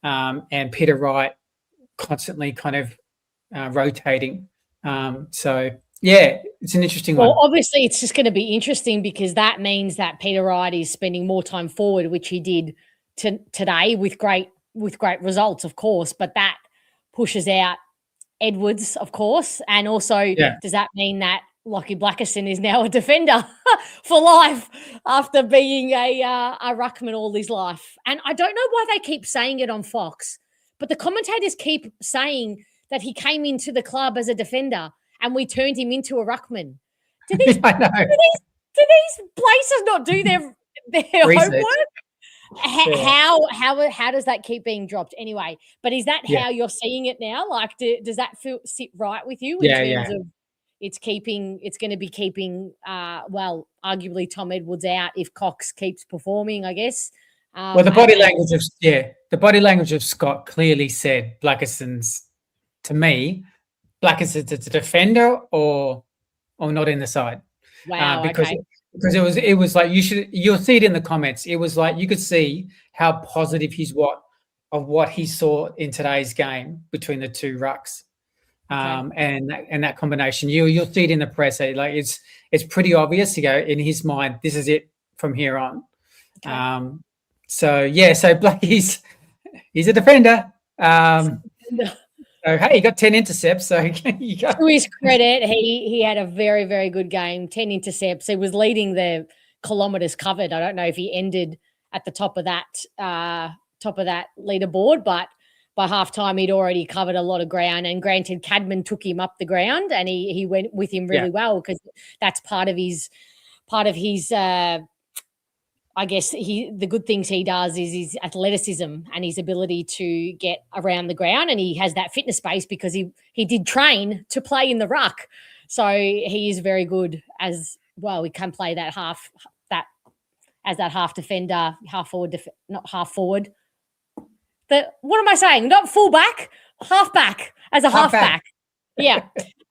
and Peter Wright constantly kind of rotating. So yeah, it's an interesting one. Well, obviously, it's just going to be interesting because that means that Peter Wright is spending more time forward, which he did today with great results, of course. But that pushes out Edwards, of course, and also does that mean that Lockie Blackerson is now a defender for life after being a ruckman all his life? And I don't know why they keep saying it on Fox, but the commentators keep saying that he came into the club as a defender and we turned him into a ruckman. Do these places not do their homework? How does that keep being dropped anyway? But is that how you're seeing it now? Like, does that sit right with you in terms of it's going to be keeping arguably Tom Edwards out if Cox keeps performing, I guess. Well, the body language of Scott clearly said Blackerson's, to me, Blackerson's a defender or not in the side. Wow, because it was like you'll see it in the comments. It was like you could see how positive what he saw in today's game between the two rucks. And that combination, you'll see it in the press. Like it's pretty obvious to go in his mind. This is it from here on. So Blackie's he's a defender. So hey, he got 10 intercepts. So you got... To his credit, he had a very, very good game. 10 intercepts. He was leading the kilometres covered. I don't know if he ended at the top of that leaderboard, but by halftime he'd already covered a lot of ground. And granted, Cadman took him up the ground, and he went with him really well because that's part of his. I guess the good things he does is his athleticism and his ability to get around the ground, and he has that fitness base because he did train to play in the ruck. So he is very good as well. He can play that half defender, half forward, not half forward. What am I saying? Not fullback, halfback as a halfback. Yeah.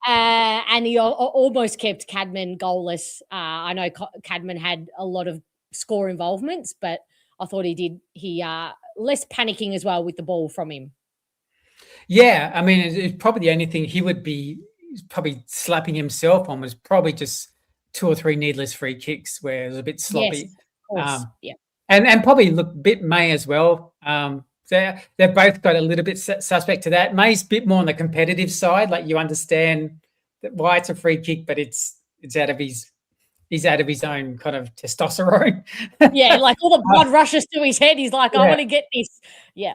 And he almost kept Cadman goalless. I know Cadman had a lot of score involvements, but I thought he less panicking as well with the ball from him. Yeah, I mean, it's probably the only thing he would be probably slapping himself on was probably just 2 or 3 needless free kicks where it was a bit sloppy. Yes, and probably look bit May as well. They've both got a little bit suspect to that. May's a bit more on the competitive side, like you understand why it's a free kick, but it's out of his. He's out of his own kind of testosterone. Yeah, like all the blood rushes to his head. He's like, I want to get this. Yeah.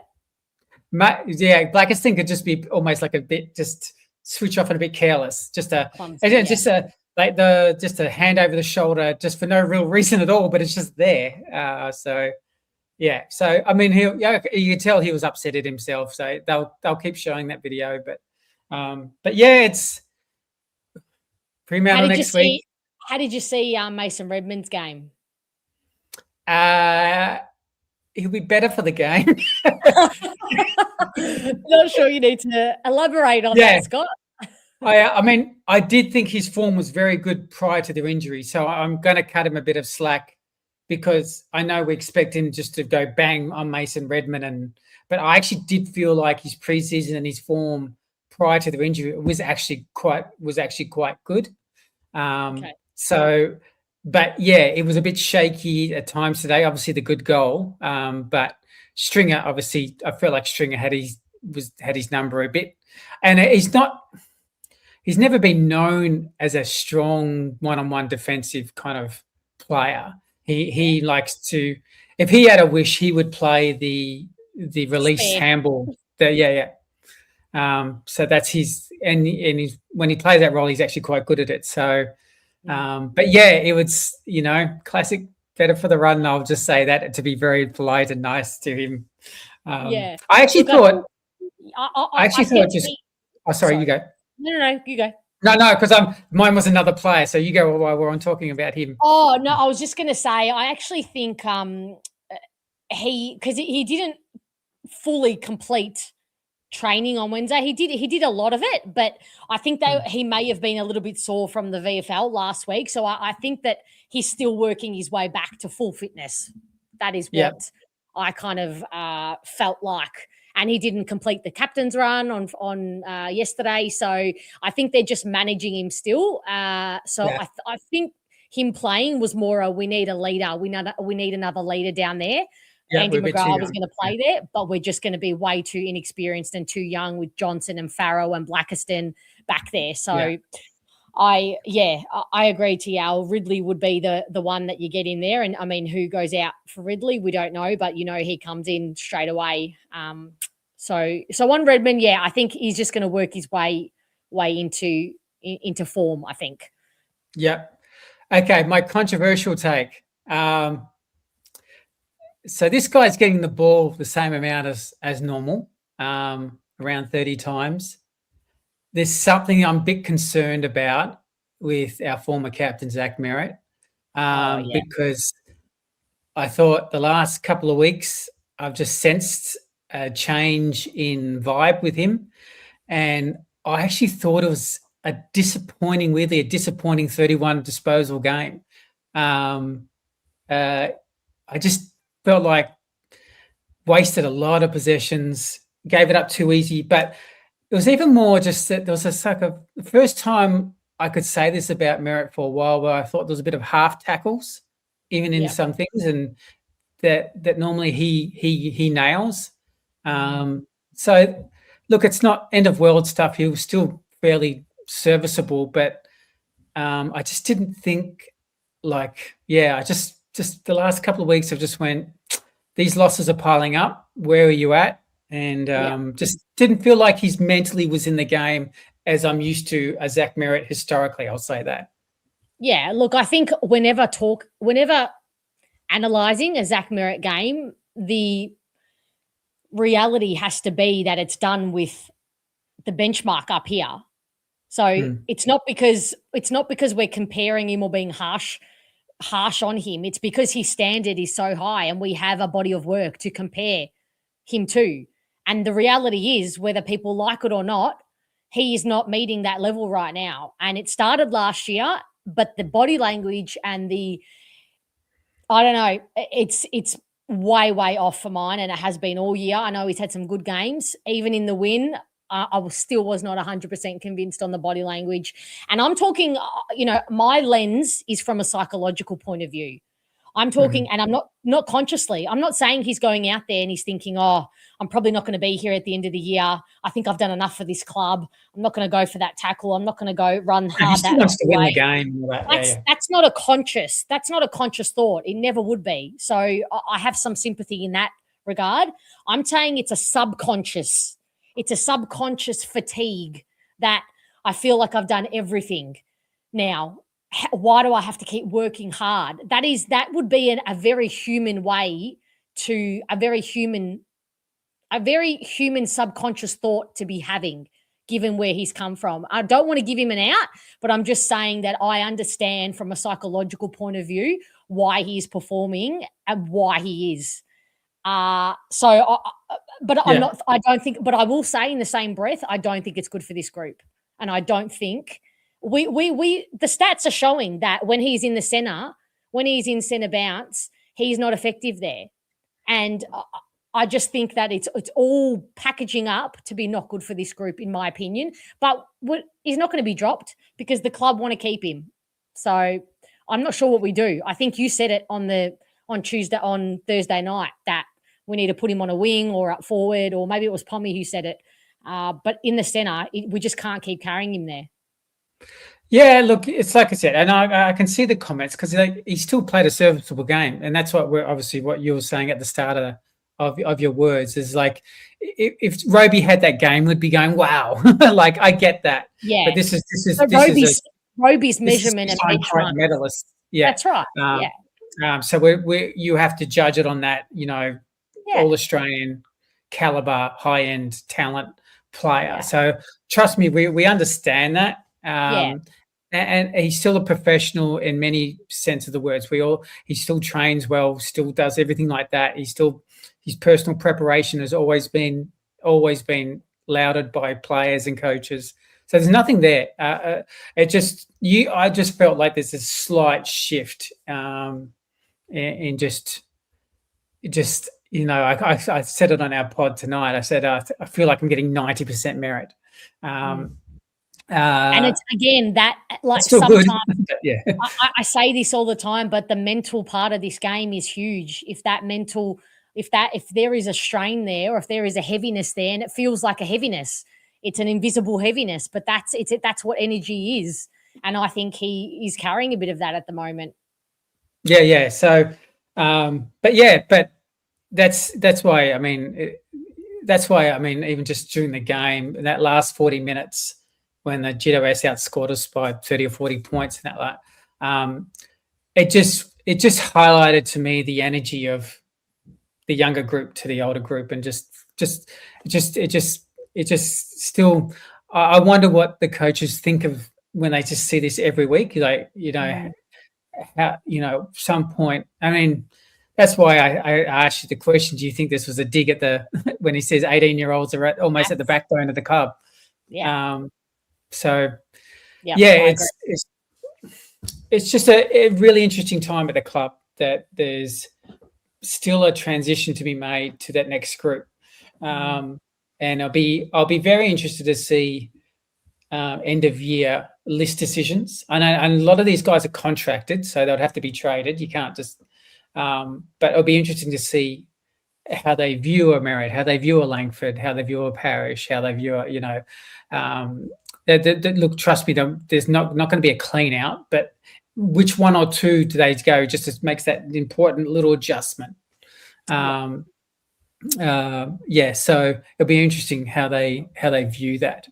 Blackerston could just be almost like a bit, just switch off and a bit careless. Just a hand over the shoulder, just for no real reason at all, but it's just there. So I mean, you can tell he was upset at himself. So they'll keep showing that video, but it's Fremantle next week. How did you see Mason Redmond's game? He'll be better for the game. Not sure you need to elaborate on that, Scott. I mean, I did think his form was very good prior to their injury, so I'm going to cut him a bit of slack because I know we expect him just to go bang on Mason Redmond, but I actually did feel like his preseason and his form prior to the injury was actually quite good. So, but it was a bit shaky at times today. Obviously, the good goal, but Stringer, obviously, I felt like Stringer had his number a bit, and he's not he's never been known as a strong one-on-one defensive kind of player. He likes to, if he had a wish, he would play the release handball. So that's his, and he's, when he plays that role, he's actually quite good at it. So, but yeah, it was, classic better for the run. I'll just say that to be very polite and nice to him. I actually thought. Sorry, you go. No, you go. No, because mine was another player. So you go while we're on talking about him. Oh no, I was just going to say I actually think because he didn't fully complete training on Wednesday. He did a lot of it, but I think he may have been a little bit sore from the VFL last week. So I think that he's still working his way back to full fitness. That is what I kind of felt like. And he didn't complete the captain's run on yesterday. So I think they're just managing him still. I think him playing was more we need a leader. We need another leader down there. Andy McGrath was going to play there, but we're just going to be way too inexperienced and too young with Johnson and Farrell and Blackiston back there. So I agree, TL. Ridley would be the one that you get in there. And I mean, who goes out for Ridley? We don't know, but he comes in straight away. So on Redmond, I think he's just going to work his way into form, I think. Yep. Okay, my controversial take. So this guy's getting the ball the same amount as normal, around 30 times. There's something I'm a bit concerned about with our former captain, Zach Merrett, because I thought the last couple of weeks I've just sensed a change in vibe with him. And I actually thought it was a disappointing 31 disposal game. I just felt like wasted a lot of possessions, gave it up too easy, but it was even more just that there was the first time I could say this about Merrett for a while, where I thought there was a bit of half tackles, even in some things, and that normally he nails. So look, it's not end of world stuff. He was still fairly serviceable, but I just didn't think I just the last couple of weeks I've just went, these losses are piling up. Where are you at? And just didn't feel like he's mentally was in the game as I'm used to a Zach Merrett historically. I'll say that. Yeah, look, I think whenever analysing a Zach Merrett game, the reality has to be that it's done with the benchmark up here. So it's not because we're comparing him or being harsh on him. It's because his standard is so high and we have a body of work to compare him to. And the reality is, whether people like it or not, he is not meeting that level right now. And it started last year, but the body language and it's way, way off for mine, and it has been all year. I know he's had some good games. Even in the win, I still was not 100% convinced on the body language. And I'm talking, my lens is from a psychological point of view. I'm talking, and I'm not consciously. I'm not saying he's going out there and he's thinking, oh, I'm probably not going to be here at the end of the year. I think I've done enough for this club. I'm not going to go for that tackle. I'm not going to go run hard. He still wants to win the game. That's not a conscious thought. It never would be. So I have some sympathy in that regard. I'm saying it's a subconscious fatigue that I feel like I've done everything now. Why do I have to keep working hard? That would be a very human way to a very human subconscious thought to be having, given where he's come from. I don't want to give him an out, but I'm just saying that I understand from a psychological point of view why he is performing and why he is. I'm not. I don't think. But I will say in the same breath, I don't think it's good for this group, and I don't think. The stats are showing that when he's in the center, when he's in center bounce, he's not effective there. And I just think that it's all packaging up to be not good for this group, in my opinion. But he's not going to be dropped because the club want to keep him. So I'm not sure what we do. I think you said it on Thursday night that we need to put him on a wing or up forward, or maybe it was Pommy who said it. But in the center, we just can't keep carrying him there. Yeah, look, it's like I said, and I can see the comments because he still played a serviceable game, and that's what what you were saying at the start of your words is like if Roby had that game, we'd be going, wow, like I get that. Yeah, but this is so Roby's measurement and benchmark medalist. Yeah, that's right. So you have to judge it on that, all Australian caliber, high end talent player. Yeah. So trust me, we understand that. And he's still a professional in many sense of the words. He still trains well, still does everything like that. His personal preparation has always been lauded by players and coaches. So there's nothing there. I just felt like there's a slight shift in just I said it on our pod tonight. I said I feel like I'm getting 90% Merrett. And it's again that like sometimes I say this all the time, but the mental part of this game is huge. If there is a strain there, or if there is a heaviness there, and it feels like a heaviness, it's an invisible heaviness, but that's what energy is, and I think he is carrying a bit of that at the moment. Yeah. So, but that's why I mean, even just during the game, in that last 40 minutes. When the GWS outscored us by 30 or 40 points and it just highlighted to me the energy of the younger group to the older group, and still. I wonder what the coaches think of when they just see this every week. Like how some point. I mean, that's why I asked you the question. Do you think this was a dig at when he says 18-year-olds are almost at the backbone of the club? Yeah. So, it's just a really interesting time at the club that there's still a transition to be made to that next group, and I'll be very interested to see end of year list decisions. And a lot of these guys are contracted, so they'll have to be traded. You can't just, but it'll be interesting to see how they view a Merrett, how they view a Langford, how they view a Parish, how they view look, trust me, there's not going to be a clean out, but which one or two do they go just makes that important little adjustment. So it'll be interesting how they view that.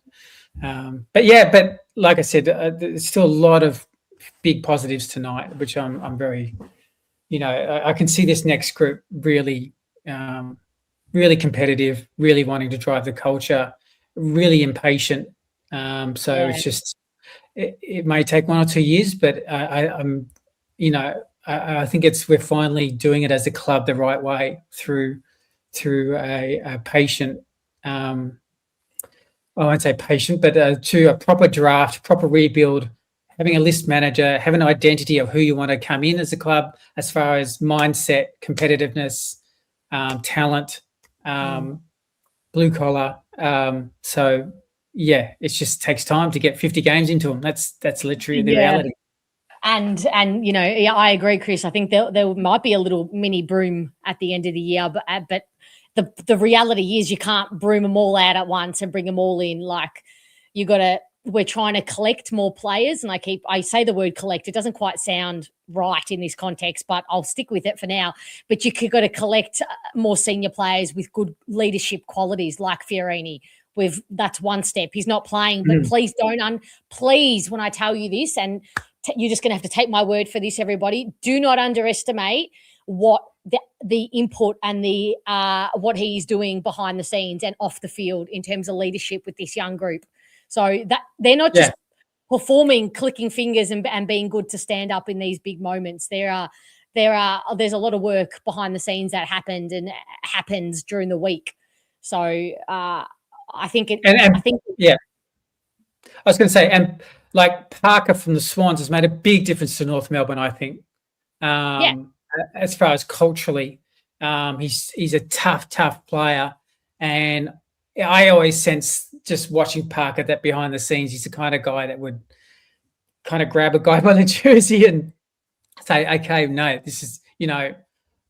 But like I said, there's still a lot of big positives tonight, which I'm very, I can see this next group really, really competitive, really wanting to drive the culture, really impatient. It's just it may take 1 or 2 years, but I think we're finally doing it as a club the right way through a patient. I won't say patient, but to a proper draft, proper rebuild, having a list manager, having an identity of who you want to come in as a club, as far as mindset, competitiveness, talent, blue collar. Yeah, it just takes time to get 50 games into them. That's literally the reality. And I agree, Chris. I think there might be a little mini broom at the end of the year, but the reality is you can't broom them all out at once and bring them all in. Like we're trying to collect more players, and I say the word collect. It doesn't quite sound right in this context, but I'll stick with it for now. But you've got to collect more senior players with good leadership qualities like Fiorini. That's one step. He's not playing, but please please, when I tell you this, and you're just going to have to take my word for this, everybody, do not underestimate what the input and the what he's doing behind the scenes and off the field in terms of leadership with this young group. So that they're not just performing, clicking fingers and being good to stand up in these big moments. There's a lot of work behind the scenes that happened and happens during the week. So I think I was going to say, and like Parker from the Swans has made a big difference to North Melbourne, I think. As far as culturally, he's a tough player, and I always sense just watching Parker that behind the scenes, he's the kind of guy that would kind of grab a guy by the jersey and say, "Okay, no, this is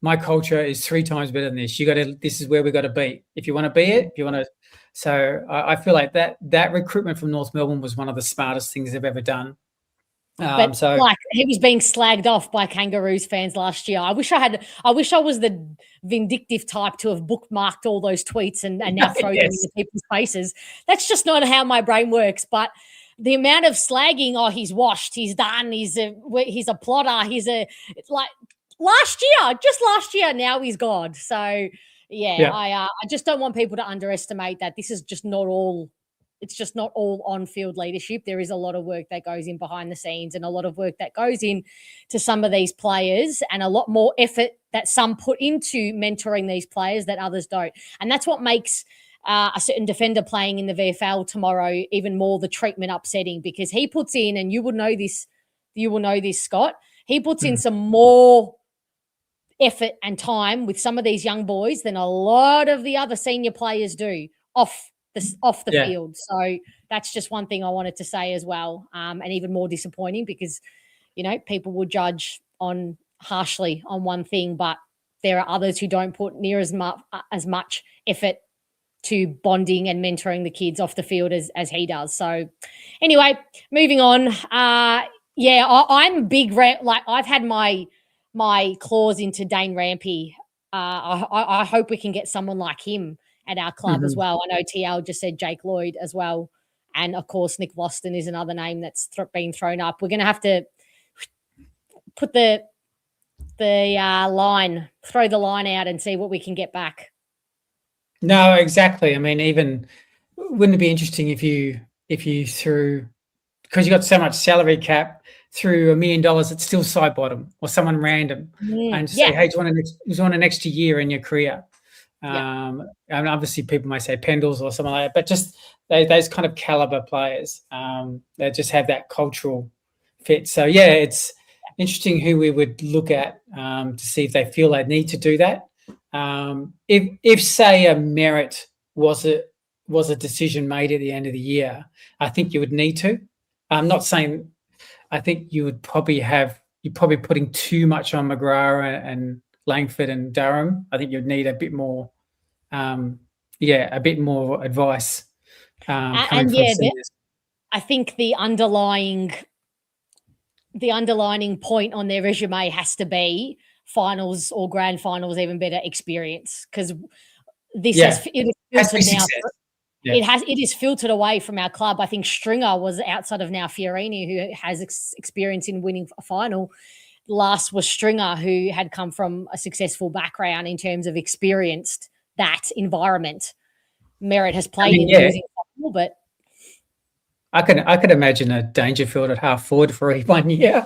my culture is 3 times better than this. This is where we got to be. If you want to be it, if you want to So I feel like that recruitment from North Melbourne was one of the smartest things they've ever done. But like he was being slagged off by Kangaroos fans last year. I wish I was the vindictive type to have bookmarked all those tweets and now throw them into people's faces. That's just not how my brain works. But the amount of slagging, oh, he's washed, he's done, he's a plotter, it's like last year, now he's God. So I just don't want people to underestimate that. This is just not all. It's just not all on-field leadership. There is a lot of work that goes in behind the scenes and a lot of work that goes in to some of these players and a lot more effort that some put into mentoring these players that others don't. And that's what makes a certain defender playing in the VFL tomorrow even more the treatment upsetting, because he puts in, and you will know this, Scott, he puts in some more effort and time with some of these young boys than a lot of the other senior players do off the field. So that's just one thing I wanted to say as well. And even more disappointing because, people will judge harshly on one thing, but there are others who don't put near as much effort to bonding and mentoring the kids off the field as he does. So anyway, moving on. I'm big. I've had my claws into Dane Rampy. I hope we can get someone like him at our club as well. I know TL just said Jake Lloyd as well. And, of course, Nick Loston is another name that's been thrown up. We're going to have to put the line, throw the line out and see what we can get back. No, exactly. I mean, wouldn't it be interesting if you threw, because you got so much salary cap, through $1 million that's still side bottom or someone random and say, hey, do you want an extra year in your career? And obviously people may say Pendles or something like that, but just those kind of caliber players that just have that cultural fit. So it's interesting who we would look at to see if they feel they need to do that. If say a Merrett was a decision made at the end of the year, I think you would need to. I'm not saying. I think you're probably putting too much on McGrath and Langford and Durham. I think you'd need a bit more, a bit more advice. I think the underlying point on their resume has to be finals or grand finals, even better experience, because this is now. It is filtered away from our club. I think Stringer was outside of now Fiorini, who has experience in winning a final. Last was Stringer, who had come from a successful background in terms of experienced that environment. Merrett has played in losing football, but I could imagine a Dangerfield at half forward for 1 year.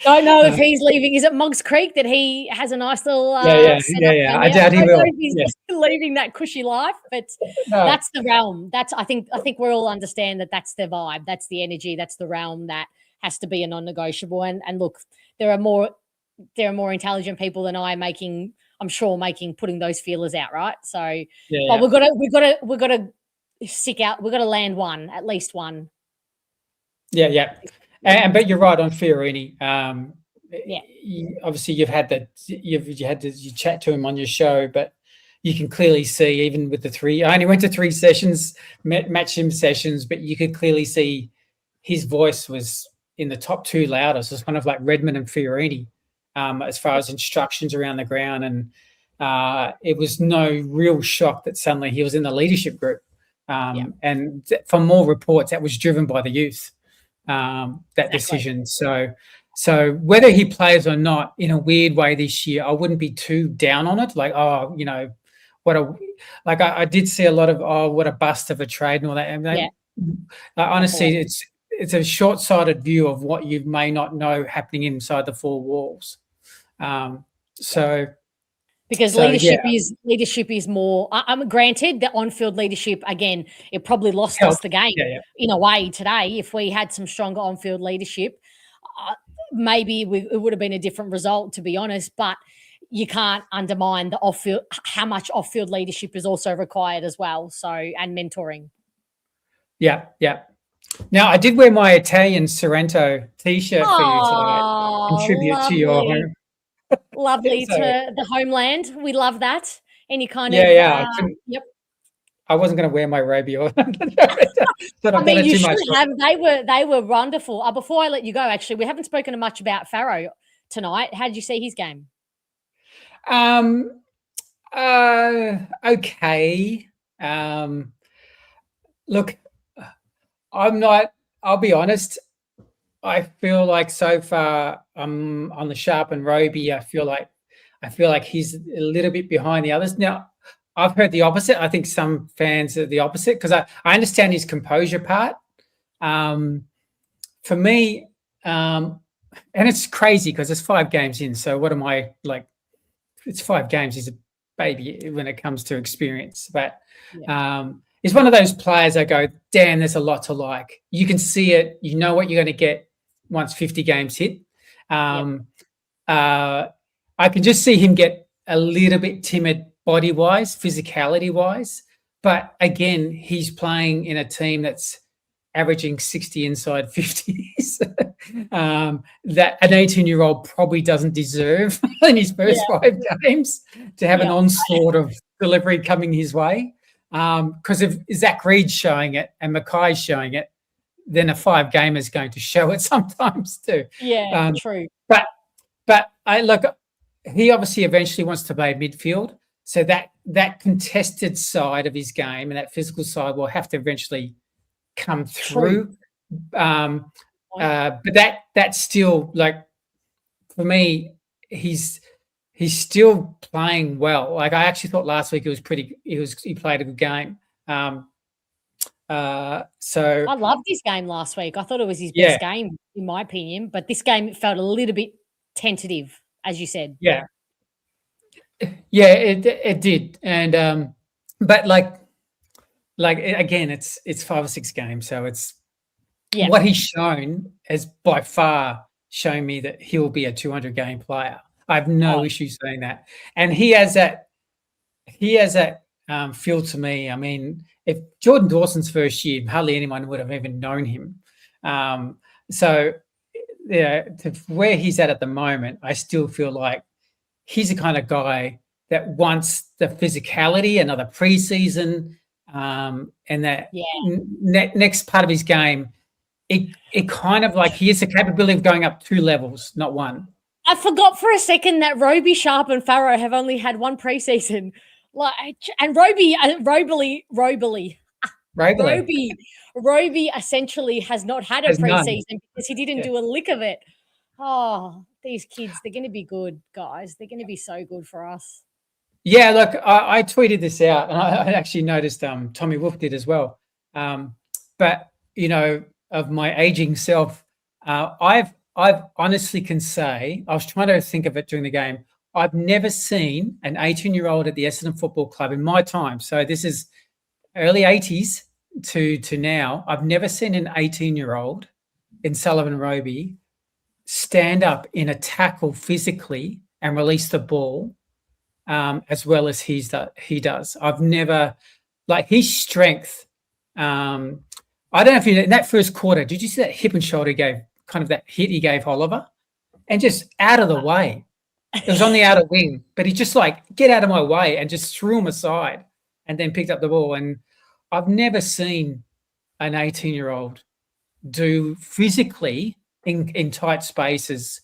Don't know if he's leaving. Is it Moggs Creek that he has a nice little I doubt he will. He's leaving that cushy life, but that's the realm. I think we all understand that that's the vibe, that's the energy, that's the realm that has to be a non-negotiable. And look, there are more intelligent people than I putting those feelers out, right? So, but we've got to stick out. We've got to land one, at least one. Yeah. But you're right on Fiorini. Obviously, you chat to him on your show, but you can clearly see, even with I only went to 3 sessions, match him sessions, but you could clearly see his voice was in the top 2 loudest. It's kind of like Redmond and Fiorini as far as instructions around the ground, and it was no real shock that suddenly he was in the leadership group. And from more reports, that was driven by the youth. That decision. So whether he plays or not, in a weird way this year, I wouldn't be too down on it. Like, I did see a lot of, what a bust of a trade and all that. And honestly, it's a short-sighted view of what you may not know happening inside the 4 walls. Because leadership is more. I'm granted that on-field leadership, again, it probably lost us the game in a way today. If we had some stronger on-field leadership, maybe it would have been a different result, to be honest. But you can't undermine the off-field, how much off-field leadership is also required as well. So, and mentoring. Yeah. Now, I did wear my Italian Sorrento T-shirt for you today. Contribute to your home. Lovely to the homeland. We love that. any kind Yeah, of yeah. yep. I wasn't going to wear my robe or but I mean, you should have. They were wonderful. Before I let you go, actually, we haven't spoken much about Farrow tonight. How did you see his game? Okay. Look, I'm not. I'll be honest. I feel like so far I'm on the Sharp and Roby. I feel like he's a little bit behind the others. Now, I've heard the opposite. I think some fans are the opposite because I understand his composure part. For me, and it's crazy because it's 5 games in. So what am I like? It's 5 games. He's a baby when it comes to experience, but he's one of those players I go, damn, there's a lot to like. You can see it. You know what you're going to get once 50 games hit. I can just see him get a little bit timid body-wise, physicality-wise. But again, he's playing in a team that's averaging 60 inside 50s that an 18-year-old probably doesn't deserve in his first 5 games to have an onslaught of delivery coming his way. Because if Zach Reed's showing it and Mackay's showing it, then a 5-gamer is going to show it sometimes too. Yeah, true. But I look, he obviously eventually wants to play midfield, so that contested side of his game and that physical side will have to eventually come through. But that's still, like, for me, he's still playing well. Like, I actually thought last week he played a good game. So I loved his game last week. I thought it was his best game, in my opinion. But this game felt a little bit tentative, as you said. Yeah, it did. And but like again, it's 5 or 6 games, so it's what he's shown has by far shown me that he'll be a 200 game player. I have no issue saying that, and he has that feel to me. I mean, if Jordan Dawson's first year, hardly anyone would have even known him. So, to where he's at the moment, I still feel like he's the kind of guy that wants the physicality, another preseason, and that next part of his game. It kind of like he has the capability of going up 2 levels, not 1. I forgot for a second that Roby, Sharp, and Farrow have only had 1 preseason. And Roby essentially has not had a preseason because he didn't do a lick of it. Oh, these kids, they're going to be good, guys. They're going to be so good for us. Yeah, look, I tweeted this out, and I actually noticed Tommy Wolf did as well. But, of my aging self, I've honestly can say, I was trying to think of it during the game, I've never seen an 18-year-old at the Essendon Football Club in my time. So this is early 80s to now. I've never seen an 18-year-old in Sullivan Roby stand up in a tackle physically and release the ball as well as he does. I've never, like, his strength. I don't know if you know, in that first quarter, did you see that hip and shoulder kind of that hit he gave Oliver? And just out of the way. It was on the outer wing, but he just like, get out of my way, and just threw him aside and then picked up the ball. And I've never seen an 18-year-old do physically in tight spaces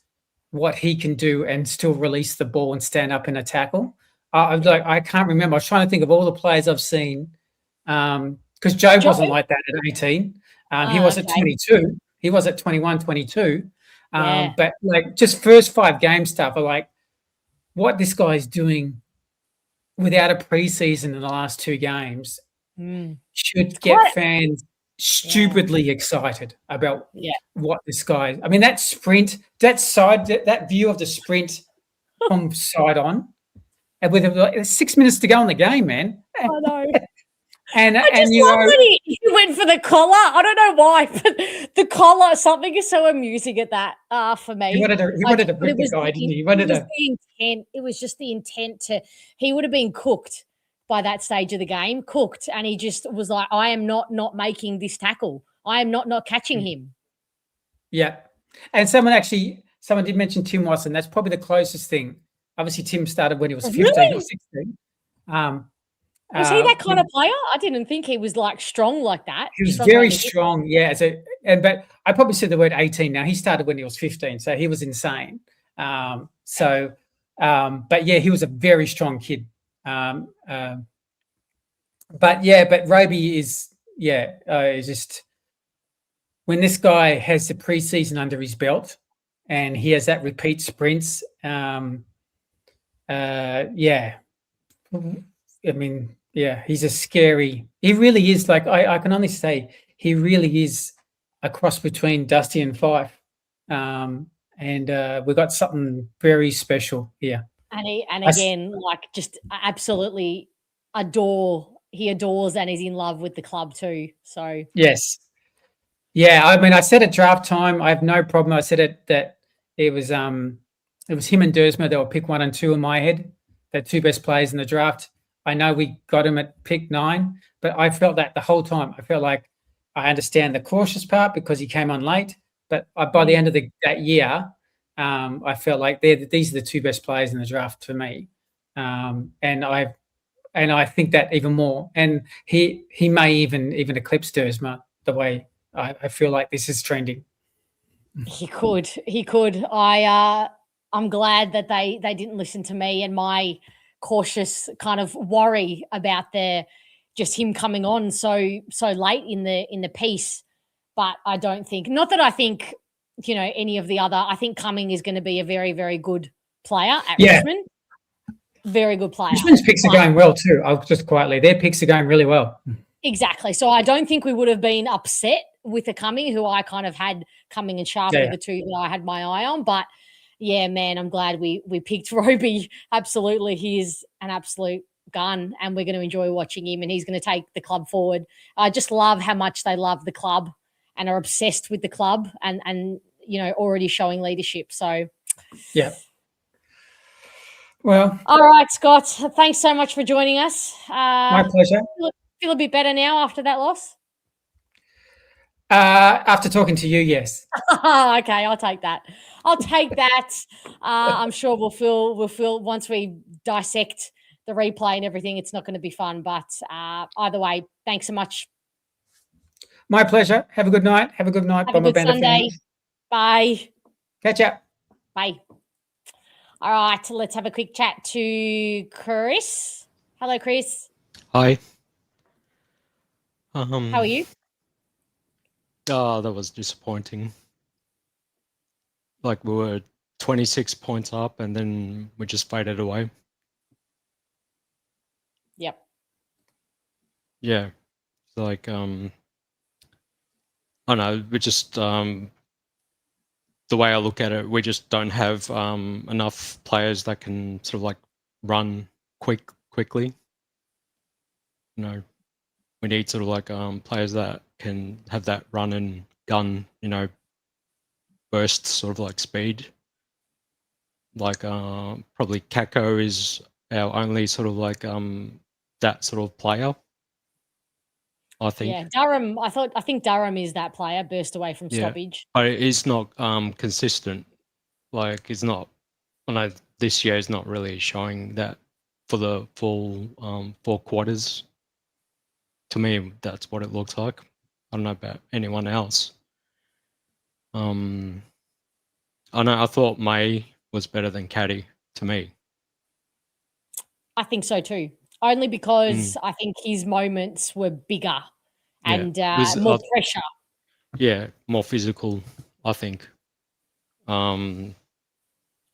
what he can do and still release the ball and stand up in a tackle. I can't remember. I was trying to think of all the players I've seen because Joe wasn't like that at 18. He was at 22. He was at 21, 22. But like just first 5 game stuff are like, what this guy's doing without a preseason in the last 2 games should get fans stupidly excited about what this guy. I mean, that sprint, that view of the sprint from side on, and with like 6 minutes to go in the game, man. I know. And I just love when he went for the collar. I don't know why, but the collar, something is so amusing at that for me. He wanted to rip the guy, didn't he? It was just the intent he would have been cooked by that stage of the game, cooked. And he just was like, I am not making this tackle. I am not catching him. Yeah. And someone did mention Tim Watson. That's probably the closest thing. Obviously, Tim started when he was 15 or 16. Was he that kind of player? I didn't think he was like strong like that. He was very strong, yeah. But I probably said the word 18 now. He started when he was 15, so he was insane. But yeah, he was a very strong kid. But Roby is just when this guy has the preseason under his belt and he has that repeat sprints. I mean, yeah, he's a scary. He really is. Like I can only say, he really is a cross between Dusty and Fife, and we've got something very special here. And again, like just absolutely adore. He adores and is in love with the club too. So yes, yeah. I mean, I said at draft time, I have no problem. I said it that it was him and Dersma that will pick 1 and 2 in my head. They're 2 best players in the draft. I know we got him at pick 9, but I felt that the whole time. I felt like I understand the cautious part because he came on late, but by the end of that year, I felt like these are the 2 best players in the draft for me, and I think that even more. And he may even eclipse Dersma the way I feel like this is trending. He could. I'm glad that they didn't listen to me and my cautious kind of worry about just him coming on so late in the piece. But I don't think, not that I think, any of the other. I think Cumming is going to be a very, very good player at Richmond. Very good player. Richmond's picks are going well too. I'll just quietly, their picks are going really well. Exactly. So I don't think we would have been upset with the Cumming, who I kind of had Cumming and Sharp were the 2 that I had my eye on. But yeah, man, I'm glad we picked Roby. Absolutely. He is an absolute gun and we're going to enjoy watching him and he's going to take the club forward. I just love how much they love the club and are obsessed with the club and already showing leadership. So yeah. Well, all right, Scott, thanks so much for joining us. My pleasure. Feel a bit better now after that loss? After talking to you, yes. Okay, I'll take that. I'm sure we'll feel once we dissect the replay and everything, it's not going to be fun. But either way, thanks so much. My pleasure. Have a good night. Have a good Bomber Sunday. Bye. Catch up. Bye. All right, let's have a quick chat to Chris. Hello, Chris. Hi. How are you? Oh, that was disappointing. Like we were 26 points up and then we just faded away. Yep. Yeah. Like, I don't know, we just, the way I look at it, we just don't have enough players that can sort of like run quickly. We need sort of like players that can have that run and gun, burst sort of like speed. Like probably Kako is our only sort of like that sort of player. I think. Yeah, Durham. I think Durham is that player, burst away from stoppage. But he's not consistent. Like he's not. I know this year is not really showing that for the full 4 quarters. To me, that's what it looks like. I don't know about anyone else. I know. I thought May was better than Caddy to me. I think so too. Only because I think his moments were bigger and more pressure. Yeah, more physical, I think.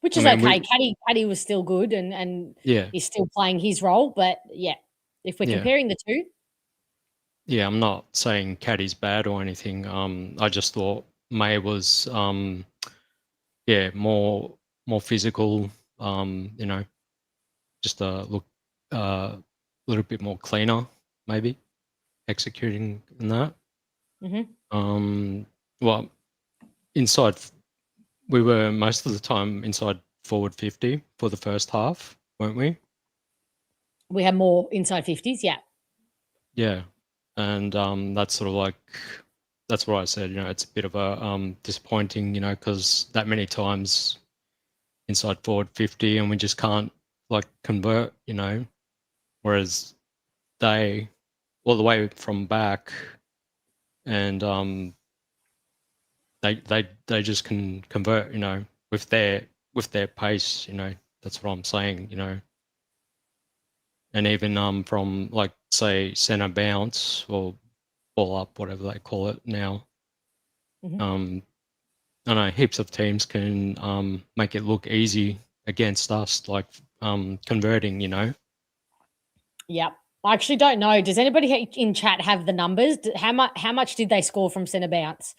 Which is okay. Caddy was still good and he's still playing his role. But yeah, if we're comparing the two. Yeah, I'm not saying Caddy's bad or anything. I just thought May was more physical, just look a little bit more cleaner, maybe, executing in that. Well, inside, we were most of the time inside forward 50 for the first half, weren't we? We had more inside 50s, yeah. Yeah, and that's sort of like, that's what I said, it's a bit of a disappointing, because that many times inside forward 50 and we just can't like convert, whereas they all the way from back, and they just can convert, with their pace, that's what I'm saying, and even from like say center bounce or ball up, whatever they call it now. I know heaps of teams can make it look easy against us, like converting, Yep. I actually don't know. Does anybody in chat have the numbers? How much did they score from centre bounce?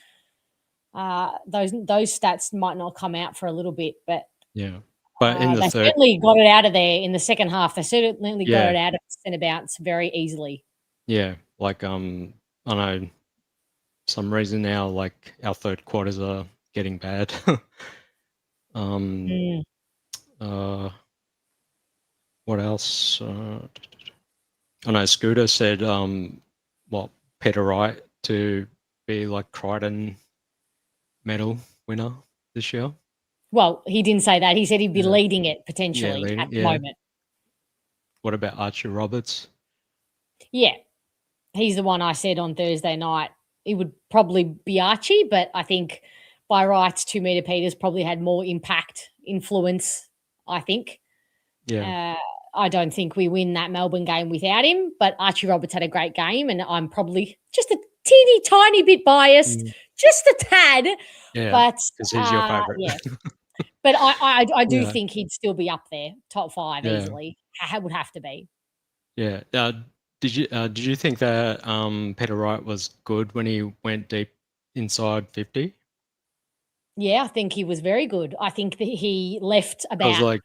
Those stats might not come out for a little bit, but yeah. But in the they third, certainly got it out of there in the second half. They certainly got Yeah. it out of centre bounce very easily. yeah, like I know some reason now, like our third quarters are getting bad. Mm. What else? I know Scooter said Peter Wright to be like Crichton medal winner this year. Well, he didn't say that. He said he'd be Yeah. leading it potentially leading, at the yeah. moment. What about Archie Roberts? Yeah. He's the one I said on Thursday night. It would probably be Archie, but I think by rights, 2 meter Peters probably had more impact, influence, I think. Yeah. I don't think we win that Melbourne game without him, but Archie Roberts had a great game, and I'm probably just a teeny tiny bit biased, just a tad. Yeah, but because he's your favourite. Yeah. But I do Yeah. think he'd still be up there, top 5 Yeah. easily. Would have to be. Yeah. Did you think that Peter Wright was good when he went deep inside 50? Yeah, I think he was very good. I think that he left I was about like,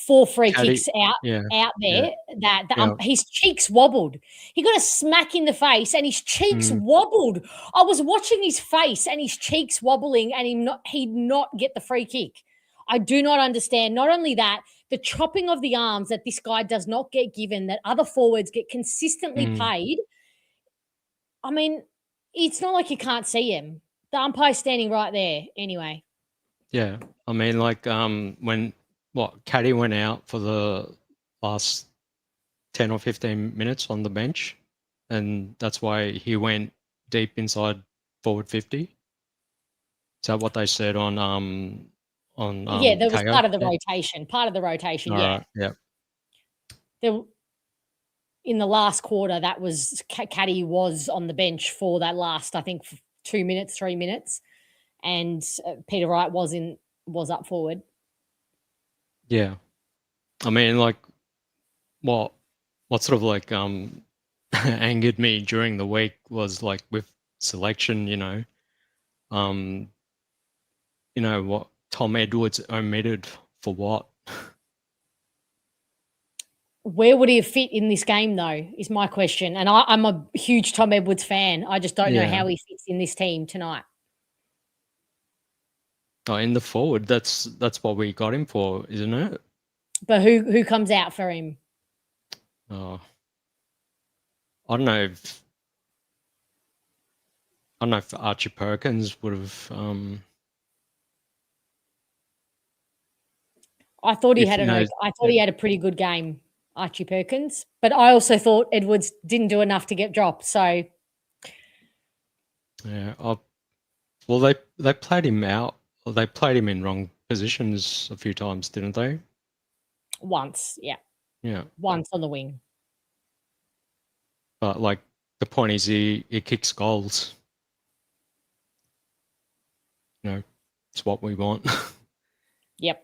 4 free Caddy- kicks out yeah, there that Yeah. his cheeks wobbled. He got a smack in the face and his cheeks wobbled. I was watching his face and his cheeks wobbling, and he'd not get the free kick. I do not understand. Not only that, the chopping of the arms that this guy does not get given, that other forwards get consistently paid. I mean, it's not like you can't see him. The umpire's standing right there anyway. yeah. I mean, like when Caddy went out for the last 10 or 15 minutes on the bench, and that's why he went deep inside forward 50. Is that what they said on Yeah, that was KO? part of the rotation. Part of the rotation, All yeah. right, yeah. In the last quarter, that was Caddy was on the bench for that last, I think, 2 minutes, 3 minutes, and Peter Wright was up forward. Yeah. I mean, like, what sort of like angered me during the week was like with selection, what Tom Edwards omitted for what? Where would he have fit in this game, though, is my question. And I'm a huge Tom Edwards fan. I just don't know how he fits in this team tonight. Oh, in the forward, that's what we got him for, isn't it? But who comes out for him? Oh, I don't know if Archie Perkins would have. I thought he had he had a pretty good game, Archie Perkins. But I also thought Edwards didn't do enough to get dropped. So yeah, well, they played him out. Well, they played him in wrong positions a few times, didn't they? Once, yeah. Yeah. Once on the wing. But like the point is, he kicks goals. It's what we want. Yep.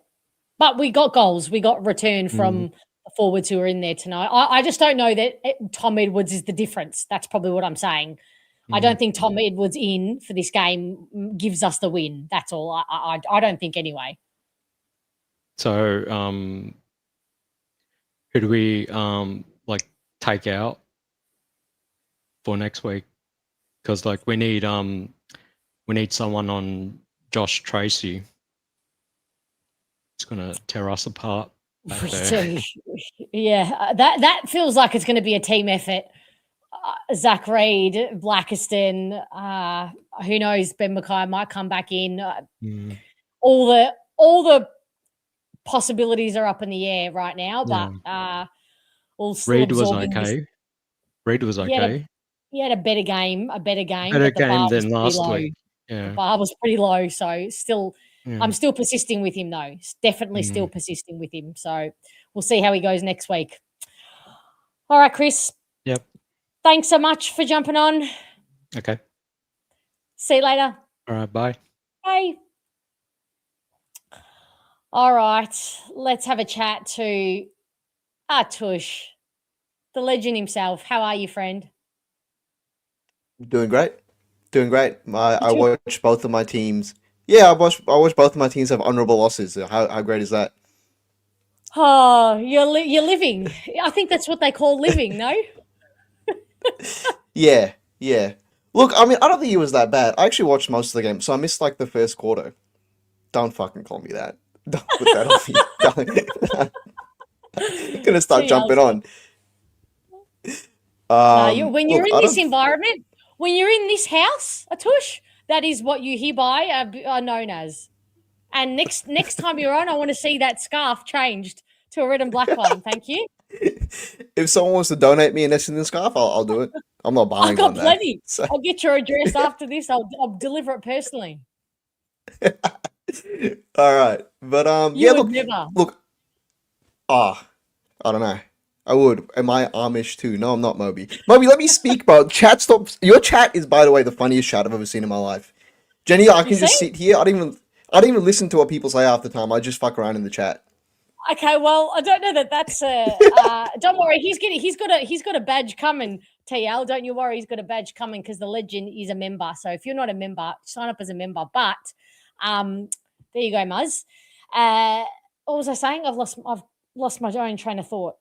But we got goals. We got return from the forwards who were in there tonight. I just don't know that Tom Edwards is the difference. That's probably what I'm saying. I don't think Tom Edwards in for this game gives us the win. That's all. I don't think anyway. So who do we take out for next week? Because like we need someone on Josh Tracy. It's gonna tear us apart. Yeah, that feels like it's going to be a team effort. Zach Reed, Blackiston, who knows? Ben Mackay might come back in. All the possibilities are up in the air right now, but will still Reid was absorb okay. Reid was okay. He had a better game, Better but the game bar was than pretty last low. week. The Yeah. bar was pretty low, so still, Yeah. I'm still persisting with him though. Definitely still persisting with him. So we'll see how he goes next week. All right, Chris. Yep. Thanks so much for jumping on. Okay. See you later. All right. Bye. Bye. All right, let's have a chat to Tush, the legend himself. How are you, friend? Doing great. I watched both of my teams. Yeah, I watched both of my teams have honourable losses. How great is that? Oh, you're living. I think that's what they call living, no? Yeah. Look, I mean, I don't think it was that bad. I actually watched most of the game, so I missed like the first quarter. Don't fucking call me that. Don't put that on me. I'm gonna start jumping on. When you're in this environment, when you're in this house, Atush, that is what you hereby are known as. And next time you're on, I want to see that scarf changed to a red and black one. Thank you. If someone wants to donate me an Essendon scarf, I'll do it. I'm not buying I've got one. plenty. So. I'll get your address after this. I'll deliver it personally. All right, but look. I don't know. I would. Am I Amish too? No, I'm not, Moby. Moby, let me speak, bro. Chat stops. Your chat is, by the way, the funniest chat I've ever seen in my life. Jenny, I can just sit here. I don't even listen to what people say half the time. I just fuck around in the chat. Okay, well, I don't know that's. Don't worry, he's got a badge coming. TL, don't you worry, he's got a badge coming because the legend is a member. So if you're not a member, sign up as a member. But there you go, Muzz. What was I saying? I've lost my own train of thought.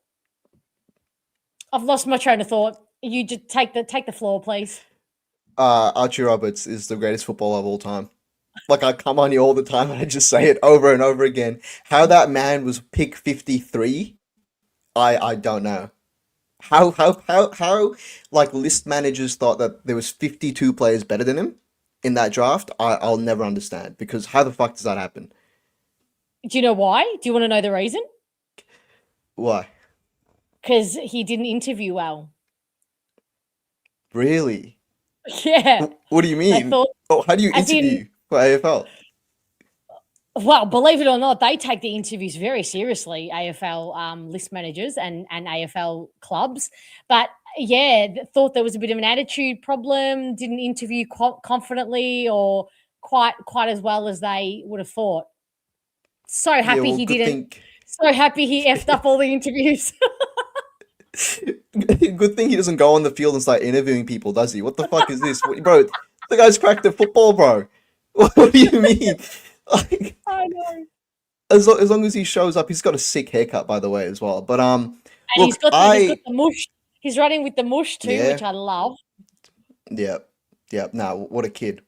You just take the floor, please. Archie Roberts is the greatest footballer of all time. Like, I come on you all the time and I just say it over and over again. How that man was pick 53, I don't know. How like list managers thought that there was 52 players better than him in that draft, I'll never understand, because how the fuck does that happen? Do you know why? Do you want to know the reason? Why? Because he didn't interview well. Really? Yeah. What do you mean? How do you interview for AFL? Well, believe it or not, they take the interviews very seriously, AFL list managers and AFL clubs. But yeah, thought there was a bit of an attitude problem, didn't interview confidently or quite as well as they would have thought. So happy he didn't. So happy he effed up all the interviews. Good thing he doesn't go on the field and start interviewing people, does he? What the fuck is this? Bro, the guy's cracked at football, bro. What do you mean? Like, I know. As long as he shows up, he's got a sick haircut, by the way, as well. But and look, he's got the mush. He's running with the mush too, which I love. Yeah. No, what a kid.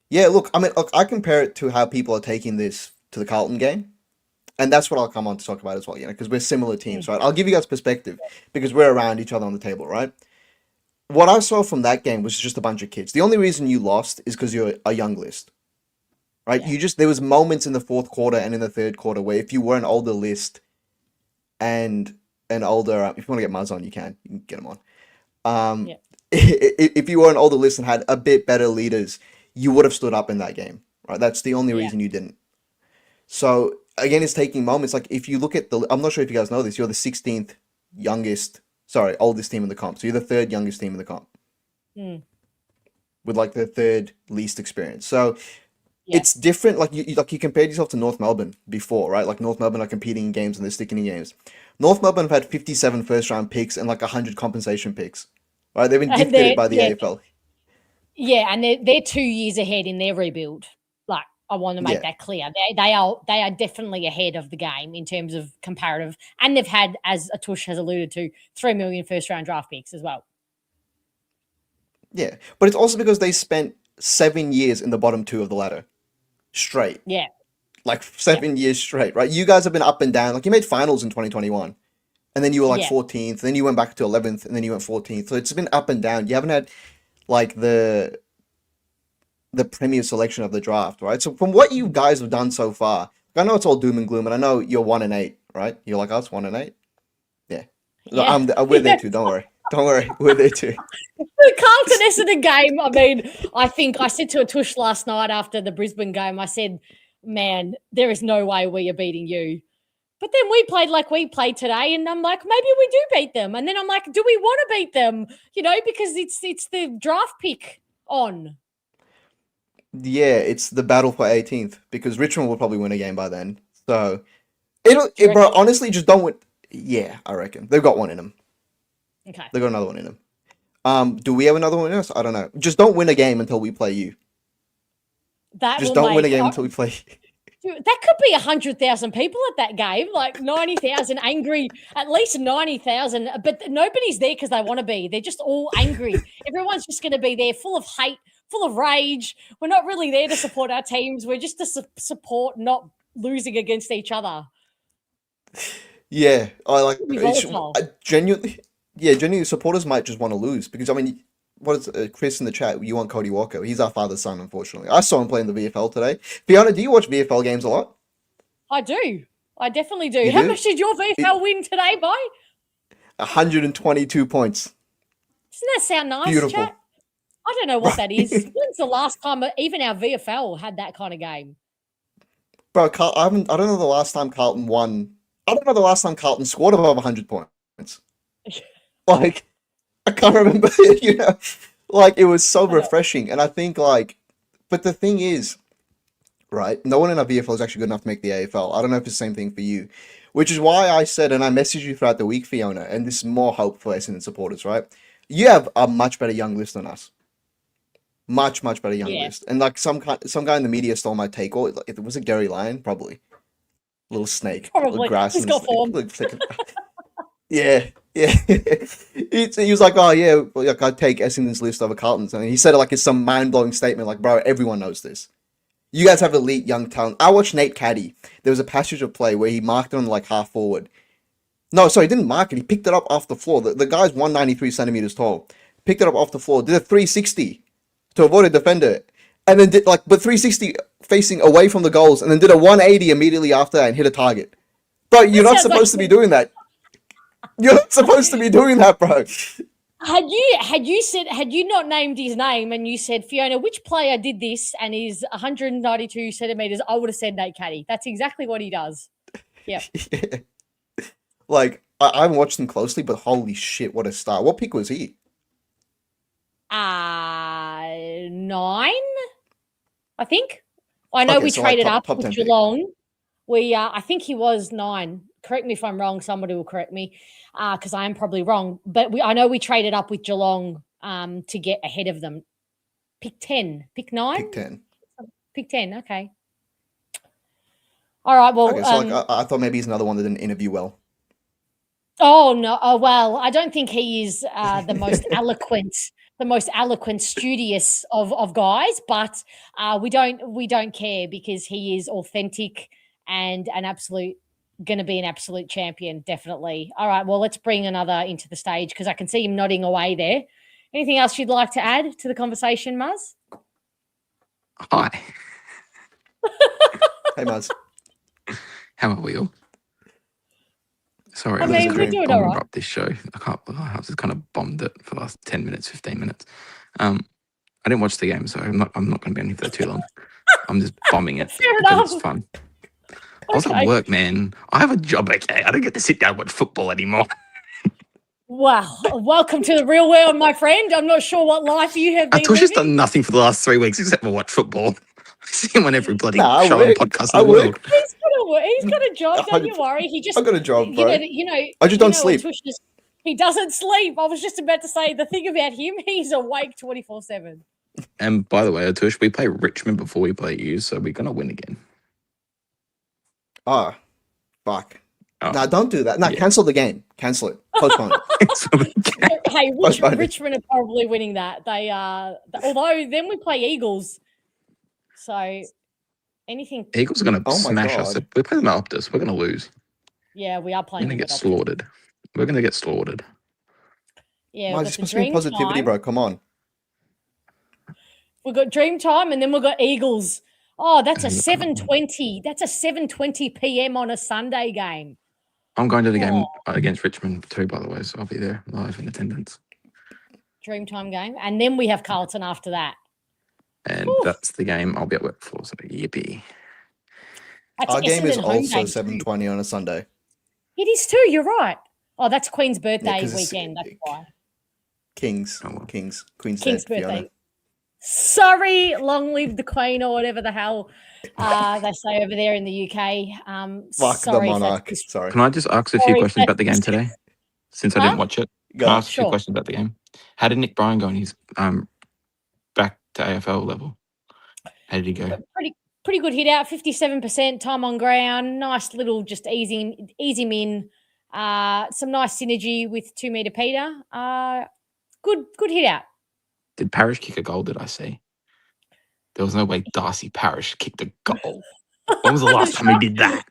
Yeah, look, I mean, I compare it to how people are taking this to the Carlton game. And that's what I'll come on to talk about as well, because we're similar teams, right? I'll give you guys perspective because we're around each other on the table, right? What I saw from that game was just a bunch of kids. The only reason you lost is because you're a young list, right? Yeah. There was moments in the fourth quarter and in the third quarter where if you were an older list and an older, if you want to get Muzz on, you can get him on. If you were an older list and had a bit better leaders, you would have stood up in that game, right? That's the only reason you didn't. So again, it's taking moments. Like if you look at I'm not sure if you guys know this, you're the 16th oldest team in the comp. So you're the third youngest team in the comp. With like the third least experience. So it's different. Like you compared yourself to North Melbourne before, right? Like North Melbourne are competing in games and they're sticking in games. North Melbourne have had 57 first round picks and like 100 compensation picks, right? They've been gifted by the AFL. Yeah, and they're 2 years ahead in their rebuild. Like I want to make that clear. They are definitely ahead of the game in terms of comparative, and they've had, as Atush has alluded to, 3 million first round draft picks as well. Yeah, but it's also because they spent 7 years in the bottom two of the ladder, straight. Yeah, like 7 years straight, right? You guys have been up and down. Like you made finals in 2021, and then you were like 14th, then you went back to 11th, and then you went 14th. So it's been up and down. You haven't had like the premier selection of the draft, right? So from what you guys have done so far, I know it's all doom and gloom, and I know you're 1-8, right? You're like us, 1-8. Yeah, We're there too. Don't worry. We're there too. The Carlton Essendon game, I mean, I think I said to Atush last night after the Brisbane game, I said, man, there is no way we are beating you. But then we played like we played today, and I'm like, maybe we do beat them. And then I'm like, do we want to beat them? Because it's the draft pick on. Yeah, it's the battle for 18th because Richmond will probably win a game by then. So, bro, honestly, just don't win. Yeah, I reckon. They've got one in them. Okay. They've got another one in them. Do we have another one in us? I don't know. Just don't win a game until we play you. Just don't win a game until we play you. Dude, that could be 100,000 people at that game, like 90,000 angry, at least 90,000. But nobody's there because they want to be. They're just all angry. Everyone's just going to be there full of hate, full of rage. We're not really there to support our teams. We're just to support not losing against each other. Yeah, genuinely, supporters might just want to lose because, I mean, what is Chris in the chat? You want Cody Walker? He's our father's son, unfortunately. I saw him playing the VFL today. Fiona, do you watch VFL games a lot? I do. I definitely do. How much did your VFL win today, by? 122 points. Doesn't that sound nice, Beautiful. chat? I don't know what that is. When's the last time even our VFL had that kind of game? Bro, I don't know the last time Carlton won. I don't know the last time Carlton scored above 100 points. Like, I can't remember, it was so refreshing. And I think, but the thing is, right, no one in our VFL is actually good enough to make the AFL. I don't know if it's the same thing for you, which is why I said, and I messaged you throughout the week, Fiona, and this is more hope for Essendon supporters, right? You have a much better young list than us. Much, much better young list. And, some guy in the media stole my take, or if it was a Gary Lyon, probably. Little snake. Probably. Little grass. He's got form. Yeah. He was like, oh yeah, like I'd take Essendon's list over Carlton's, and he said it like it's some mind-blowing statement, like, bro, everyone knows this. You guys have elite young talent. I watched Nate Caddy. There was a passage of play where he marked it on half forward. No, sorry, he didn't mark it. He picked it up off the floor. The guy's 193 centimeters tall. Picked it up off the floor. Did a 360 to avoid a defender, and then did but 360 facing away from the goals, and then did a 180 immediately after that and hit a target. Bro, you're not supposed to be doing that. You're not supposed to be doing that, bro. Had you not named his name and you said, Fiona, which player did this and is 192 centimeters, I would have said Nate Caddy. That's exactly what he does. Yep. Yeah. I haven't watched him closely, but holy shit, what a star. What pick was he? 9, I think. I know we traded up with Geelong. I think he was 9. Correct me if I'm wrong. Somebody will correct me because I am probably wrong. But I know we traded up with Geelong to get ahead of them. Pick 10. Pick 9? Pick 10. Pick 10. Okay. All right. Well, okay, so I thought maybe he's another one that didn't interview well. Oh, no. Oh, well, I don't think he is the most eloquent, studious of guys, but we don't care because he is authentic and going to be an absolute champion, definitely. All right, well, let's bring another into the stage because I can see him nodding away there. Anything else you'd like to add to the conversation, Muzz? Hi. Hey, Muzz. How are we all? Sorry, I mean, we're doing all right. Up this show. I just kind of bombed it for the last 10 minutes, 15 minutes. I didn't watch the game, so I'm not going to be on here for too long. I'm just bombing it because it's fun. I was at work, man. I have a job, okay? I don't get to sit down and watch football anymore. Wow. Welcome to the real world, my friend. I'm not sure what life you have been living. Atush's done nothing for the last 3 weeks except for watch football. I see him on every bloody show and podcast in the world. He's got a job, don't you worry. I've got a job, bro. I just don't sleep. He doesn't sleep. I was just about to say the thing about him, he's awake 24/7. And by the way, Atush, we play Richmond before we play you, so we're going to win again. Oh, fuck. Oh. No, don't do that. No, cancel the game. Cancel it. Postpone it. Hey, Richmond are probably winning that. They although then we play Eagles. So anything. Eagles are going to smash us. We're playing them at Optus. We're going to lose. Yeah, we are playing. We're going to get slaughtered. We're going to get slaughtered. Yeah, it's supposed to be positivity, bro. Come on. We've got Dream Time and then we've got Eagles. Oh, that's a 7:20. That's a 7:20 p.m. on a Sunday game. I'm going to the game Oh. against Richmond too, by the way, so I'll be there live in attendance. Dreamtime game. And then we have Carlton after that. And Oof. that's the game I'll be at work for, so yippee. That's Our game is Essendon home also game 7:20 on a Sunday. It is too. You're right. Oh, that's Queen's birthday 'cause it's- weekend. That's why. Queen's King's Day, birthday. Fiona. Sorry, long live the Queen or whatever the hell they say over there in the UK. Fuck sorry the if that's monarch. dis- Sorry. Can I just ask a few Sorry, questions about the game today? Since I didn't watch it. Go. Can I ask a few Sure. questions about the game? How did Nick Bryan go when he's back to AFL level? How did he go? Pretty good hit out, 57% time on ground. Nice little just easy him in. Some nice synergy with 2 meter Peter. Good hit out. Did Parrish kick a goal? Did I see? There was no way Darcy Parrish kicked a goal. When was the last time he did that?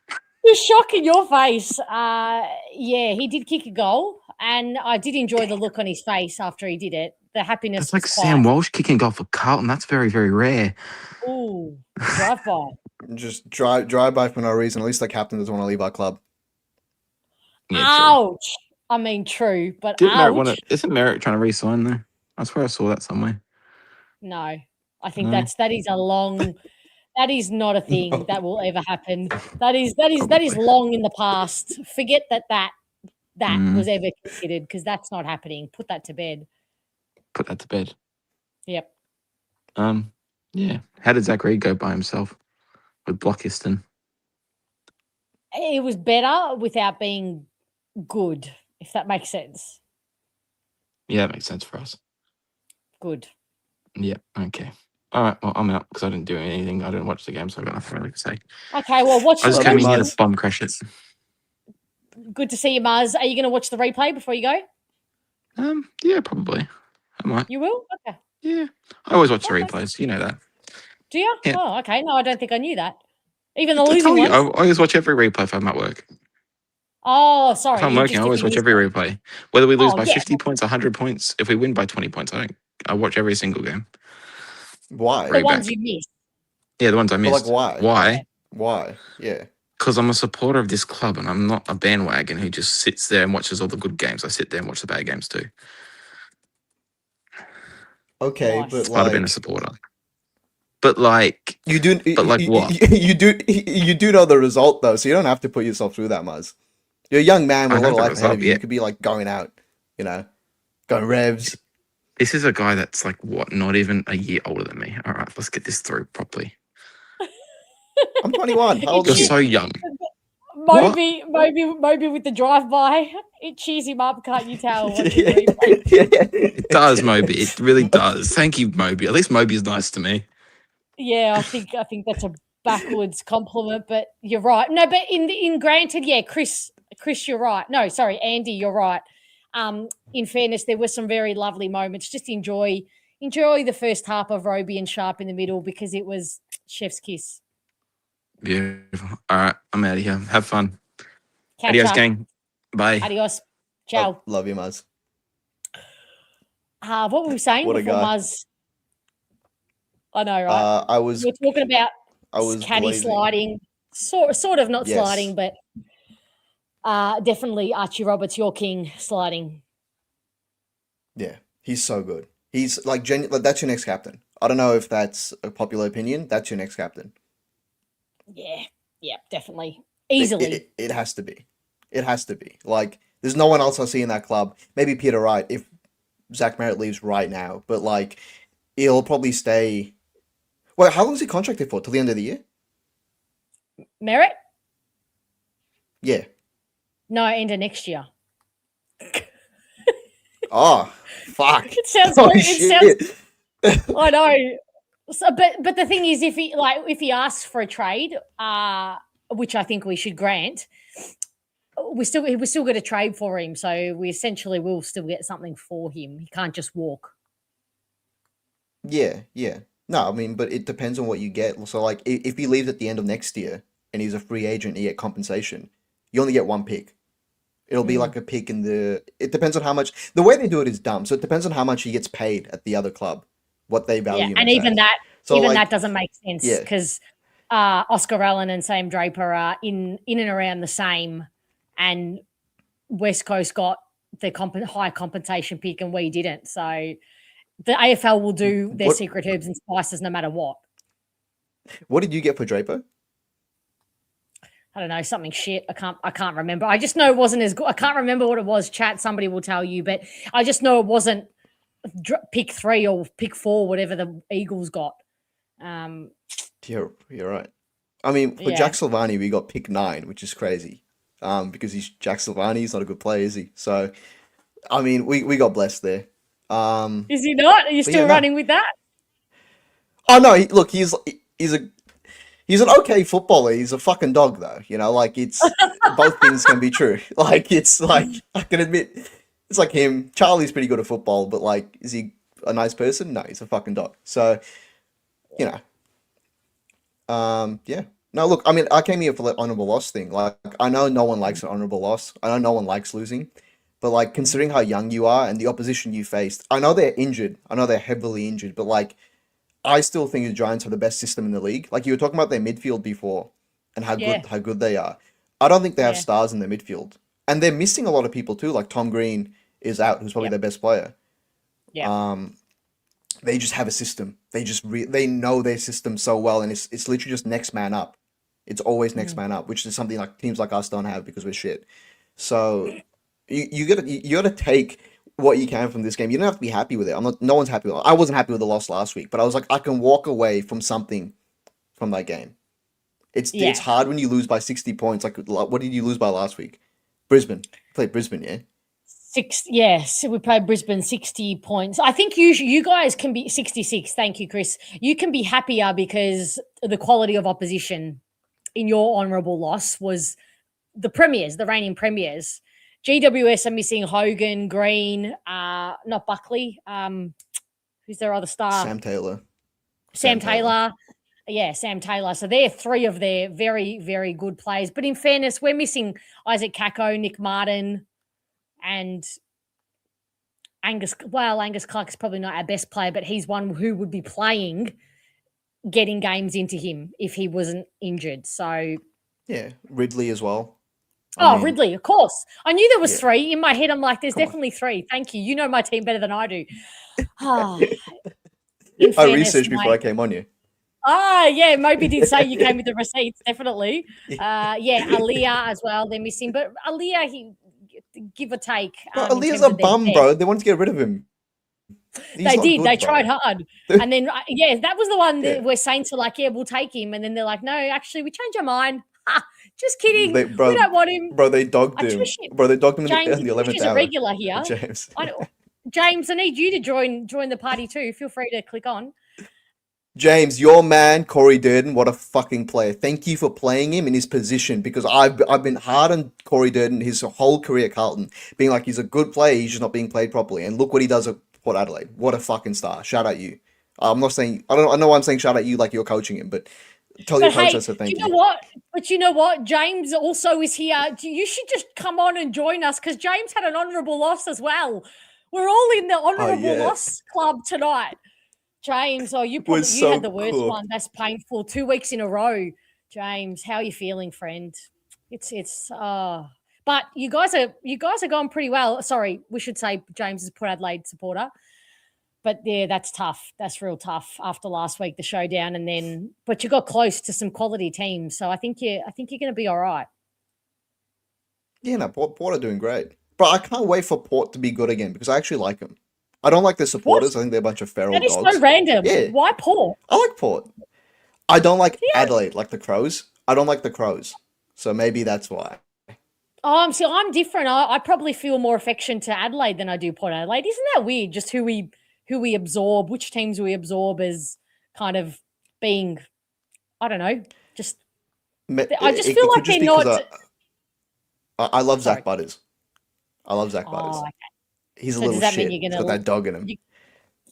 The shock in your face. Yeah, he did kick a goal, and I did enjoy the look on his face after he did it. The happiness. It's like was Sam quite- Walsh kicking a goal for Carlton. That's very, very rare. Ooh, drive by. Just drive by for no reason. At least the captain doesn't want to leave our club. Yeah, true. Ouch. I mean, true, but Did Merrett ouch. want to? Isn't Merrett trying to re-sign though? I swear I saw that somewhere. No, I think No? that is a long. That is not a thing No. that will ever happen. That is long in the past. Forget that was ever considered, because that's not happening. Put that to bed. Put that to bed. Yep. Yeah. How did Zach Reed go by himself with Blockiston? It was better without being good, if that makes sense. Yeah, that makes sense for us. Good. Yeah. Okay. All right. Well, I'm out because I didn't do anything. I didn't watch the game, so I got nothing really to say. Okay, well, watch I just the came in here Muzz. to bomb crash it. Good to see you, Muzz. Are you going to watch the replay before you go? Yeah, probably. I might. You will? Okay. Yeah. I always watch the Okay. replays. You know that. Do you? Yeah. Oh, okay. No, I don't think I knew that. Even the I losing told you, I ones? always watch every replay if I'm at work. Oh, sorry. If I'm you working, just I always if you watch miss every it. replay. Whether we lose Oh, by yeah. 50 points, 100 points, if we win by 20 points, I watch every single game. Why? The Right ones back. you missed. Yeah, the ones I But, like, missed. why? Why? Why? Yeah. Because I'm a supporter of this club and I'm not a bandwagon who just sits there and watches all the good games. I sit there and watch the bad games too. Okay, Nice. but It's part of being a like supporter. But like, you do. But, like, what? You do know the result though, so you don't have to put yourself through that, Muzz. You're a young man with I a know lot of the life ahead result, of you. yeah. You could be like going out, going revs. this is a guy that's like, what, not even a year older than me. All right, let's get this through properly. I'm 21. How old You're are you? so young. Maybe with the drive-by, it cheers him up, can't you tell? Watching Yeah. the replay? It does, Moby. It really does. Thank you, Moby. At least Moby is nice to me. Yeah, I think that's a backwards compliment, but you're right. No, but in granted, yeah, Chris, you're right. No, sorry, Andy, you're right. In fairness, there were some very lovely moments. Just enjoy the first half of Roby and Sharp in the middle, because it was chef's kiss. Beautiful. All right, I'm out of here. Have fun. Catch Adios, up. gang. Bye. Adios. Ciao. Love you, Muzz. What were we saying What a before, guy. Muzz? I know, right? I was We're talking about caddy blazing. sliding, sort of not Yes. sliding, but definitely Archie Roberts, your king, sliding. Yeah, he's so good. He's like that's your next captain. I don't know if that's a popular opinion. That's your next captain. Yeah, definitely. Easily. It has to be. It has to be. Like, there's no one else I see in that club. Maybe Peter Wright if Zach Merrett leaves right now. But, like, he'll probably stay... Wait, how long is he contracted for? Till the end of the year? Merrett? Yeah. No, end of next year. Oh, fuck. It sounds Oh, very, shit. I know. So, but the thing is, if he asks for a trade, which I think we should grant, we're still going to trade for him. So we essentially will still get something for him. He can't just walk. Yeah. No, I mean, but it depends on what you get. So, like, if he leaves at the end of next year and he's a free agent and you get compensation, you only get one pick. It'll be like a pick in the... It depends on how much... The way they do it is dumb. So it depends on how much he gets paid at the other club, what they value him And as. even that, So, like, that doesn't make sense, because Oscar Allen and Sam Draper are in and around the same and West Coast got the high compensation pick and we didn't. So the AFL will do their secret herbs and spices no matter what. What did you get for Draper? I don't know, something shit. I can't remember. I just know it wasn't as good. I can't remember what it was. Chat, somebody will tell you, but I just know it wasn't pick 3 or pick 4, whatever the Eagles got. You're right. I mean, for Jack Silvani, we got pick 9, which is crazy. Because he's Jack Silvani, he's not a good player, is he? So, I mean, we got blessed there. Is he not? Are you still running with that? Oh no! Look, he's an okay footballer. He's a fucking dog, though. You know, like it's both things can be true. Like it's like I can admit, it's like him. Charlie's pretty good at football, but like, is he a nice person? No, he's a fucking dog. So, you know, yeah. No, look, I mean, I came here for the honorable loss thing. Like, I know no one likes an honorable loss. I know no one likes losing. But, like, considering how young you are and the opposition you faced, I know they're injured. I know they're heavily injured. But, like, I still think the Giants have the best system in the league. Like, you were talking about their midfield before and how good they are. I don't think they have stars in their midfield. And they're missing a lot of people, too. Like, Tom Green is out, who's probably their best player. Yeah. They just have a system. They just they know their system so well. And it's literally just next man up. It's always next man up, which is something like teams like us don't have because we're shit. So you gotta take what you can from this game. You don't have to be happy with it. No one's happy with it. I wasn't happy with the loss last week, but I was like, I can walk away from something from that game. It's hard when you lose by 60 points. Like, what did you lose by last week? Brisbane. Played Brisbane, yeah? So we played Brisbane 60 points. I think you guys can be 66. Thank you, Chris. You can be happier because the quality of opposition in your honourable loss was the premiers, the reigning premiers. GWS are missing Hogan, Green, not Buckley. Who's their other star? Sam Taylor. Sam Taylor. Yeah, Sam Taylor. So they're 3 of their very, very good players. But in fairness, we're missing Isaac Kako, Nick Martin, and Angus. Well, Angus Clark is probably not our best player, but he's one who would be playing, getting games into him if he wasn't injured. So yeah, Ridley as well. Ridley, of course. I knew there was 3 in my head. I'm like, there's definitely 3. Thank you. You know my team better than I do. I researched before I came on you. Yeah, Moby did say you came with the receipts, definitely. Aaliyah as well. They're missing, but Aaliyah, he give or take. Aaliyah's a bum, bro. They wanted to get rid of him. They did. They tried hard. And then, that was the one that where Saints were like, we'll take him. And then they're like, no, actually, we changed our mind. Just kidding. We don't want him. Bro, they dogged him. Bro, they dogged him James, in the 11th he's hour. A regular here. James. James, I need you to join the party too. Feel free to click on. James, your man, Corey Durden, what a fucking player. Thank you for playing him in his position because I've been hard on Corey Durden his whole career at Carlton, being like he's a good player, he's just not being played properly. And look what he does at Port Adelaide. What a fucking star. Shout out you. I'm not saying, I know I'm saying shout out you like you're coaching him, but tell your coach I said thank you. You know what? But you know what? James also is here. You should just come on and join us because James had an honourable loss as well. We're all in the honourable loss club tonight. James, you had the worst one. That's painful. 2 weeks in a row. James, how are you feeling, friend? But you guys are going pretty well. Sorry, we should say James is a Port Adelaide supporter. But yeah, that's tough. That's real tough after last week, the showdown, but you got close to some quality teams. So I think you're going to be all right. Yeah, no, Port are doing great. But I can't wait for Port to be good again because I actually like them. I don't like their supporters. I think they're a bunch of feral dogs. That is so random. Yeah. Why Port? I like Port. I don't like Adelaide, like the Crows. I don't like the Crows. So maybe that's why. I'm different. I probably feel more affection to Adelaide than I do Port Adelaide. Isn't that weird? Just who we absorb, which teams we absorb as kind of being, I don't know, just I just feel like they're not. I love Zach Butters. I love Zach Butters. Okay. He's a little shit. He's got that dog in him.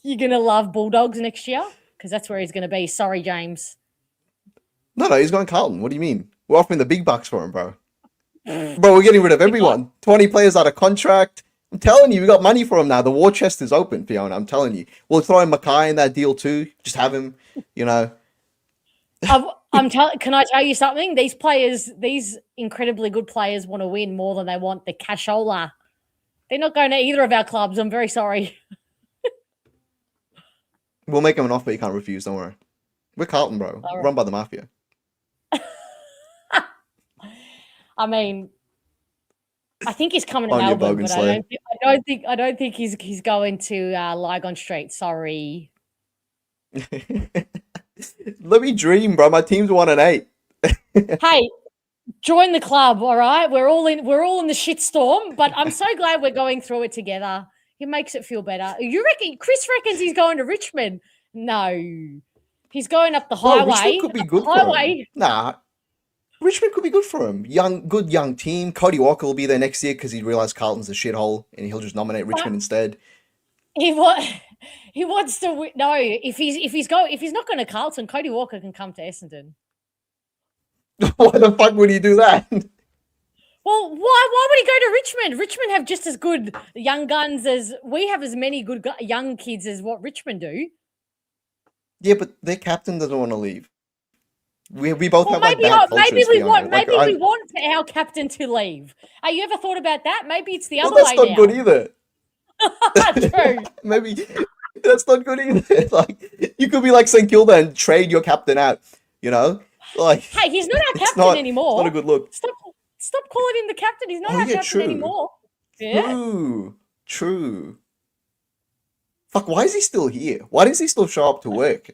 You're going to love Bulldogs next year? Because that's where he's going to be. Sorry, James. No, he's going Carlton. What do you mean? We're offering the big bucks for him, bro. Bro, we're getting rid of everyone. 20 players out of contract. I'm telling you, we got money for him now. The war chest is open, Fiona. I'm telling you. We'll throw in Mackay in that deal too. Just have him, I Can I tell you something? These players, these incredibly good players, want to win more than they want the cashola. They're not going to either of our clubs. I'm very sorry. We'll make him an offer he can't refuse. Don't worry. We're Carlton, bro. All right. Run by the mafia. I mean, I think he's coming to On your Melbourne, bogan but slayer. I don't think he's going to Lygon Street. Sorry. Let me dream, bro. My team's 1-8. Hey, join the club, all right? We're all in the shitstorm, but I'm so glad we're going through it together. It makes it feel better. You reckon Chris reckons he's going to Richmond? No. He's going up the Bro, highway. Richmond could be good for him. Nah. Richmond could be good for him. Good young team. Cody Walker will be there next year because he realised Carlton's a shithole and he'll just nominate Richmond instead. He wants to win. No, if he's not going to Carlton, Cody Walker can come to Essendon. Why the fuck would he do that? Well, why would he go to Richmond? Richmond have just as good young guns as we have, as many good young kids as what Richmond do. Yeah, but their captain doesn't want to leave. We both have maybe like bad cultures. maybe we want Like, we want our captain to leave. Have you ever thought about that? Maybe it's the other that's way not now. good either. True. Maybe that's not good either. Like you could be like St Kilda and trade your captain out. You know, like Hey, he's not our it's captain anymore. It's not a good look. Stop calling him the captain. He's not Oh, our yeah, captain true. anymore. Yeah. True. Fuck, why is he still here? Why does he still show up to work?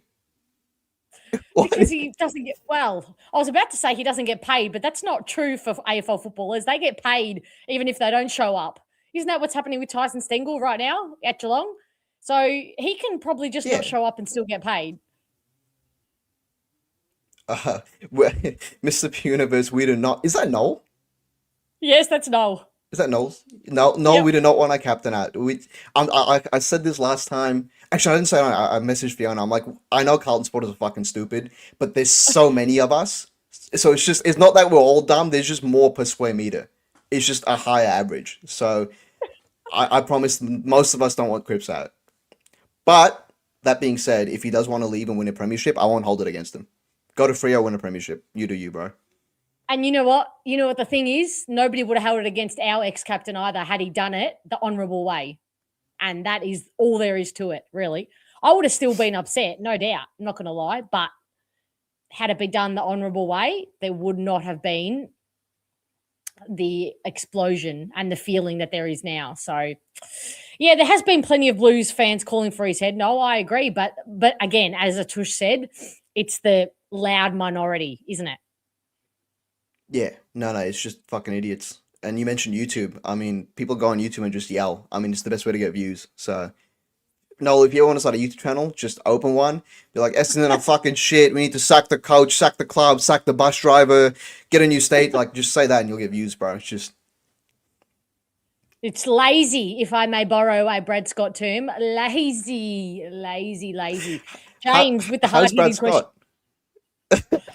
Because he doesn't get, well, I was about to say he doesn't get paid, but that's not true for AFL footballers. They get paid even if they don't show up. Isn't that what's happening with Tyson Stengel right now at Geelong? So he can probably just not show up and still get paid. Mr. Universe, we do not. Is that Noel? Yes, that's Noel. Is that Noel's? No, Yep. we do not want our captain out. I said this last time. Actually, I didn't say it. I messaged Fiona. I'm like, I know Carlton supporters are fucking stupid, but there's so many of us. So it's not that we're all dumb. There's just more per square meter. It's just a higher average. So I promise most of us don't want Cripps out. But that being said, if he does want to leave and win a premiership, I won't hold it against him. Go to Freo, win a premiership. You do you, bro. And you know what? You know what the thing is? Nobody would have held it against our ex-captain either had he done it the honourable way. And that is all there is to it, really. I would have still been upset, no doubt. I'm not going to lie. But had it been done the honourable way, there would not have been the explosion and the feeling that there is now. So, yeah, there has been plenty of Blues fans calling for his head. No, I agree. But again, as Atush said, it's the loud minority, isn't it? Yeah, no, it's just fucking idiots. And you mentioned YouTube. I mean, people go on YouTube and just yell. I mean, it's the best way to get views. So, Noel, if you want to start a YouTube channel, just open one. Be like, Essendon are fucking shit. We need to sack the coach, sack the club, sack the bus driver, get a new state. Like, just say that and you'll get views, bro. It's just... It's lazy, if I may borrow a Brad Scott term. Lazy. James, with the hard-hitting question.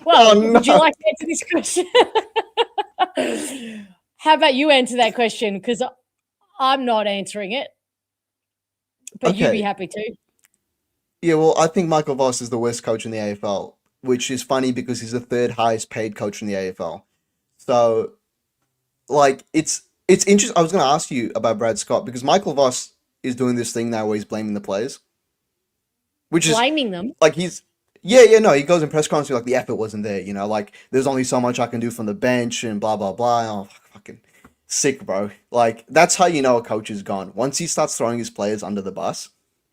Well, no. Would you like to answer this question? How about you answer that question? Because I'm not answering it. But you'd be happy to. Yeah, well, I think Michael Voss is the worst coach in the AFL, which is funny because he's the third highest paid coach in the AFL. So, like, it's interesting. I was going to ask you about Brad Scott because Michael Voss is doing this thing now where he's blaming the players. Which blaming them? Like, he's... Yeah, no, he goes in press conference like the effort wasn't there, you know, like there's only so much I can do from the bench and blah, blah, blah. Oh, fucking sick, bro. Like, that's how you know a coach is gone. Once he starts throwing his players under the bus,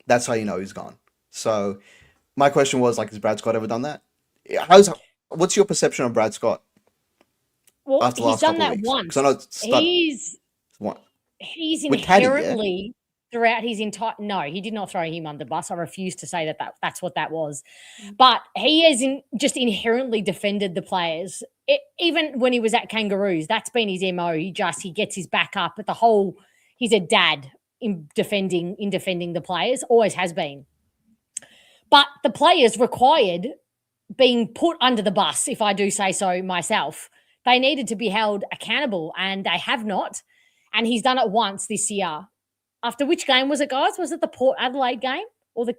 that's how you know he's gone. So my question was, like, has Brad Scott ever done that? What's your perception of Brad Scott? Well, he's done that once. He's inherently... throughout his entire... No, he did not throw him under the bus. I refuse to say that's what that was. But he has just inherently defended the players. Even when he was at Kangaroos, that's been his MO. He gets his back up at the whole... He's a dad in defending the players, always has been. But the players required being put under the bus, if I do say so myself. They needed to be held accountable, and they have not. And he's done it once this year. After which game was it, guys? Was it the Port Adelaide game or the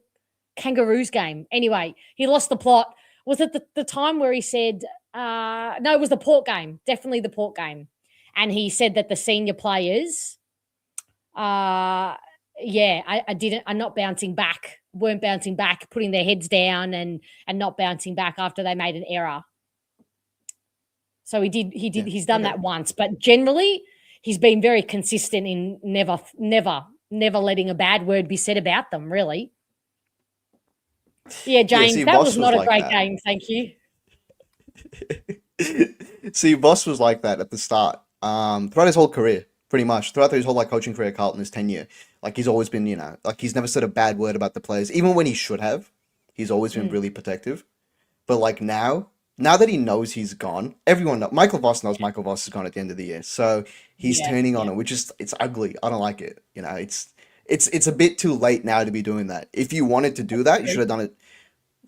Kangaroos game? Anyway, he lost the plot Was it the time where he said, no, it was the Port game, definitely the Port game. And he said that the senior players, I'm not bouncing back, weren't bouncing back, putting their heads down and not bouncing back after they made an error. So he's done that once, but generally he's been very consistent in never letting a bad word be said about them, really. Yeah, James, see, that Voss was not was a like great that. game. Thank you. See, Voss was like that at the start. Throughout his whole career, pretty much. Throughout his whole like coaching career at Carlton, his tenure. Like he's always been, like he's never said a bad word about the players. Even when he should have. He's always been really protective. But like now that he knows he's gone, everyone knows. Michael Voss knows Michael Voss is gone at the end of the year. So he's turning on him, which is, it's ugly. I don't like it. It's a bit too late now to be doing that. If you wanted to do that, you should have done it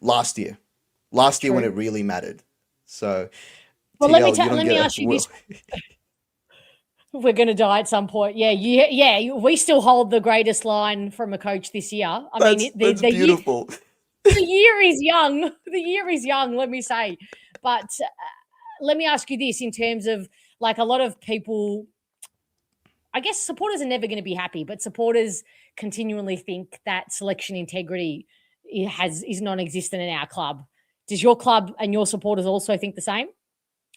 last year. Last year when it really mattered. So, well, TL, let me ask you this. We're going to die at some point. Yeah. We still hold the greatest line from a coach this year. That's beautiful. The year is young. The year is young, let me say. But let me ask you this in terms of like a lot of people, I guess supporters are never going to be happy, but supporters continually think that selection integrity is non-existent in our club. Does your club and your supporters also think the same?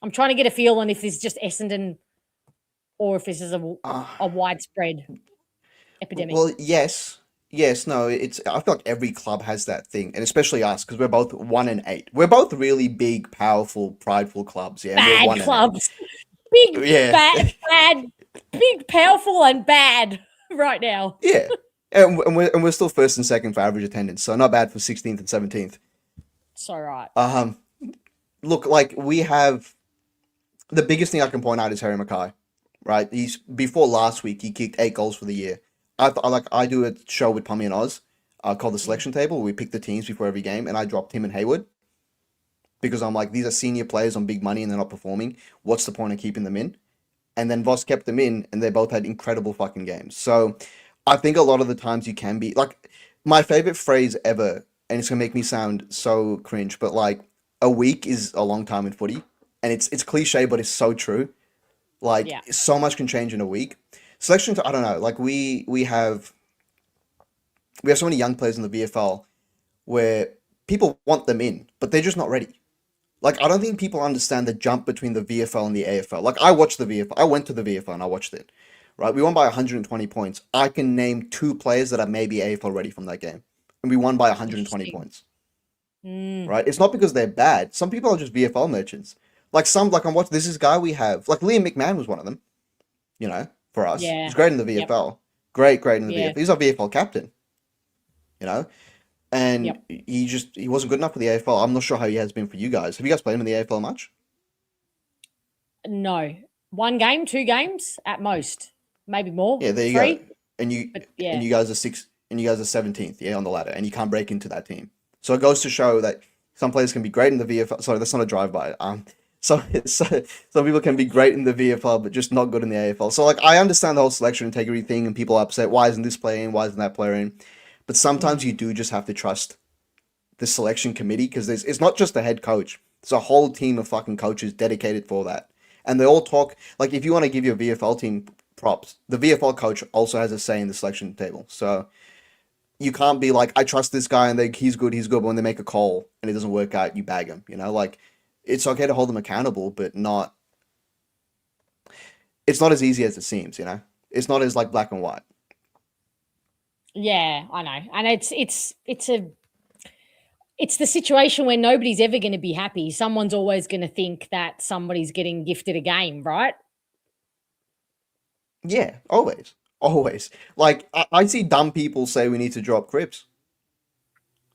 I'm trying to get a feel on if this is just Essendon or if this is a widespread epidemic. Well, yes, no. I feel like every club has that thing, and especially us because we're both 1 and 8. We're both really big, powerful, prideful clubs. Yeah, bad we're 1 clubs. And 8. Big, bad, big, powerful, and bad right now. Yeah, and we're still first and second for average attendance, so not bad for 16th and 17th. So right. Look, like we have the biggest thing I can point out is Harry Mackay, right? Before last week he kicked 8 goals for the year. I do a show with Pummy and Oz, called the Selection Table. Where we pick the teams before every game, and I dropped him and Hayward because I'm like, these are senior players on big money and they're not performing. What's the point of keeping them in? And then Voss kept them in, and they both had incredible fucking games. So I think a lot of the times you can be like, my favorite phrase ever, and it's gonna make me sound so cringe, but like a week is a long time in footy, and it's cliche, but it's so true. Like so much can change in a week. Selection, I don't know. Like we have so many young players in the VFL where people want them in, but they're just not ready. Like I don't think people understand the jump between the VFL and the AFL. Like I watched the VFL. I went to the VFL and I watched it. Right, we won by 120 points. I can name 2 players that are maybe AFL ready from that game, and we won by 120 points. Right, it's not because they're bad. Some people are just VFL merchants. Like I'm watching this guy we have. Like Liam McMahon was one of them. For us, he's great in the VFL. Great in the VFL. He's our VFL captain. And he wasn't good enough for the AFL. I'm not sure how he has been for you guys. Have you guys played him in the AFL much? No, 1 game, 2 games at most, maybe more. Yeah, there you 3. go. And you guys are 6th, and you guys are 17th, on the ladder, and you can't break into that team. So it goes to show that some players can be great in the VFL. Sorry, that's not a drive-by. Some people can be great in the VFL, but just not good in the AFL. So like, I understand the whole selection integrity thing, and people are upset. Why isn't this player in? Why isn't that player in? But sometimes you do just have to trust the selection committee, because it's not just the head coach. It's a whole team of fucking coaches dedicated for that. And they all talk, like if you want to give your VFL team props, the VFL coach also has a say in the selection table. So you can't be like, I trust this guy and he's good, but when they make a call and it doesn't work out, you bag him, like it's okay to hold them accountable, but it's not as easy as it seems, it's not as like black and white. Yeah, I know. And it's the situation where nobody's ever going to be happy. Someone's always going to think that somebody's getting gifted a game, right? Yeah, always. Like I see dumb people say we need to drop Cripps.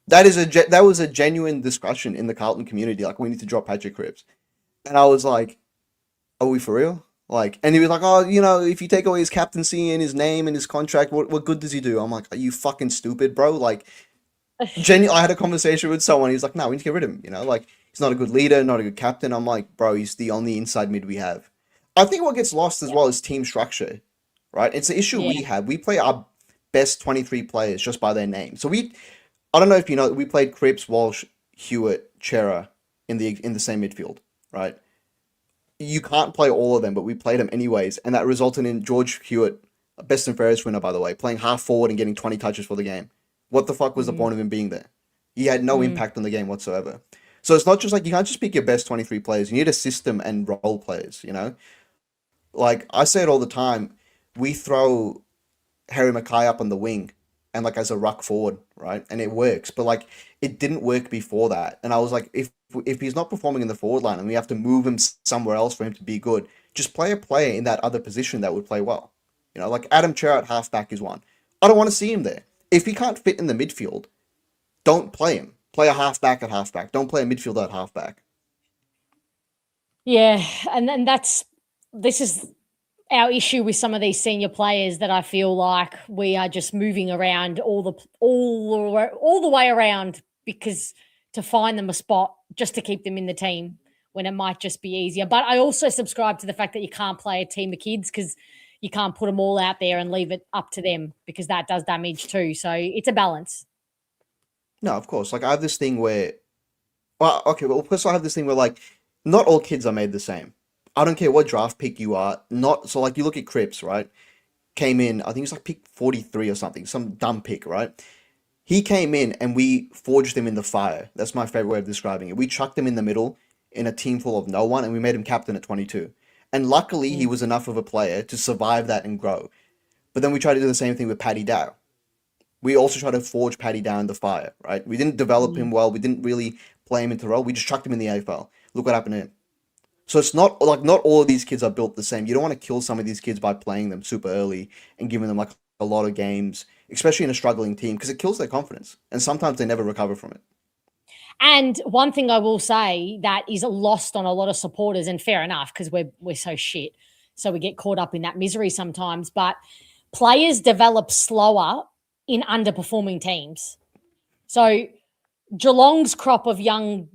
That was a genuine discussion in the Carlton community. Like we need to drop Patrick Cripps, and I was like, "Are we for real?" Like, and he was like, "Oh, if you take away his captaincy and his name and his contract, what good does he do?" I'm like, "Are you fucking stupid, bro?" Like. I had a conversation with someone. He's like, "No, we need to get rid of him. Like he's not a good leader, not a good captain." I'm like, "Bro, he's the only inside mid we have." I think what gets lost as well is team structure, right? It's the issue we have. We play our best 23 players just by their name. So I don't know if you know, we played Cripps, Walsh, Hewitt, Chera, in the same midfield, right? You can't play all of them, but we played them anyways, and that resulted in George Hewitt, a best and fairest winner, by the way, playing half forward and getting 20 touches for the game. What the fuck was the point of him being there? He had no impact on the game whatsoever. So it's not just like, you can't just pick your best 23 players. You need a system and role players, you know? Like, I say it all the time, we throw Harry Mackay up on the wing and like as a ruck forward, right? And it works, but like it didn't work before that. And I was like, if he's not performing in the forward line and we have to move him somewhere else for him to be good, just play a player in that other position that would play well. You know, like Adam Cherr at halfback is one. I don't want to see him there. If he can't fit in the midfield, don't play him. Play a halfback at halfback. Don't play a midfielder at halfback. Yeah, and this is our issue with some of these senior players, that I feel like we are just moving around all the way around because to find them a spot just to keep them in the team when it might just be easier. But I also subscribe to the fact that you can't play a team of kids because you can't put them all out there and leave it up to them, because that does damage too. So it's a balance. No, of course. Like I have this thing where, first I have this thing where like not all kids are made the same. I don't care what draft pick you are. So like you look at Cripps, right? Came in, I think it was like pick 43 or something, some dumb pick, right? He came in and we forged him in the fire. That's my favorite way of describing it. We chucked him in the middle in a team full of no one and we made him captain at 22. And luckily he was enough of a player to survive that and grow. But then we tried to do the same thing with Paddy Dow. We also tried to forge Paddy Dow in the fire, right? We didn't develop him well. We didn't really play him into the role. We just chucked him in the AFL. Look what happened to him. So it's not all of these kids are built the same. You don't want to kill some of these kids by playing them super early and giving them like a lot of games, especially in a struggling team, because it kills their confidence. And sometimes they never recover from it. And one thing I will say that is lost on a lot of supporters, and fair enough, because we're so shit, so we get caught up in that misery sometimes, but players develop slower in underperforming teams. So Geelong's crop of young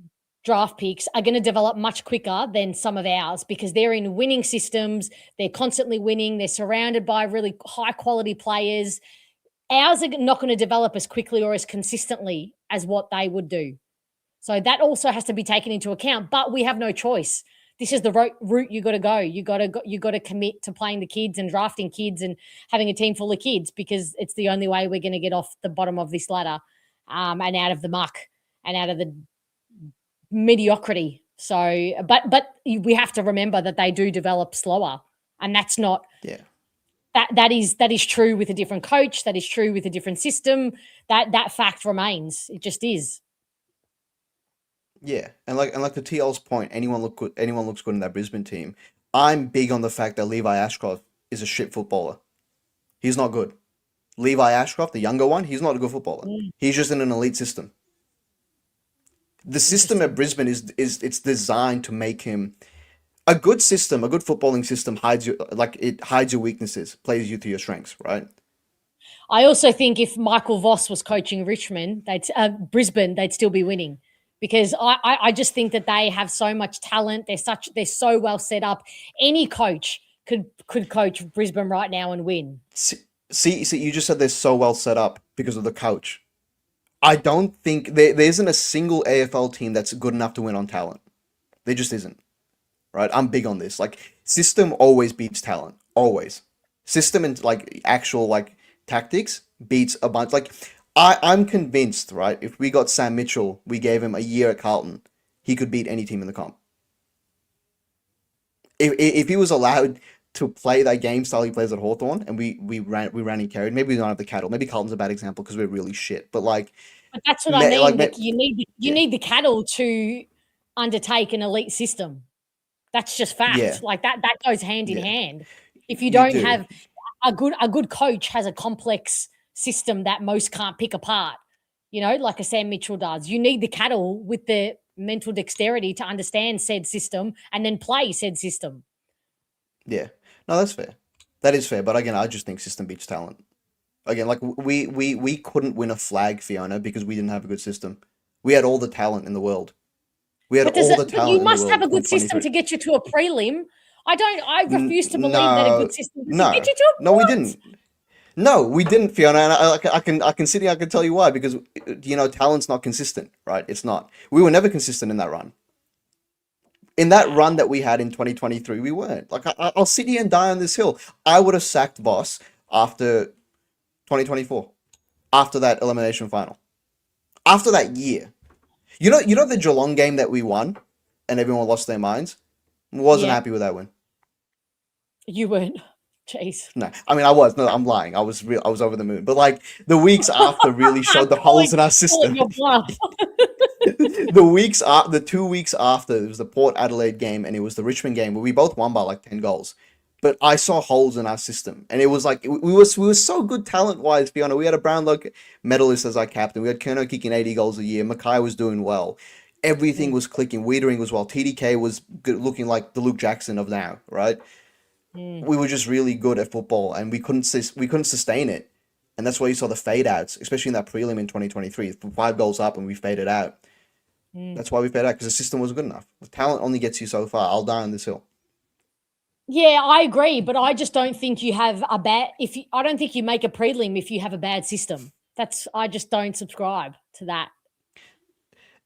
draft picks are going to develop much quicker than some of ours because they're in winning systems. They're constantly winning. They're surrounded by really high quality players. Ours are not going to develop as quickly or as consistently as what they would do. So that also has to be taken into account, but we have no choice. This is the route you got to go. You got to commit to playing the kids and drafting kids and having a team full of kids, because it's the only way we're going to get off the bottom of this ladder and out of the muck and out of the mediocrity. So, but we have to remember that they do develop slower, and that's not. Yeah. That is true with a different coach. That is true with a different system. That fact remains. It just is. Yeah, and like to TL's point, anyone looks good in that Brisbane team. I'm big on the fact that Levi Ashcroft is a shit footballer. He's not good. Levi Ashcroft, the younger one, he's not a good footballer. He's just in an elite system. The system at Brisbane it's designed to make him a good system. A good footballing system hides your weaknesses, plays you to your strengths, right? I also think if Michael Voss was coaching Brisbane, they'd still be winning. Because I just think that they have so much talent. They're so well set up. Any coach could coach Brisbane right now and win. See, you just said they're so well set up because of the coach. I don't think there isn't a single AFL team that's good enough to win on talent. There just isn't. Right? I'm big on this. Like, system always beats talent. Always. System and like actual like tactics beats a bunch. Like, I'm convinced, right, if we got Sam Mitchell, we gave him a year at Carlton, he could beat any team in the comp. If he was allowed to play that game style he plays at Hawthorn, and we ran and carried, maybe we don't have the cattle. Maybe Carlton's a bad example because we're really shit. But like, but that's what I mean. Like, you need the cattle to undertake an elite system. That's just fact. Yeah. Like that goes hand in hand. If you don't have a good coach has a complex system that most can't pick apart, like a Sam Mitchell does. You need the cattle with the mental dexterity to understand said system and then play said system. Yeah. No, that's fair. That is fair. But again, I just think system beats talent. Again, like we couldn't win a flag, Fiona, because we didn't have a good system. We had all the talent in the world. But you must have a good system to get you to a prelim. I refuse to believe that a good system can get you to a No, we didn't. No, we didn't, Fiona, and I can tell you why, because talent's not consistent, right? It's not. We were never consistent in that run. In that run that we had in 2023, we weren't. Like, I'll sit here and die on this hill. I would have sacked Boss after 2024, after that elimination final, after that year. You know the Geelong game that we won and everyone lost their minds? Wasn't happy with that win. You weren't. Jeez. No, I mean, I was. No, I'm lying. I was over the moon. But like the weeks after really showed the holes in our system. The 2 weeks after, it was the Port Adelaide game and it was the Richmond game where we both won by like 10 goals. But I saw holes in our system, and it was like we were so good talent wise. Fiona, we had a Brownlow medalist as our captain. We had Kerno kicking 80 goals a year. Mackay was doing well. Everything was clicking. Wiedering was well. TDK was good, looking like the Luke Jackson of now, right? We were just really good at football, and we couldn't sustain it, and that's why you saw the fade outs, especially in that prelim in 2023. 5 goals up, and we faded out. That's why we faded out, because the system wasn't good enough. The talent only gets you so far. I'll die on this hill. Yeah, I agree, but I just don't think you have a bad. I don't think you make a prelim if you have a bad system. I just don't subscribe to that.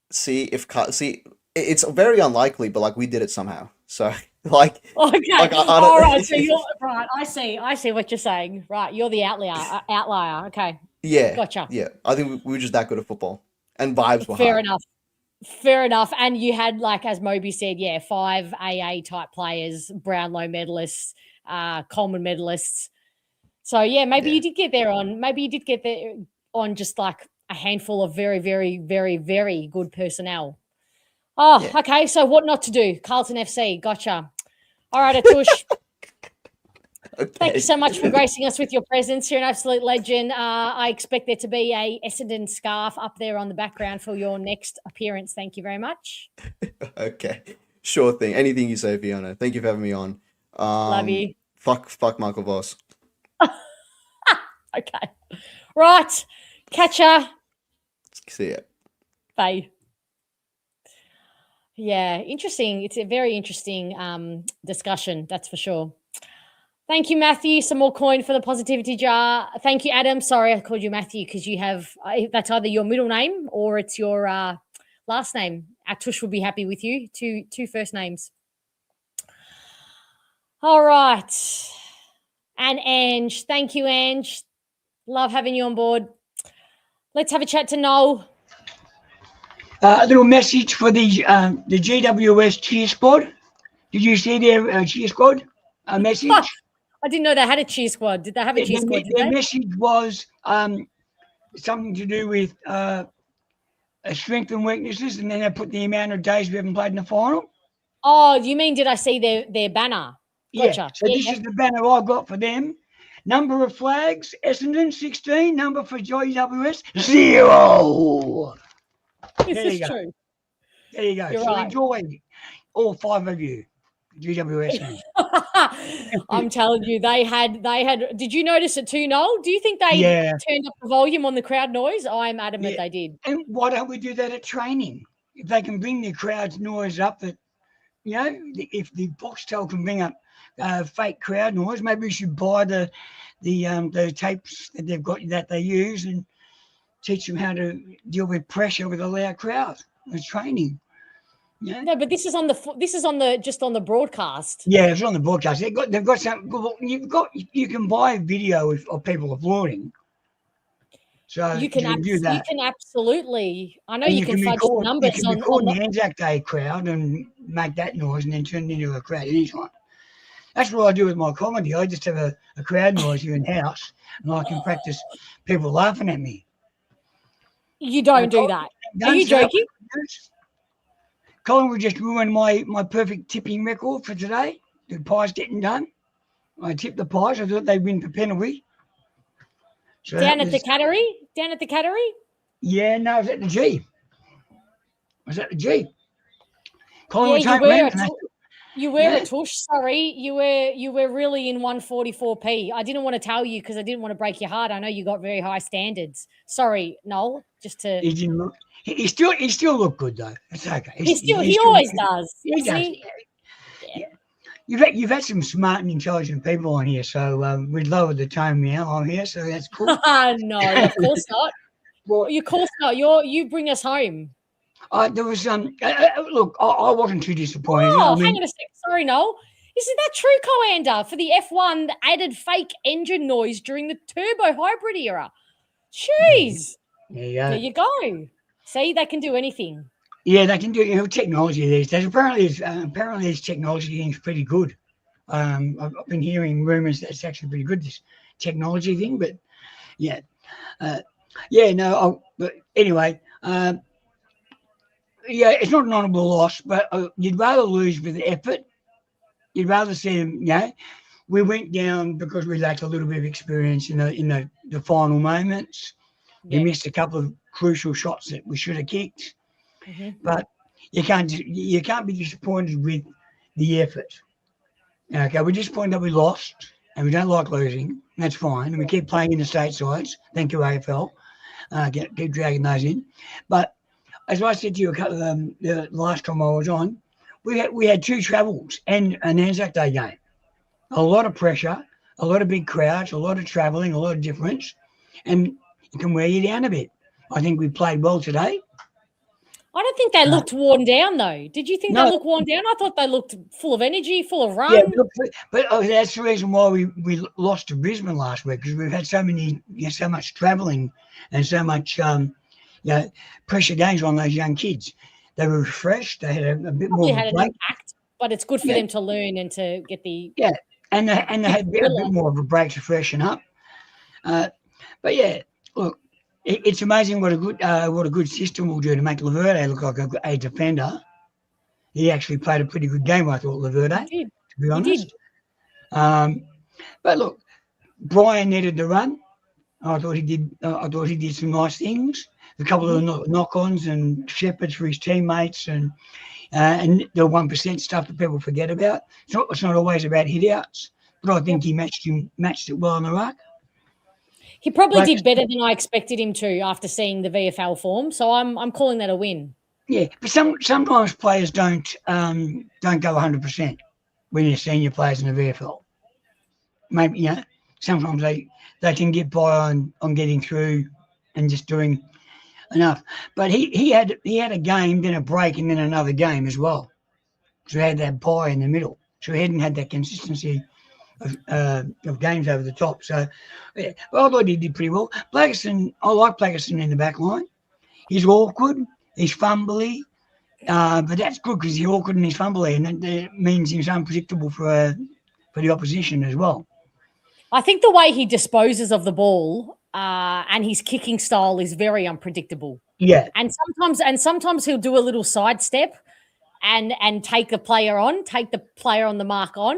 It's very unlikely, but like we did it somehow. So like, okay, like, all right. So you're right. I see what you're saying. Right, you're the outlier. Okay. Yeah. Gotcha. Yeah, I think we were just that good at football, and vibes were fair hard. enough. Fair enough. And you had, like, as Moby said, 5 AA type players, Brownlow medalists, Coleman medalists. So maybe you did get there on just like a handful of very, very, very, very good personnel. Oh, okay. So what not to do? Carlton FC. Gotcha. All right, Atush. Okay. Thank you so much for gracing us with your presence. You're an absolute legend. I expect there to be a Essendon scarf up there on the background for your next appearance. Thank you very much. Okay. Sure thing. Anything you say, Fiona. Thank you for having me on. Love you. Fuck Michael Voss. Okay. Right. Catch ya. See ya. Bye. Yeah, interesting. It's a very interesting discussion, that's for sure. Thank you, Matthew. Some more coin for the positivity jar. Thank you, Adam. Sorry, I called you Matthew because you have that's either your middle name or it's your last name. Atush will be happy with you. Two first names. All right. And Ange. Thank you, Ange. Love having you on board. Let's have a chat to Noel. A little message for the GWS cheer squad. Did you see their cheer squad message? I didn't know they had a cheer squad. Did they have a cheer squad? Their message was something to do with strengths and weaknesses, and then they put the amount of days we haven't played in the final. Oh, you mean did I see their banner? Gotcha. Yeah, so this is the banner I got for them. Number of flags, Essendon 16. Number for GWS 0. This is true. There you go. You're so right. Enjoy, all 5 of you, GWS fans. I'm telling you, they had. Did you notice it too, Noel? Do you think they turned up the volume on the crowd noise? I'm adamant they did. And why don't we do that at training? If they can bring the crowd's noise up, that if the Boxtel can bring up fake crowd noise, maybe we should buy the tapes that they've got that they use and teach them how to deal with pressure with a loud crowd. It's training. Yeah. No, but this is on the broadcast. Yeah, it's on the broadcast. They've got some. You can buy video of people applauding. So you can do that. You can absolutely. I know And you can fudge the numbers you can record the Anzac Day crowd and make that noise and then turn it into a crowd anytime. That's what I do with my comedy. I just have a crowd noise here in the house, and I can practice people laughing at me. You don't do that. Are you joking? Collingwood just ruined my perfect tipping record for today. The pies getting done. I tipped the pies. I thought they'd win for penalty. So Down at the Cattery? Yeah, no, I was at the G. Collingwood you were a tush. Sorry, you were really in 144p. I didn't want to tell you because I didn't want to break your heart. I know you got very high standards. Sorry, Noel. Just to he didn't look. He still looked good though. It's okay. He always does. He does. Yeah. You've had some smart and intelligent people on here, so we'd lower the tone now on here. So that's cool. No, of course not. Well, of course not. You bring us home. There was look, I wasn't too disappointed. Oh, hang on a sec. Sorry, Noel. Isn't that true, Coander? For the F1, the added fake engine noise during the turbo hybrid era. Jeez. There you go. See, they can do anything. Yeah, they can do technology these days. Apparently, this technology is pretty good. I've been hearing rumours that it's actually pretty good, this technology thing. But yeah, but anyway, yeah, it's not an honourable loss, but you'd rather lose with effort. You'd rather see them. We went down because we lacked a little bit of experience in the final moments. We missed a couple of crucial shots that we should have kicked. But you can't be disappointed with the effort. Okay, we're disappointed that we lost, and we don't like losing. That's fine, and we keep playing in the state sides. Thank you, AFL. Keep dragging those in. But as I said to you the last time I was on, we had 2 travels and an Anzac Day game. A lot of pressure, a lot of big crowds, a lot of travelling, a lot of difference, and it can wear you down a bit. I think we played well today. I don't think they looked worn down, though. Did you think they looked worn down? I thought they looked full of energy, full of run. Yeah, but that's the reason why we lost to Brisbane last week, because we've had so much travelling and so much pressure games on those young kids. They were refreshed. They had a bit more of a break. Impact, but it's good for them to learn and to get the and they had a bit more of a break to freshen up. But yeah, look. It's amazing what a good system will do to make Laverde look like a defender. He actually played a pretty good game, I thought, Laverde, to be honest. But look, Brian needed the run. I thought he did some nice things. A couple of knock-ons and shepherds for his teammates, and the 1% stuff that people forget about. It's not always about hit-outs, but I think he matched it well on the ruck. He probably did better than I expected him to after seeing the VFL form, so I'm calling that a win. Yeah, but sometimes players don't go 100% when you're senior players in the VFL. Maybe sometimes they can get by on getting through and just doing enough. But he had a game, then a break, and then another game as well. So he had that bye in the middle. So he hadn't had that consistency of games over the top. So, yeah, well, I thought he did pretty well. Blackerson, I like Blackerson in the back line. He's awkward. He's fumbly. But that's good because he's awkward and he's fumbly, and that means he's unpredictable for the opposition as well. I think the way he disposes of the ball and his kicking style is very unpredictable. Yeah. And sometimes he'll do a little sidestep and take the player on the mark on.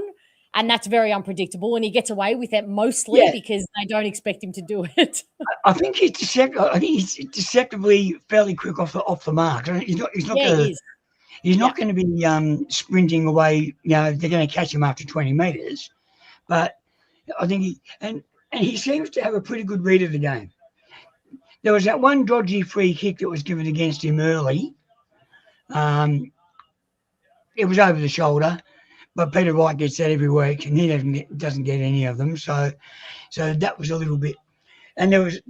And that's very unpredictable, and he gets away with it mostly because they don't expect him to do it. I think he's deceptively fairly quick off the mark. He's not going to be sprinting away. They're going to catch him after 20 metres. But I think he seems to have a pretty good read of the game. There was that one dodgy free kick that was given against him early. It was over the shoulder. But Peter Wright gets that every week, and he doesn't get any of them. So that was a little bit. And there was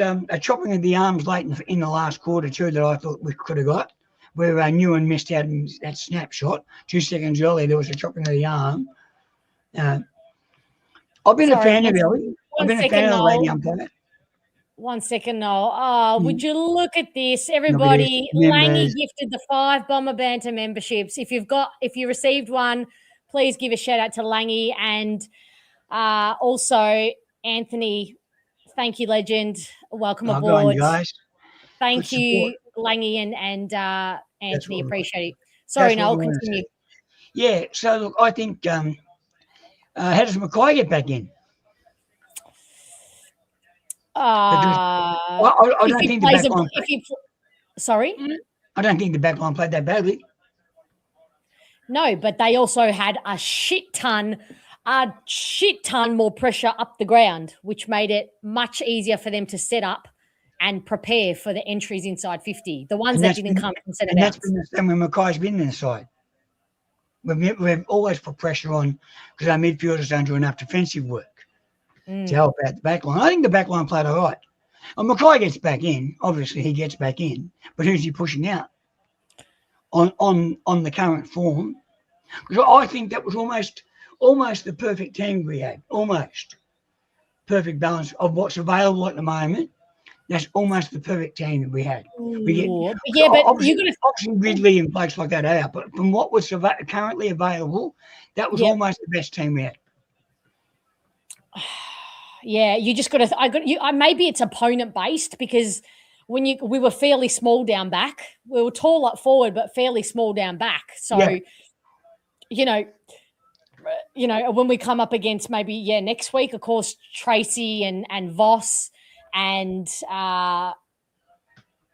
a chopping of the arms late in the last quarter too that I thought we could have got, where Newen missed out in that snapshot. 2 seconds earlier, there was a chopping of the arm. I've been a fan of Ellie. I've been a fan of the lady umpire. 1 second, Noel. Oh, would you look at this? Everybody, Langy gifted the 5 Bomber Banter memberships. If you received one, please give a shout out to Langy, and also Anthony. Thank you, legend. Welcome aboard. Go on, guys. Thank you, Langy and Anthony. Appreciate it. Sorry, Noel, continue. Yeah, so look, I think how does Mackay get back in? I don't think the back line. Sorry? I don't think the back line played that badly. No, but they also had a shit ton more pressure up the ground, which made it much easier for them to set up and prepare for the entries inside 50. The ones that didn't come from centre backs. And that's been the same when Mackay's been inside. We've always put pressure on because our midfielders don't do enough defensive work to help out the back line. I think the back line played all right. And Mackay gets back in. Obviously, he gets back in. But who's he pushing out on the current form? Because I think that was almost the perfect team we had. Almost perfect balance of what's available at the moment. That's almost the perfect team that we had. But obviously Ridley and blokes like that out. But from what was currently available, that was almost the best team we had. Yeah, you just got to. Maybe it's opponent based because we were fairly small down back. We were tall up forward, but fairly small down back. So, you know, when we come up against maybe next week, of course, Tracy and Voss. And are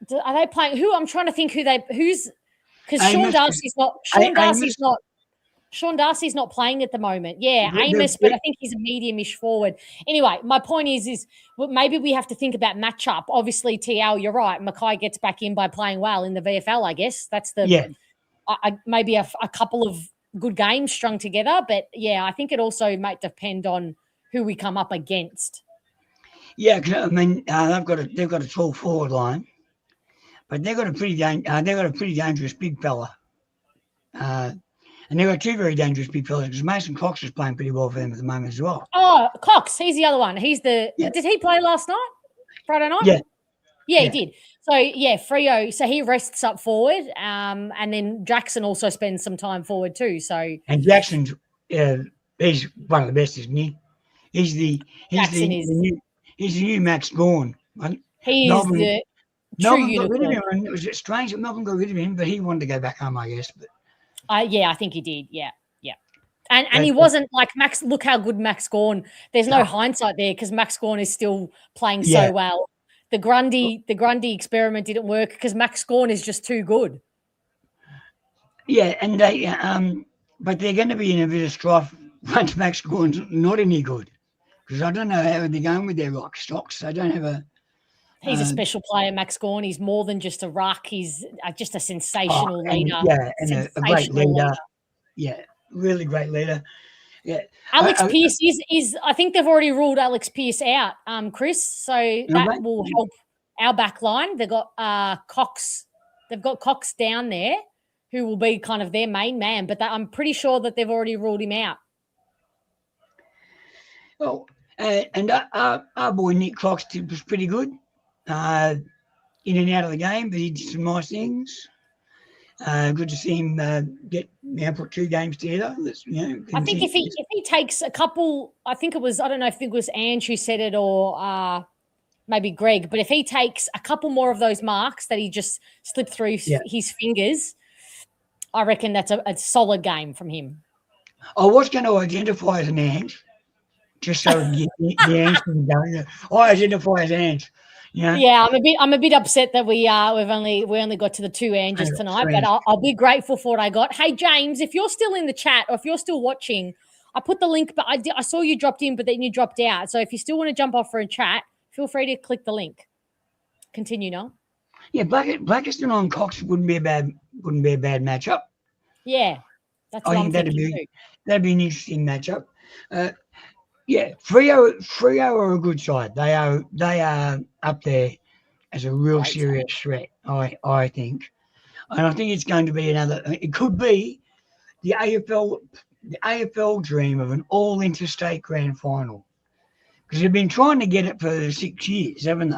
they playing? Who I'm trying to think who's because Sean Darcy's not playing at the moment. Yeah, Amos, but I think he's a medium-ish forward. Anyway, my point is maybe we have to think about matchup. Obviously, TL, you're right. Mackay gets back in by playing well in the VFL. I guess that's maybe a couple of good games strung together. But I think it also might depend on who we come up against. Yeah, I mean they've got a tall forward line, but they've got a pretty dangerous big fella, and they've got two very dangerous big fellas because Mason Cox is playing pretty well for them at the moment as well. Oh, Cox, he's the other one. He's did he play last night, Friday night? Yeah, he did. So Freo. So he rests up forward, and then Jackson also spends some time forward too. So Jackson's he's one of the best, isn't he? He's the new Max Gawn. He is the true unicorn. It was strange that Melbourne got rid of him, but he wanted to go back home, I guess. But I think he did. Yeah. And he wasn't like Max. Look how good Max Gawn. There's no hindsight there because Max Gawn is still playing so well. The Grundy experiment didn't work because Max Gawn is just too good. Yeah, and they but they're going to be in a bit of strife once Max Gawn's not any good. Because I don't know how they're going with their rock stocks. They don't have a. He's a special player, Max Gawn. He's more than just a ruck. He's just a sensational leader. Yeah, and a great leader. Yeah, really great leader. Yeah. Alex Pearce is. I think they've already ruled Alex Pearce out, Chris. So that will help our back line. They've got Cox. They've got Cox down there, who will be kind of their main man. But I'm pretty sure that they've already ruled him out. Well, and our boy Nick Cox was pretty good, in and out of the game, but he did some nice things. Good to see him put two games together. I think if he takes a couple, I don't know if it was Ange who said it or maybe Greg, but if he takes a couple more of those marks that he just slipped through his fingers, I reckon that's a solid game from him. I was going to identify as an Ange. Just so the answer going. I identify as Ange. Yeah, I'm a bit upset that we only got to the two Anges tonight, but I'll be grateful for what I got. Hey James, if you're still in the chat or if you're still watching, I put the link, but I saw you dropped in, but then you dropped out. So if you still want to jump off for a chat, feel free to click the link. Continue, Noel. Yeah, Blackiston on Cox wouldn't be a bad matchup. Yeah, that's what I'm thinking. That'd be an interesting matchup. Yeah, Freo are a good side. They are up there as a real serious threat. I think, and I think it's going to be another. It could be the AFL dream of an all interstate grand final because they've been trying to get it for 6 years, haven't they?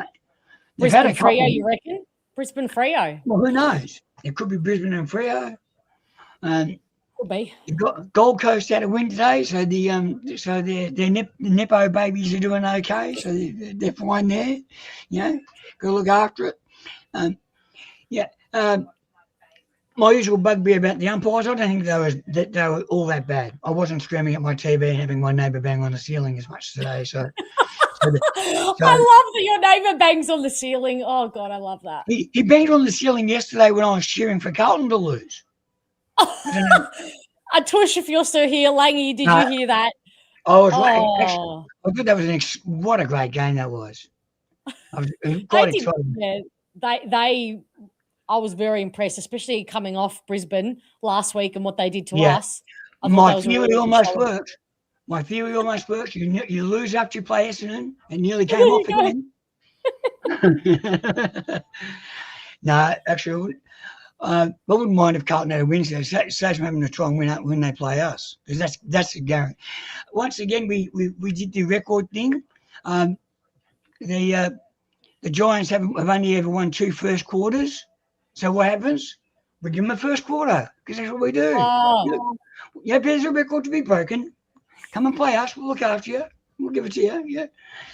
They've Brisbane had a Freo, you reckon? Brisbane Freo. Well, who knows? It could be Brisbane and Freo. Could be. Gold Coast had a win today, so the Nepo babies are doing okay, so they're fine there. Got to look after it. My usual bugbear about the umpires, I don't think they were all that bad. I wasn't screaming at my TV and having my neighbour bang on the ceiling as much today. So I love that your neighbour bangs on the ceiling. Oh God, I love that. He banged on the ceiling yesterday when I was cheering for Carlton to lose. Tush, if you're still here, Langy, did you hear that? I was actually, I thought that was what a great game that was. I was quite excited. I was very impressed, especially coming off Brisbane last week and what they did to us. My theory almost worked. You lose after you play Essendon and nearly came off again. No, actually, I wouldn't mind if Carlton had a win. So saves them having to try and win out when they play us, because that's a guarantee. Once again, we did the record thing. The Giants have only ever won 2 first quarters. So what happens? We give them a first quarter, because that's what we do. Oh. Yeah, there's a record to be broken. Come and play us. We'll look after you. We'll give it to you. Yeah,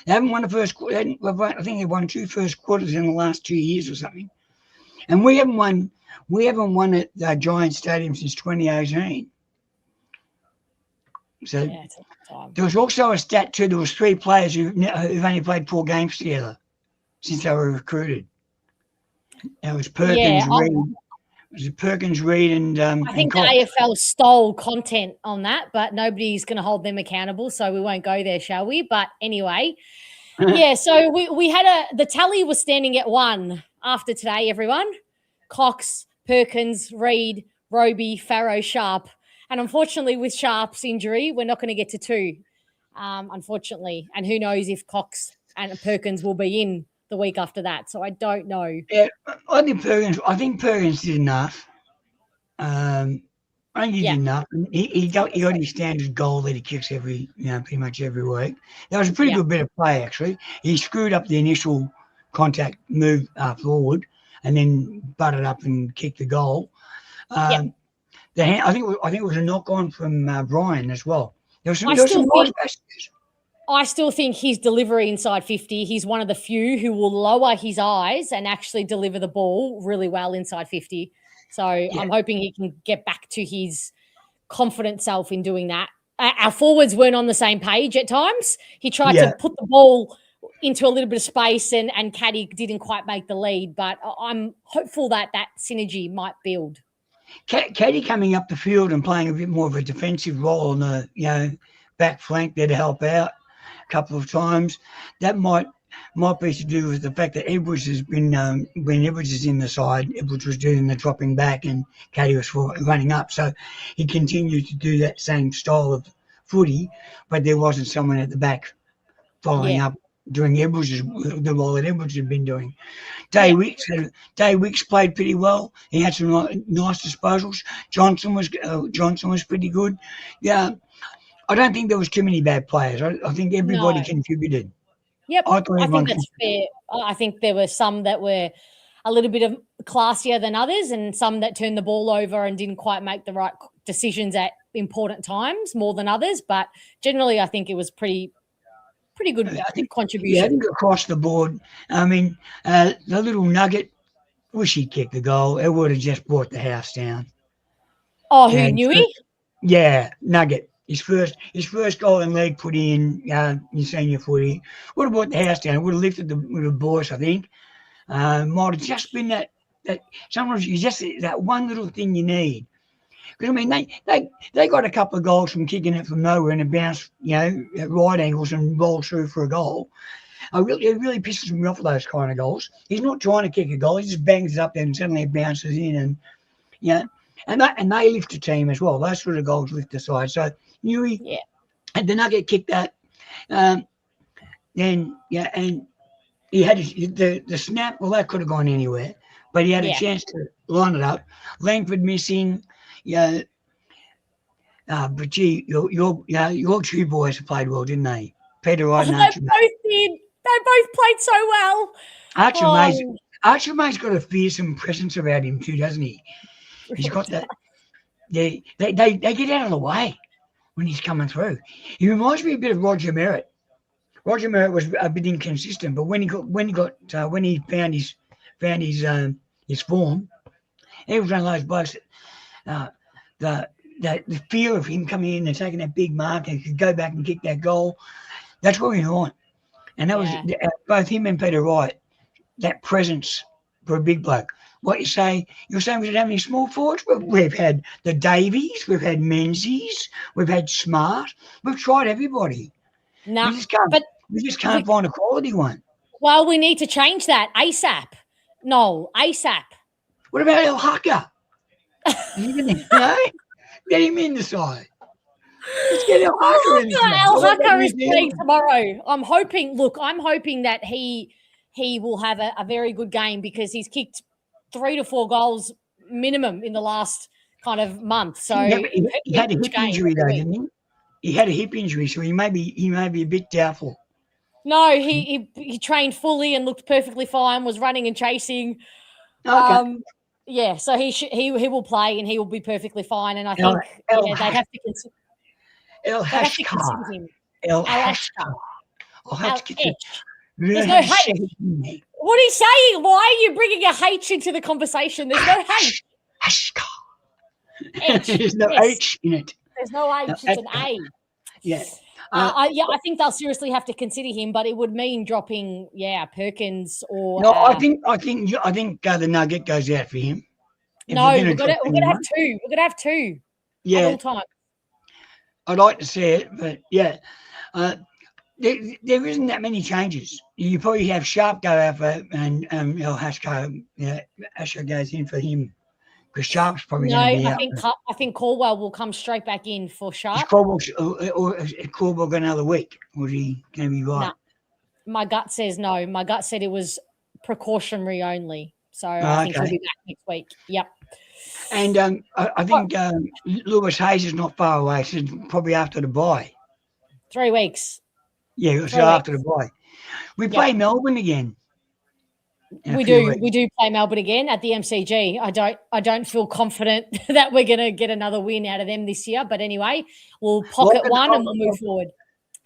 they haven't won the first quarter. I think they won 2 first quarters in the last 2 years or something. And we haven't won. We haven't won at Giant Stadium since 2018. So Yeah, it's a long time. there was also a stat too. There was 3 players who've only played 4 games together since they were recruited. It was Perkins, Reed. Was it Perkins, Reed, and I think the Cox. AFL stole content on that, but nobody's going to hold them accountable, so we won't go there, shall we? But anyway, yeah. So we had the tally was standing at 1 after today. Everyone, Cox, Perkins, Reed, Roby, Farrow, Sharp, and unfortunately, with Sharp's injury, we're not going to get to 2. Unfortunately, and who knows if Cox and Perkins will be in the week after that. So I don't know. Yeah, I think Perkins did enough. I think he did enough. He got his standard goal that he kicks pretty much every week. That was a pretty good bit of play, actually. He screwed up the initial contact move forward, and then butted up and kicked the goal. I think it was a knock on from Brian as well. There was some nice passages. I still think his delivery inside 50, he's one of the few who will lower his eyes and actually deliver the ball really well inside 50. So I'm hoping he can get back to his confident self in doing that. Our forwards weren't on the same page at times. He tried to put the ball into a little bit of space and Caddy didn't quite make the lead, but I'm hopeful that synergy might build. Caddy coming up the field and playing a bit more of a defensive role on the back flank there to help out couple of times. That might be to do with the fact that Edwards has been when Edwards is in the side, Edwards was doing the dropping back and Caddy was running up, so he continued to do that same style of footy, but there wasn't someone at the back following up doing the role that Edwards had been doing. Day Wicks played pretty well. He had some nice disposals. Johnson was pretty good. Yeah, I don't think there was too many bad players. I think everybody contributed. Yep, I think that's fair. I think there were some that were a little bit classier than others, and some that turned the ball over and didn't quite make the right decisions at important times more than others. But generally, I think it was pretty good contribution. Yeah, I think across the board. I mean, the little nugget, wish he'd kicked the goal. It would have just brought the house down. Oh, who knew he? Yeah, Nugget. His first goal in league footy in senior footy would have brought the house down. It would have lifted the boys, I think. Might have just been that sometimes you just that one little thing you need. Because I mean they got a couple of goals from kicking it from nowhere and it bounced, at right angles and rolled through for a goal. It really pisses me off with those kind of goals. He's not trying to kick a goal, he just bangs it up there and suddenly it bounces in and they lift the team as well. Those sort of goals lift the side. So Newey and the Nugget kicked that. And he had the snap. Well, that could have gone anywhere, but he had a chance to line it up. Langford missing. But gee, your two boys played well, didn't they? Peter Wright and Archie. They both did. They both played so well. Archie May's got a fearsome presence about him too, doesn't he? He's got that. They get out of the way when he's coming through. He reminds me a bit of Roger Merrett. Roger Merrett was a bit inconsistent, but when he found his form, he was one of those blokes that the feel of him coming in and taking that big mark and could go back and kick that goal. That's what we want. And that was both him and Peter Wright, that presence for a big bloke. You're saying we didn't have any small forwards? We've had the Davies, we've had Menzies, we've had Smart. We've tried everybody. No, we just can't find a quality one. Well, we need to change that ASAP. No, ASAP. What about El Haka? Get him in the side. Let's get El Haka in the side. El Haka is playing tomorrow. I'm hoping that he he will have a very good game because he's kicked 3 to 4 goals minimum in the last kind of month. So he had a hip injury though, didn't he? He had a hip injury, so he may be a bit doubtful. No, he trained fully and looked perfectly fine. Was running and chasing. Okay. Yeah, so he will play and he will be perfectly fine. And I think they'd have to consider. El consider him. El Hashkar. There's no H. What are you saying? Why are you bringing a H into the conversation? There's no H. Hashkar. H. There's no H in it. There's no H. It's an A. Yeah. I think they'll seriously have to consider him, but it would mean dropping, Perkins or. No, I think the nugget goes out for him. No, we're gonna have two. We're gonna have two. Yeah. At all times. I'd like to see it, but yeah, there isn't that many changes. You probably have Sharp go out for and El Hashko. Asher goes in for him because Sharp's probably going to be out. I think Caldwell will come straight back in for Sharp. Is Caldwell got another week? Or is he going to be right? No. My gut says no. My gut said it was precautionary only. So I think he'll be back next week. Yep. And I think Lewis Hayes is not far away. So probably after the bye. 3 weeks. Yeah, so after the bye. We play Melbourne again. We do play Melbourne again at the MCG. I don't feel confident that we're going to get another win out of them this year. But anyway, we'll pocket one and we'll move forward.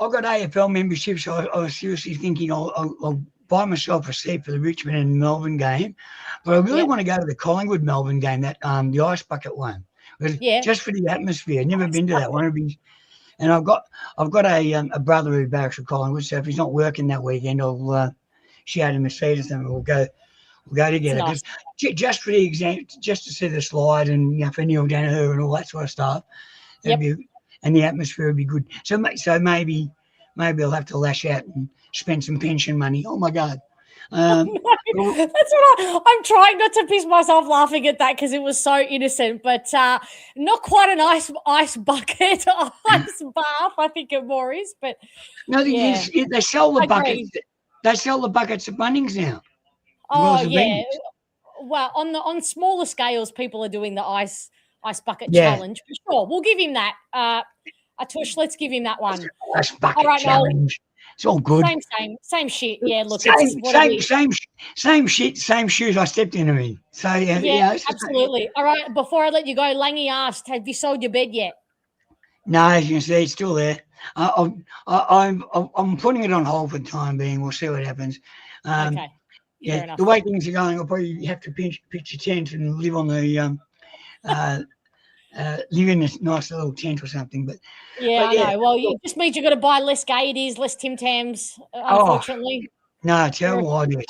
I've got AFL membership, so I was seriously thinking I'll buy myself a seat for the Richmond and Melbourne game. But I really want to go to the Collingwood Melbourne game, that the ice bucket one. Just for the atmosphere. I've never been to that one. And I've got a brother who barracks for Collingwood, so if he's not working that weekend, I'll shout him a seat or something. We'll go together. Nice. Just for the exam, just to see the slide and for Neil Danaher and all that sort of stuff. And the atmosphere would be good. So maybe I'll have to lash out and spend some pension money. Oh my God. That's what I'm trying not to piss myself laughing at that because it was so innocent, but not quite an ice bucket, ice bath. I think it more is, but no, they sell the buckets. They sell the buckets at Bunnings now. Oh yeah. Well, on smaller scales, people are doing the ice bucket challenge. For sure, we'll give him that. Atush, let's give him that one. Ice bucket challenge. It's all good. Same shit. Yeah, look, same shit, same shoes I stepped into me. So yeah, absolutely. All right, before I let you go, Langy asked, have you sold your bed yet? No, as you can see, it's still there. I'm putting it on hold for the time being. We'll see what happens. Okay. Yeah, the way things are going, I'll probably have to pitch a tent and live on the live in a nice little tent or something. But I know. Well, it just means you've got to buy less Gaieties, less Tim Tams, unfortunately. No, terrible idea.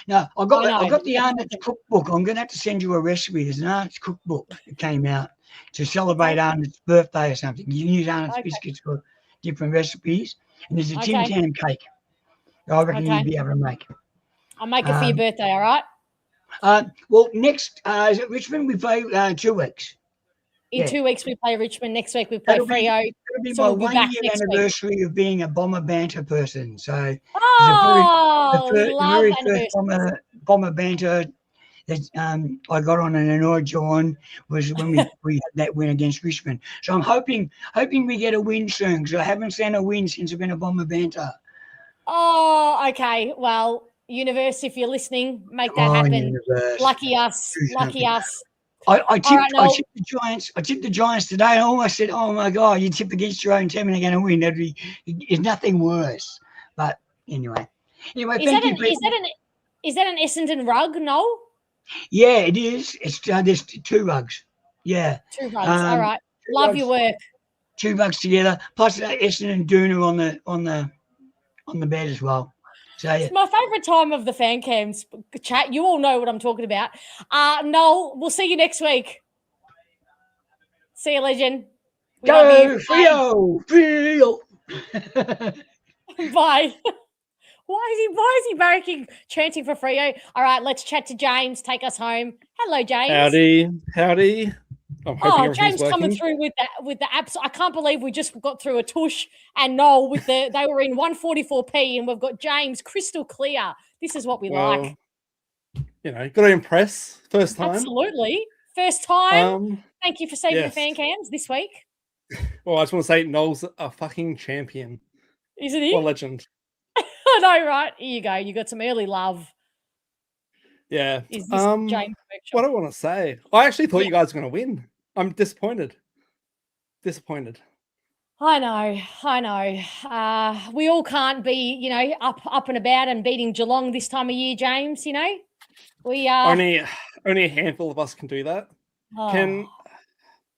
No, I got the Arnott's cookbook. I'm going to have to send you a recipe. There's an Arnott's cookbook that came out to celebrate Arnott's birthday or something. You can use Arnott's biscuits for different recipes. And there's a Tim Tam cake I reckon you'd be able to make. I'll make it for your birthday, all right? Well, next is it Richmond? We play 2 weeks. In 2 weeks, we play Richmond. Next week, we play Freo. It'll be my 1 year anniversary of being a Bomber Banter person. So, the very first Bomber Banter that I got on an annoyed John was when we had that win against Richmond. So I'm hoping we get a win soon because I haven't seen a win since I've been a Bomber Banter. Oh, okay. Well, Universe, if you're listening, make that happen. Universe. Lucky us. I tipped the Giants. I tipped the Giants today. I almost said, "Oh my God, you tipped against your own team and they're going to win." There's nothing worse. But anyway, is that an Essendon rug? No. Yeah, it is. It's there's 2 rugs. Yeah, 2 rugs. All right. Love your work. 2 rugs together, plus Essendon Doona on the bed as well. So, yeah. It's my favourite time of the fan cams chat. You all know what I'm talking about. Noel, we'll see you next week. See you, legend. Go, Freo! Bye. Why is he barracking, chanting for Freo? All right, let's chat to James. Take us home. Hello, James. Howdy. I'm hoping everything's James working. coming through with the apps. I can't believe we just got through a Tush and Noel with they were in 144p, and we've got James crystal clear. This is what we like. Got to impress first time. Absolutely. First time. Thank you for saving the fan cams this week. Well, I just want to say Noel's a fucking champion. Isn't he? What a legend. I know, right? Here you go. You got some early love. Yeah. Is this James? What do I want to say? I actually thought you guys were going to win. I'm disappointed. I know. We all can't be, up and about and beating Geelong this time of year, James. We are only a handful of us can do that. Oh.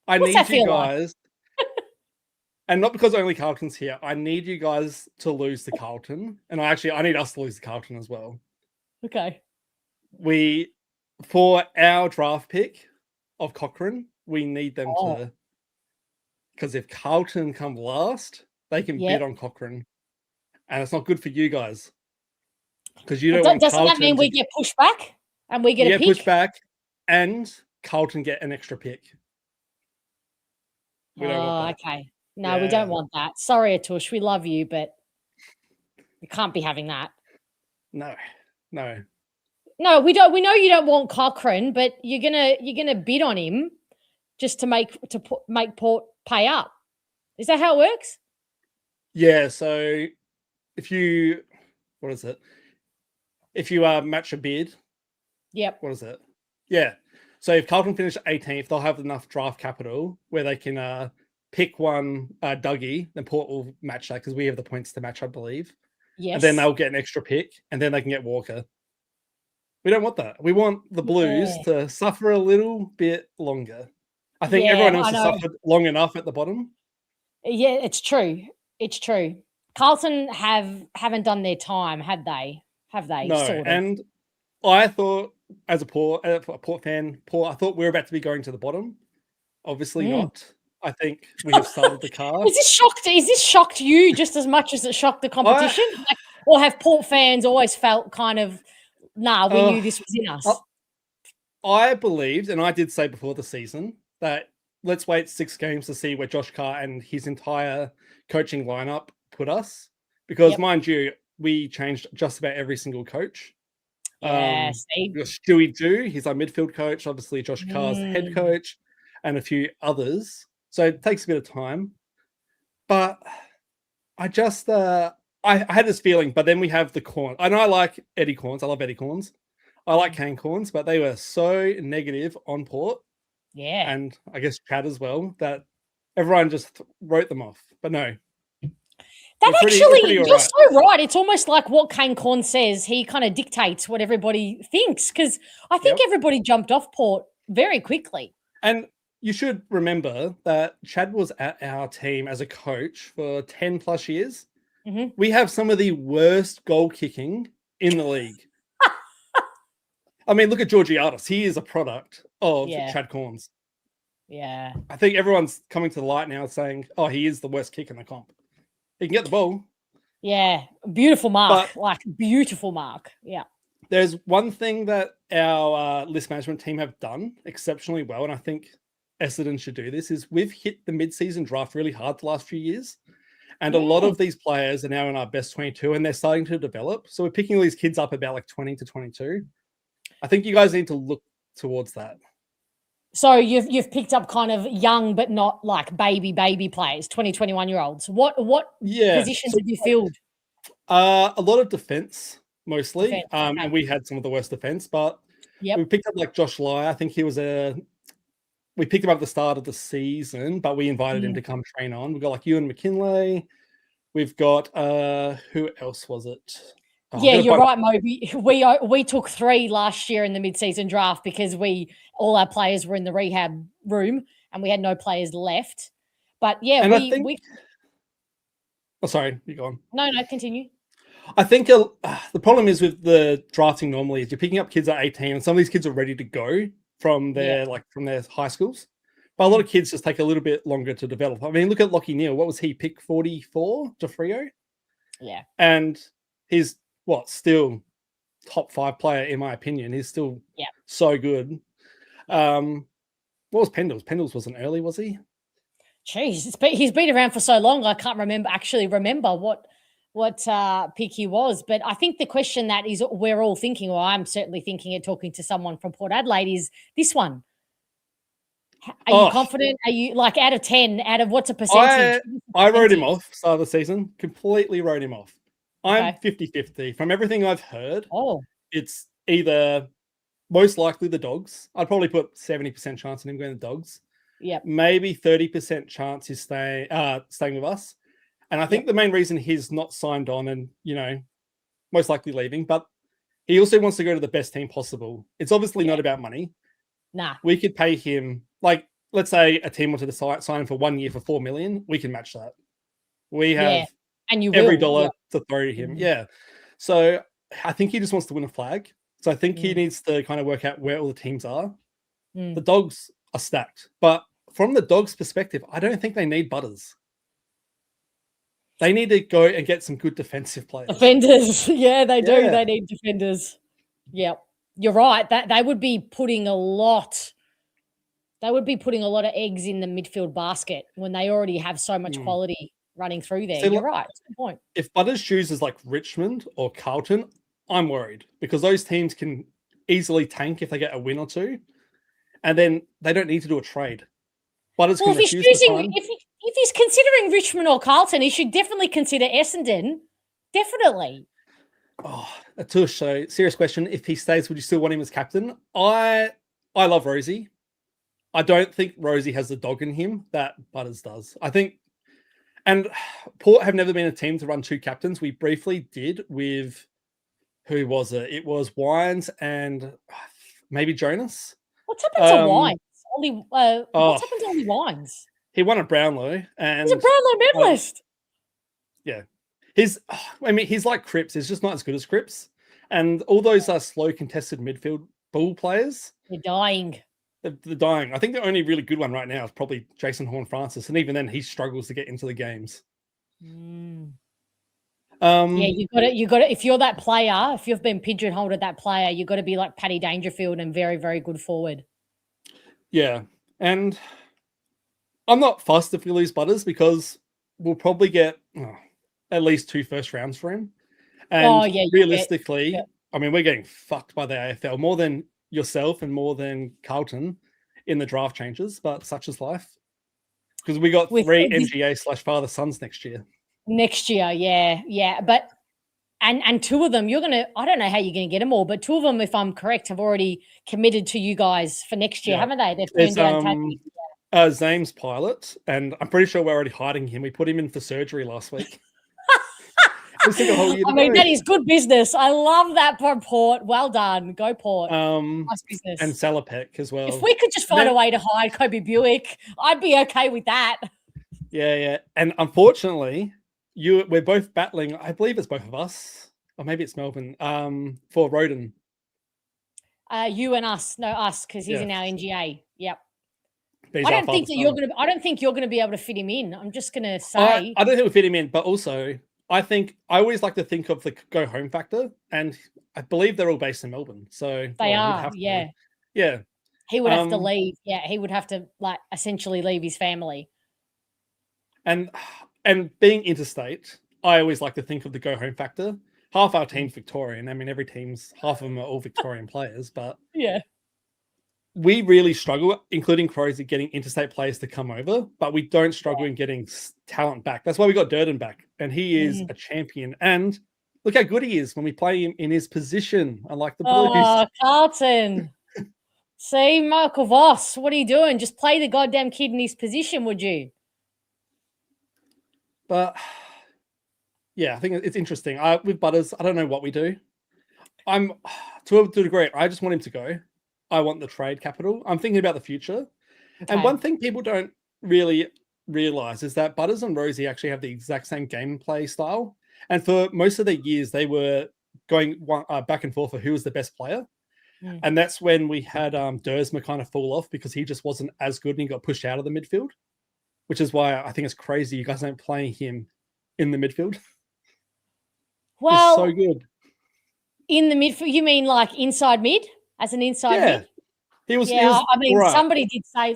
I What's need that you feel like? guys, and not because only Carlton's here. I need you guys to lose to Carlton, and I need us to lose to Carlton as well. Okay. For our draft pick of Cochrane, we need them to, because if Carlton come last, they can bid on Cochrane, and it's not good for you guys because you don't want Doesn't Carlton that mean we get pushed back and we get a pick? pushed back, and Carlton get an extra pick. We don't want that. Okay. No, we don't want that. Sorry, Atush. We love you, but we can't be having that. No. No, we don't. We know you don't want Cochrane, but you're gonna bid on him just to make Port pay up. Is that how it works? Yeah. So if you match a bid, yep. What is it? Yeah. So if Carlton finish 18th, they'll have enough draft capital where they can pick one Dougie, then Port will match that because we have the points to match, I believe. Yes. And then they'll get an extra pick, and then they can get Walker. We don't want that. We want the Blues to suffer a little bit longer. I think everyone else has suffered long enough at the bottom. Yeah, it's true. Carlton haven't done their time, have they? No, sort of? And I thought, as a Port fan, I thought we were about to be going to the bottom. Obviously not. I think we have started the car. Is this shocked you just as much as it shocked the competition? Or have Port fans always felt kind of, we knew this was in us? I believed, and I did say before the season, that let's wait 6 games to see where Josh Carr and his entire coaching lineup put us. Because mind you, we changed just about every single coach. Yeah, Stewie Dew, he's our midfield coach. Obviously, Josh Carr's the head coach, and a few others. So it takes a bit of time. But I just, I had this feeling, but then we have the Corns. I know I like Eddie Corns. I love Eddie Corns. I like Kane Corns, but they were so negative on Port. Yeah. And I guess Chad as well, that everyone just wrote them off. But no. You're so right. It's almost like what Kane Corn says, he kind of dictates what everybody thinks, because I think everybody jumped off Port very quickly. And you should remember that Chad was at our team as a coach for 10 plus years. Mm-hmm. We have some of the worst goal kicking in the league. I mean, look at Georgiadis. He is a product of Chad Corns. Yeah. I think everyone's coming to the light now saying, he is the worst kick in the comp. He can get the ball. Yeah. Beautiful mark. Beautiful mark. Yeah. There's one thing that our list management team have done exceptionally well, and I think Essendon should do this, is we've hit the mid-season draft really hard the last few years. And a lot of these players are now in our best 22, and they're starting to develop. So we're picking all these kids up about like 20 to 22. I think you guys need to look towards that. So you've picked up kind of young but not like baby players, 20, 21-year-olds. What positions have you filled? A lot of defense, mostly. And we had some of the worst defense, but we picked up like Josh Lai. I think he was we picked him up at the start of the season, but we invited him to come train on. We've got like Ewan McKinlay. We've got who else was it? You're right, Moby. We took 3 last year in the mid-season draft because all our players were in the rehab room and we had no players left. But we. Oh, sorry, you go on. No, continue. I think the problem is with the drafting normally is you're picking up kids at 18, and some of these kids are ready to go from their from their high schools. But a lot of kids just take a little bit longer to develop. I mean, look at Lockie Neal. What was he, pick 44 to Freo? Yeah. And he's still top 5 player in my opinion. He's still so good. What What was Pendles? Pendles wasn't early, was he? Jeez, he's been around for so long. I can't remember what pick he was. But I think the question that is we're all thinking, or I'm certainly thinking it, talking to someone from Port Adelaide, is this one. Are you confident? Are you like out of 10? Out of what's a percentage? I wrote him off start of the season. Completely wrote him off. I'm 50-50. From everything I've heard, it's either most likely the Dogs. I'd probably put 70% chance on him going to the Dogs. Yep. Maybe 30% chance he's staying with us. And I think the main reason he's not signed on and, most likely leaving, but he also wants to go to the best team possible. It's obviously not about money. Nah. We could pay him, like, let's say a team wanted to sign him for 1 year for $4 million. We can match that. We have and you every will. dollar to throw to him. Yeah. So I think he just wants to win a flag. So I think he needs to kind of work out where all the teams are. The Dogs are stacked. But from the Dogs' perspective, I don't think they need Butters. They need to go and get some good defensive players. Defenders. Yeah, they do. They need defenders. Yep. You're right. That they would be putting a lot. They would be putting a lot of eggs in the midfield basket when they already have so much quality running through there. You're right. That's a good point. If Butters chooses like Richmond or Carlton, I'm worried because those teams can easily tank if they get a win or two, and then they don't need to do a trade. Butters can if he's considering Richmond or Carlton, he should definitely consider Essendon. Definitely. Oh, Atush, so serious question. If he stays, would you still want him as captain? I love Rosie. I don't think Rosie has the dog in him that Butters does. I think, and Port have never been a team to run two captains. We briefly did with, who was it? It was Wines and maybe Jonas. What's happened to Wines? What's happened to Ollie Wines? He won a Brownlow. And he's a Brownlow medalist. Yeah. He's like Cripps. He's just not as good as Cripps. And all those are slow contested midfield ball players. They're dying. They're dying. I think the only really good one right now is probably Jason Horne-Francis. And even then, he struggles to get into the games. You got to. If you're that player, if you've been pigeonholed at that player, you've got to be like Paddy Dangerfield and very, very good forward. Yeah, and I'm not fussed if we lose Butters because we'll probably get at least 2 first rounds for him. And realistically, I mean, we're getting fucked by the AFL more than yourself and more than Carlton in the draft changes, but such is life. Because we got 3 NGA/father sons next year. Next year, yeah. But and 2 of them, I don't know how you're going to get them all, but 2 of them, if I'm correct, have already committed to you guys for next year, haven't they? They've turned down Zame's pilot, and I'm pretty sure we're already hiding him. We put him in for surgery last week. That is good business. I love that for Port. Well done. Go Port. Nice business. And Salopek as well. If we could just find a way to hide Kobe Buick, I'd be okay with that. Yeah. And unfortunately, we're both battling, I believe it's both of us, or maybe it's Melbourne, for Roden. You and us. No, us, because he's in our NGA. Yep. I don't think you're gonna be able to fit him in. I'm just gonna say I don't think we'll fit him in, but also I always like to think of the go home factor, and I believe they're all based in Melbourne. So they are, yeah. Yeah. He would have to leave. Yeah, he would have to essentially leave his family. And being interstate, I always like to think of the go home factor. Half our team's Victorian. I mean, half of them are all Victorian players, but yeah. We really struggle, including Crows, at getting interstate players to come over, but we don't struggle in getting talent back. That's why we got Durden back, and he is a champion. And look how good he is when we play him in his position, unlike the Blues. Oh, Carlton. See, Michael Voss, what are you doing? Just play the goddamn kid in his position, would you? But, yeah, I think it's interesting. With Butters, I don't know what we do. To a degree, I just want him to go. I want the trade capital. I'm thinking about the future. Okay. And one thing people don't really realize is that Butters and Rosie actually have the exact same gameplay style. And for most of the years, they were going back and forth for who was the best player. Mm. And that's when we had Dersma kind of fall off because he just wasn't as good and he got pushed out of the midfield, which is why I think it's crazy you guys aren't playing him in the midfield. Well, he's so good. In the midfield, you mean like inside mid? As an inside mid? He was. Yeah, He was I mean, right.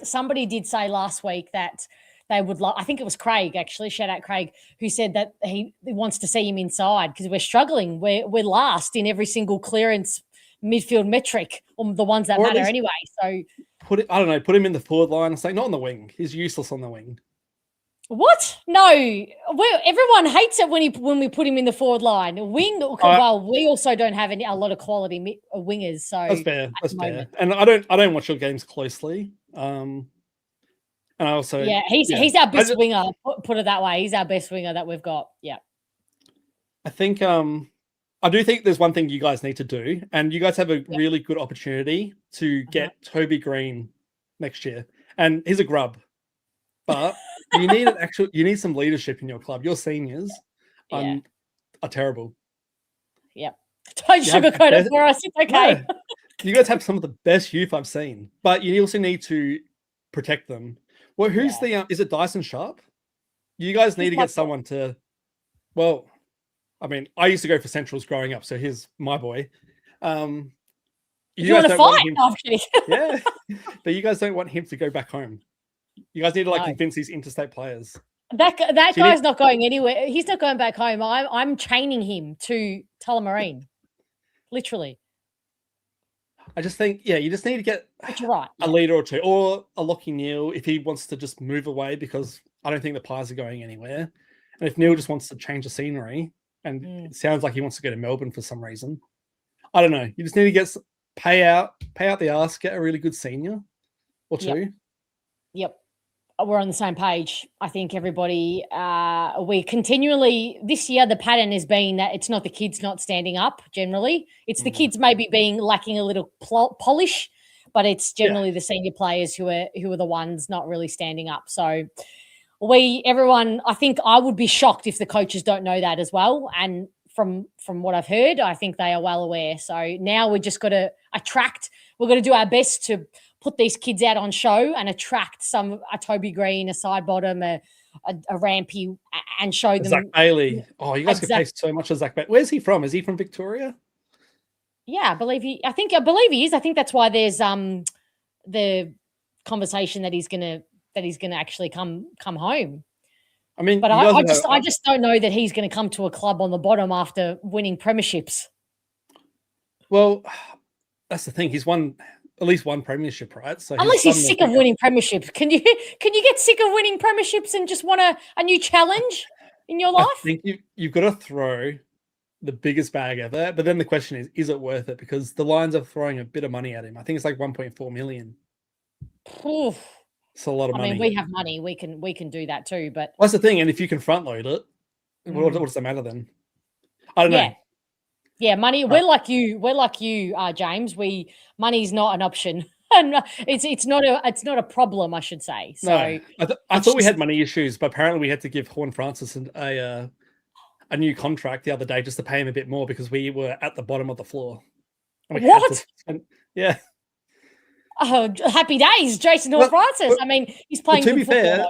somebody did say last week that they would like. I think it was Craig actually. Shout out Craig, who said that he wants to see him inside because we're struggling. We're last in every single clearance midfield metric, or the ones that Or at matter least anyway. So I don't know. Put him in the forward line. Say not on the wing. He's useless on the wing. what? No, everyone hates it when we put him in the forward line. Well, we also don't have a lot of quality wingers. So That's fair. That's fair. And I don't watch your games closely. And I also he's our best winger. Put it that way. He's our best winger that we've got. Yeah. I think I do think there's one thing you guys need to do, and you guys have a really good opportunity to get Toby Green next year. And he's a grub, but you need some leadership in your club. Your seniors are terrible. Yep. Don't sugarcoat it for us. It's okay. No, you guys have some of the best youth I've seen, but you also need to protect them. Well, who's is it Dyson Sharp? You guys need to get someone to, well, I mean, I used to go for Centrals growing up, so here's my boy. You want to fight? Yeah, but you guys don't want him to go back home. You guys need to convince these interstate players. That guy's not going anywhere. He's not going back home. I'm chaining him to Tullamarine, literally. I just think, you just need to get a leader or two, or a Lockie Neal if he wants to just move away, because I don't think the Pies are going anywhere. And if Neil just wants to change the scenery, and it sounds like he wants to go to Melbourne for some reason, I don't know. You just need to pay out the arse, get a really good senior or two. Yep. We're on the same page. I think everybody, we continually, this year, the pattern has been that it's not the kids not standing up generally. It's the kids maybe lacking a little polish, but it's generally the senior players who are the ones not really standing up. So everyone, I think I would be shocked if the coaches don't know that as well. And from what I've heard, I think they are well aware. So now we just got to we're going to do our best to put these kids out on show and attract a Toby Green, a side bottom, a Rampy, and show them. Zach Bailey. Oh, you guys could pay so much of Zach Bailey. Where's he from? Is he from Victoria? Yeah, I believe he is. I think that's why there's the conversation that he's gonna actually come home. I mean, but I just don't know that he's going to come to a club on the bottom after winning premierships. Well, that's the thing. He's won at least one premiership, right? So unless he's sick of winning premierships, can you get sick of winning premierships and just want a new challenge in your life? I think you've got to throw the biggest bag ever. But then the question is it worth it? Because the Lions are throwing a bit of money at him. I think it's like 1.4 million. Oof. It's a lot of money. I mean, we have money. We can do that too. But that's the thing. And if you can front load it, what does that matter then? I don't know. Yeah, money. We're like you, James. Money's not an option, and it's not a problem, I should say. So no, I thought we had money issues, but apparently we had to give Horn Francis a new contract the other day just to pay him a bit more because we were at the bottom of the floor. What? Yeah. Oh, happy days, Jason Horn-Francis. I mean, he's playing good football. Fair,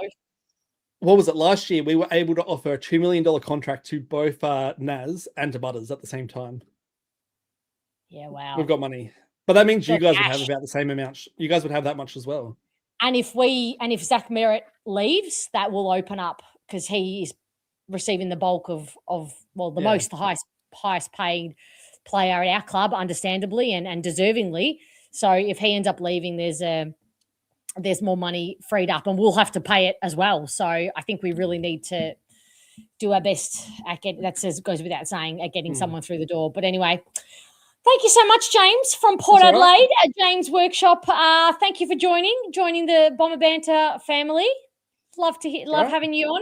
what was it last year? We were able to offer a $2 million contract to both Naz and to Butters at the same time. Yeah, wow. We've got money, but that means you guys would have about the same amount. You guys would have that much as well. And if Zach Merrett leaves, that will open up because he is receiving the bulk of the highest paid player at our club, understandably and deservingly. So if he ends up leaving, there's more money freed up, and we'll have to pay it as well. So I think we really need to do our best at goes without saying, at getting someone through the door. But anyway, thank you so much, James from Port Adelaide at James Workshop. Thank you for joining the Bomber Banter family. Love having you on.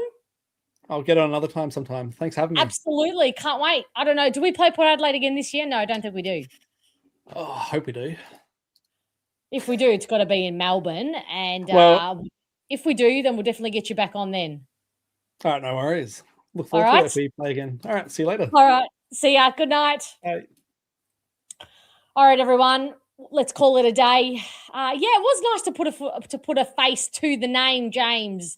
I'll get on another time sometime. Thanks for having me. Absolutely, can't wait. I don't know. Do we play Port Adelaide again this year? No, I don't think we do. Oh, I hope we do. If we do, it's got to be in Melbourne. And if we do, then we'll definitely get you back on then. All right, no worries. Look forward to it if we play again. All right, see you later. All right, see ya. Good night. Bye. All right, everyone. Let's call it a day. It was nice to put a face to the name, James.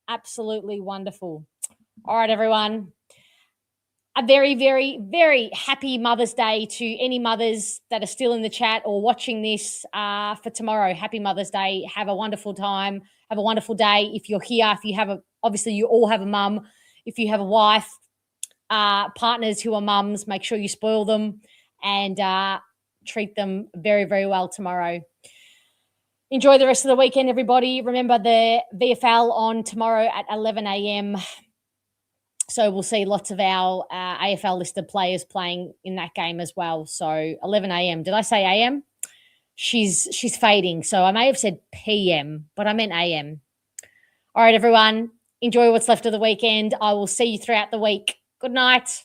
Absolutely wonderful. All right, everyone. a very, very, very happy Mother's Day to any mothers that are still in the chat or watching this for tomorrow. Happy Mother's Day. Have a wonderful time. Have a wonderful day. If you're here, if you have obviously you all have a mum. If you have a wife, partners who are mums, make sure you spoil them and treat them very, very well tomorrow. Enjoy the rest of the weekend, everybody. Remember the VFL on tomorrow at 11 a.m. So we'll see lots of our AFL listed players playing in that game as well. So 11 a.m. Did I say a.m.? She's fading. So I may have said p.m., but I meant a.m. All right, everyone. Enjoy what's left of the weekend. I will see you throughout the week. Good night.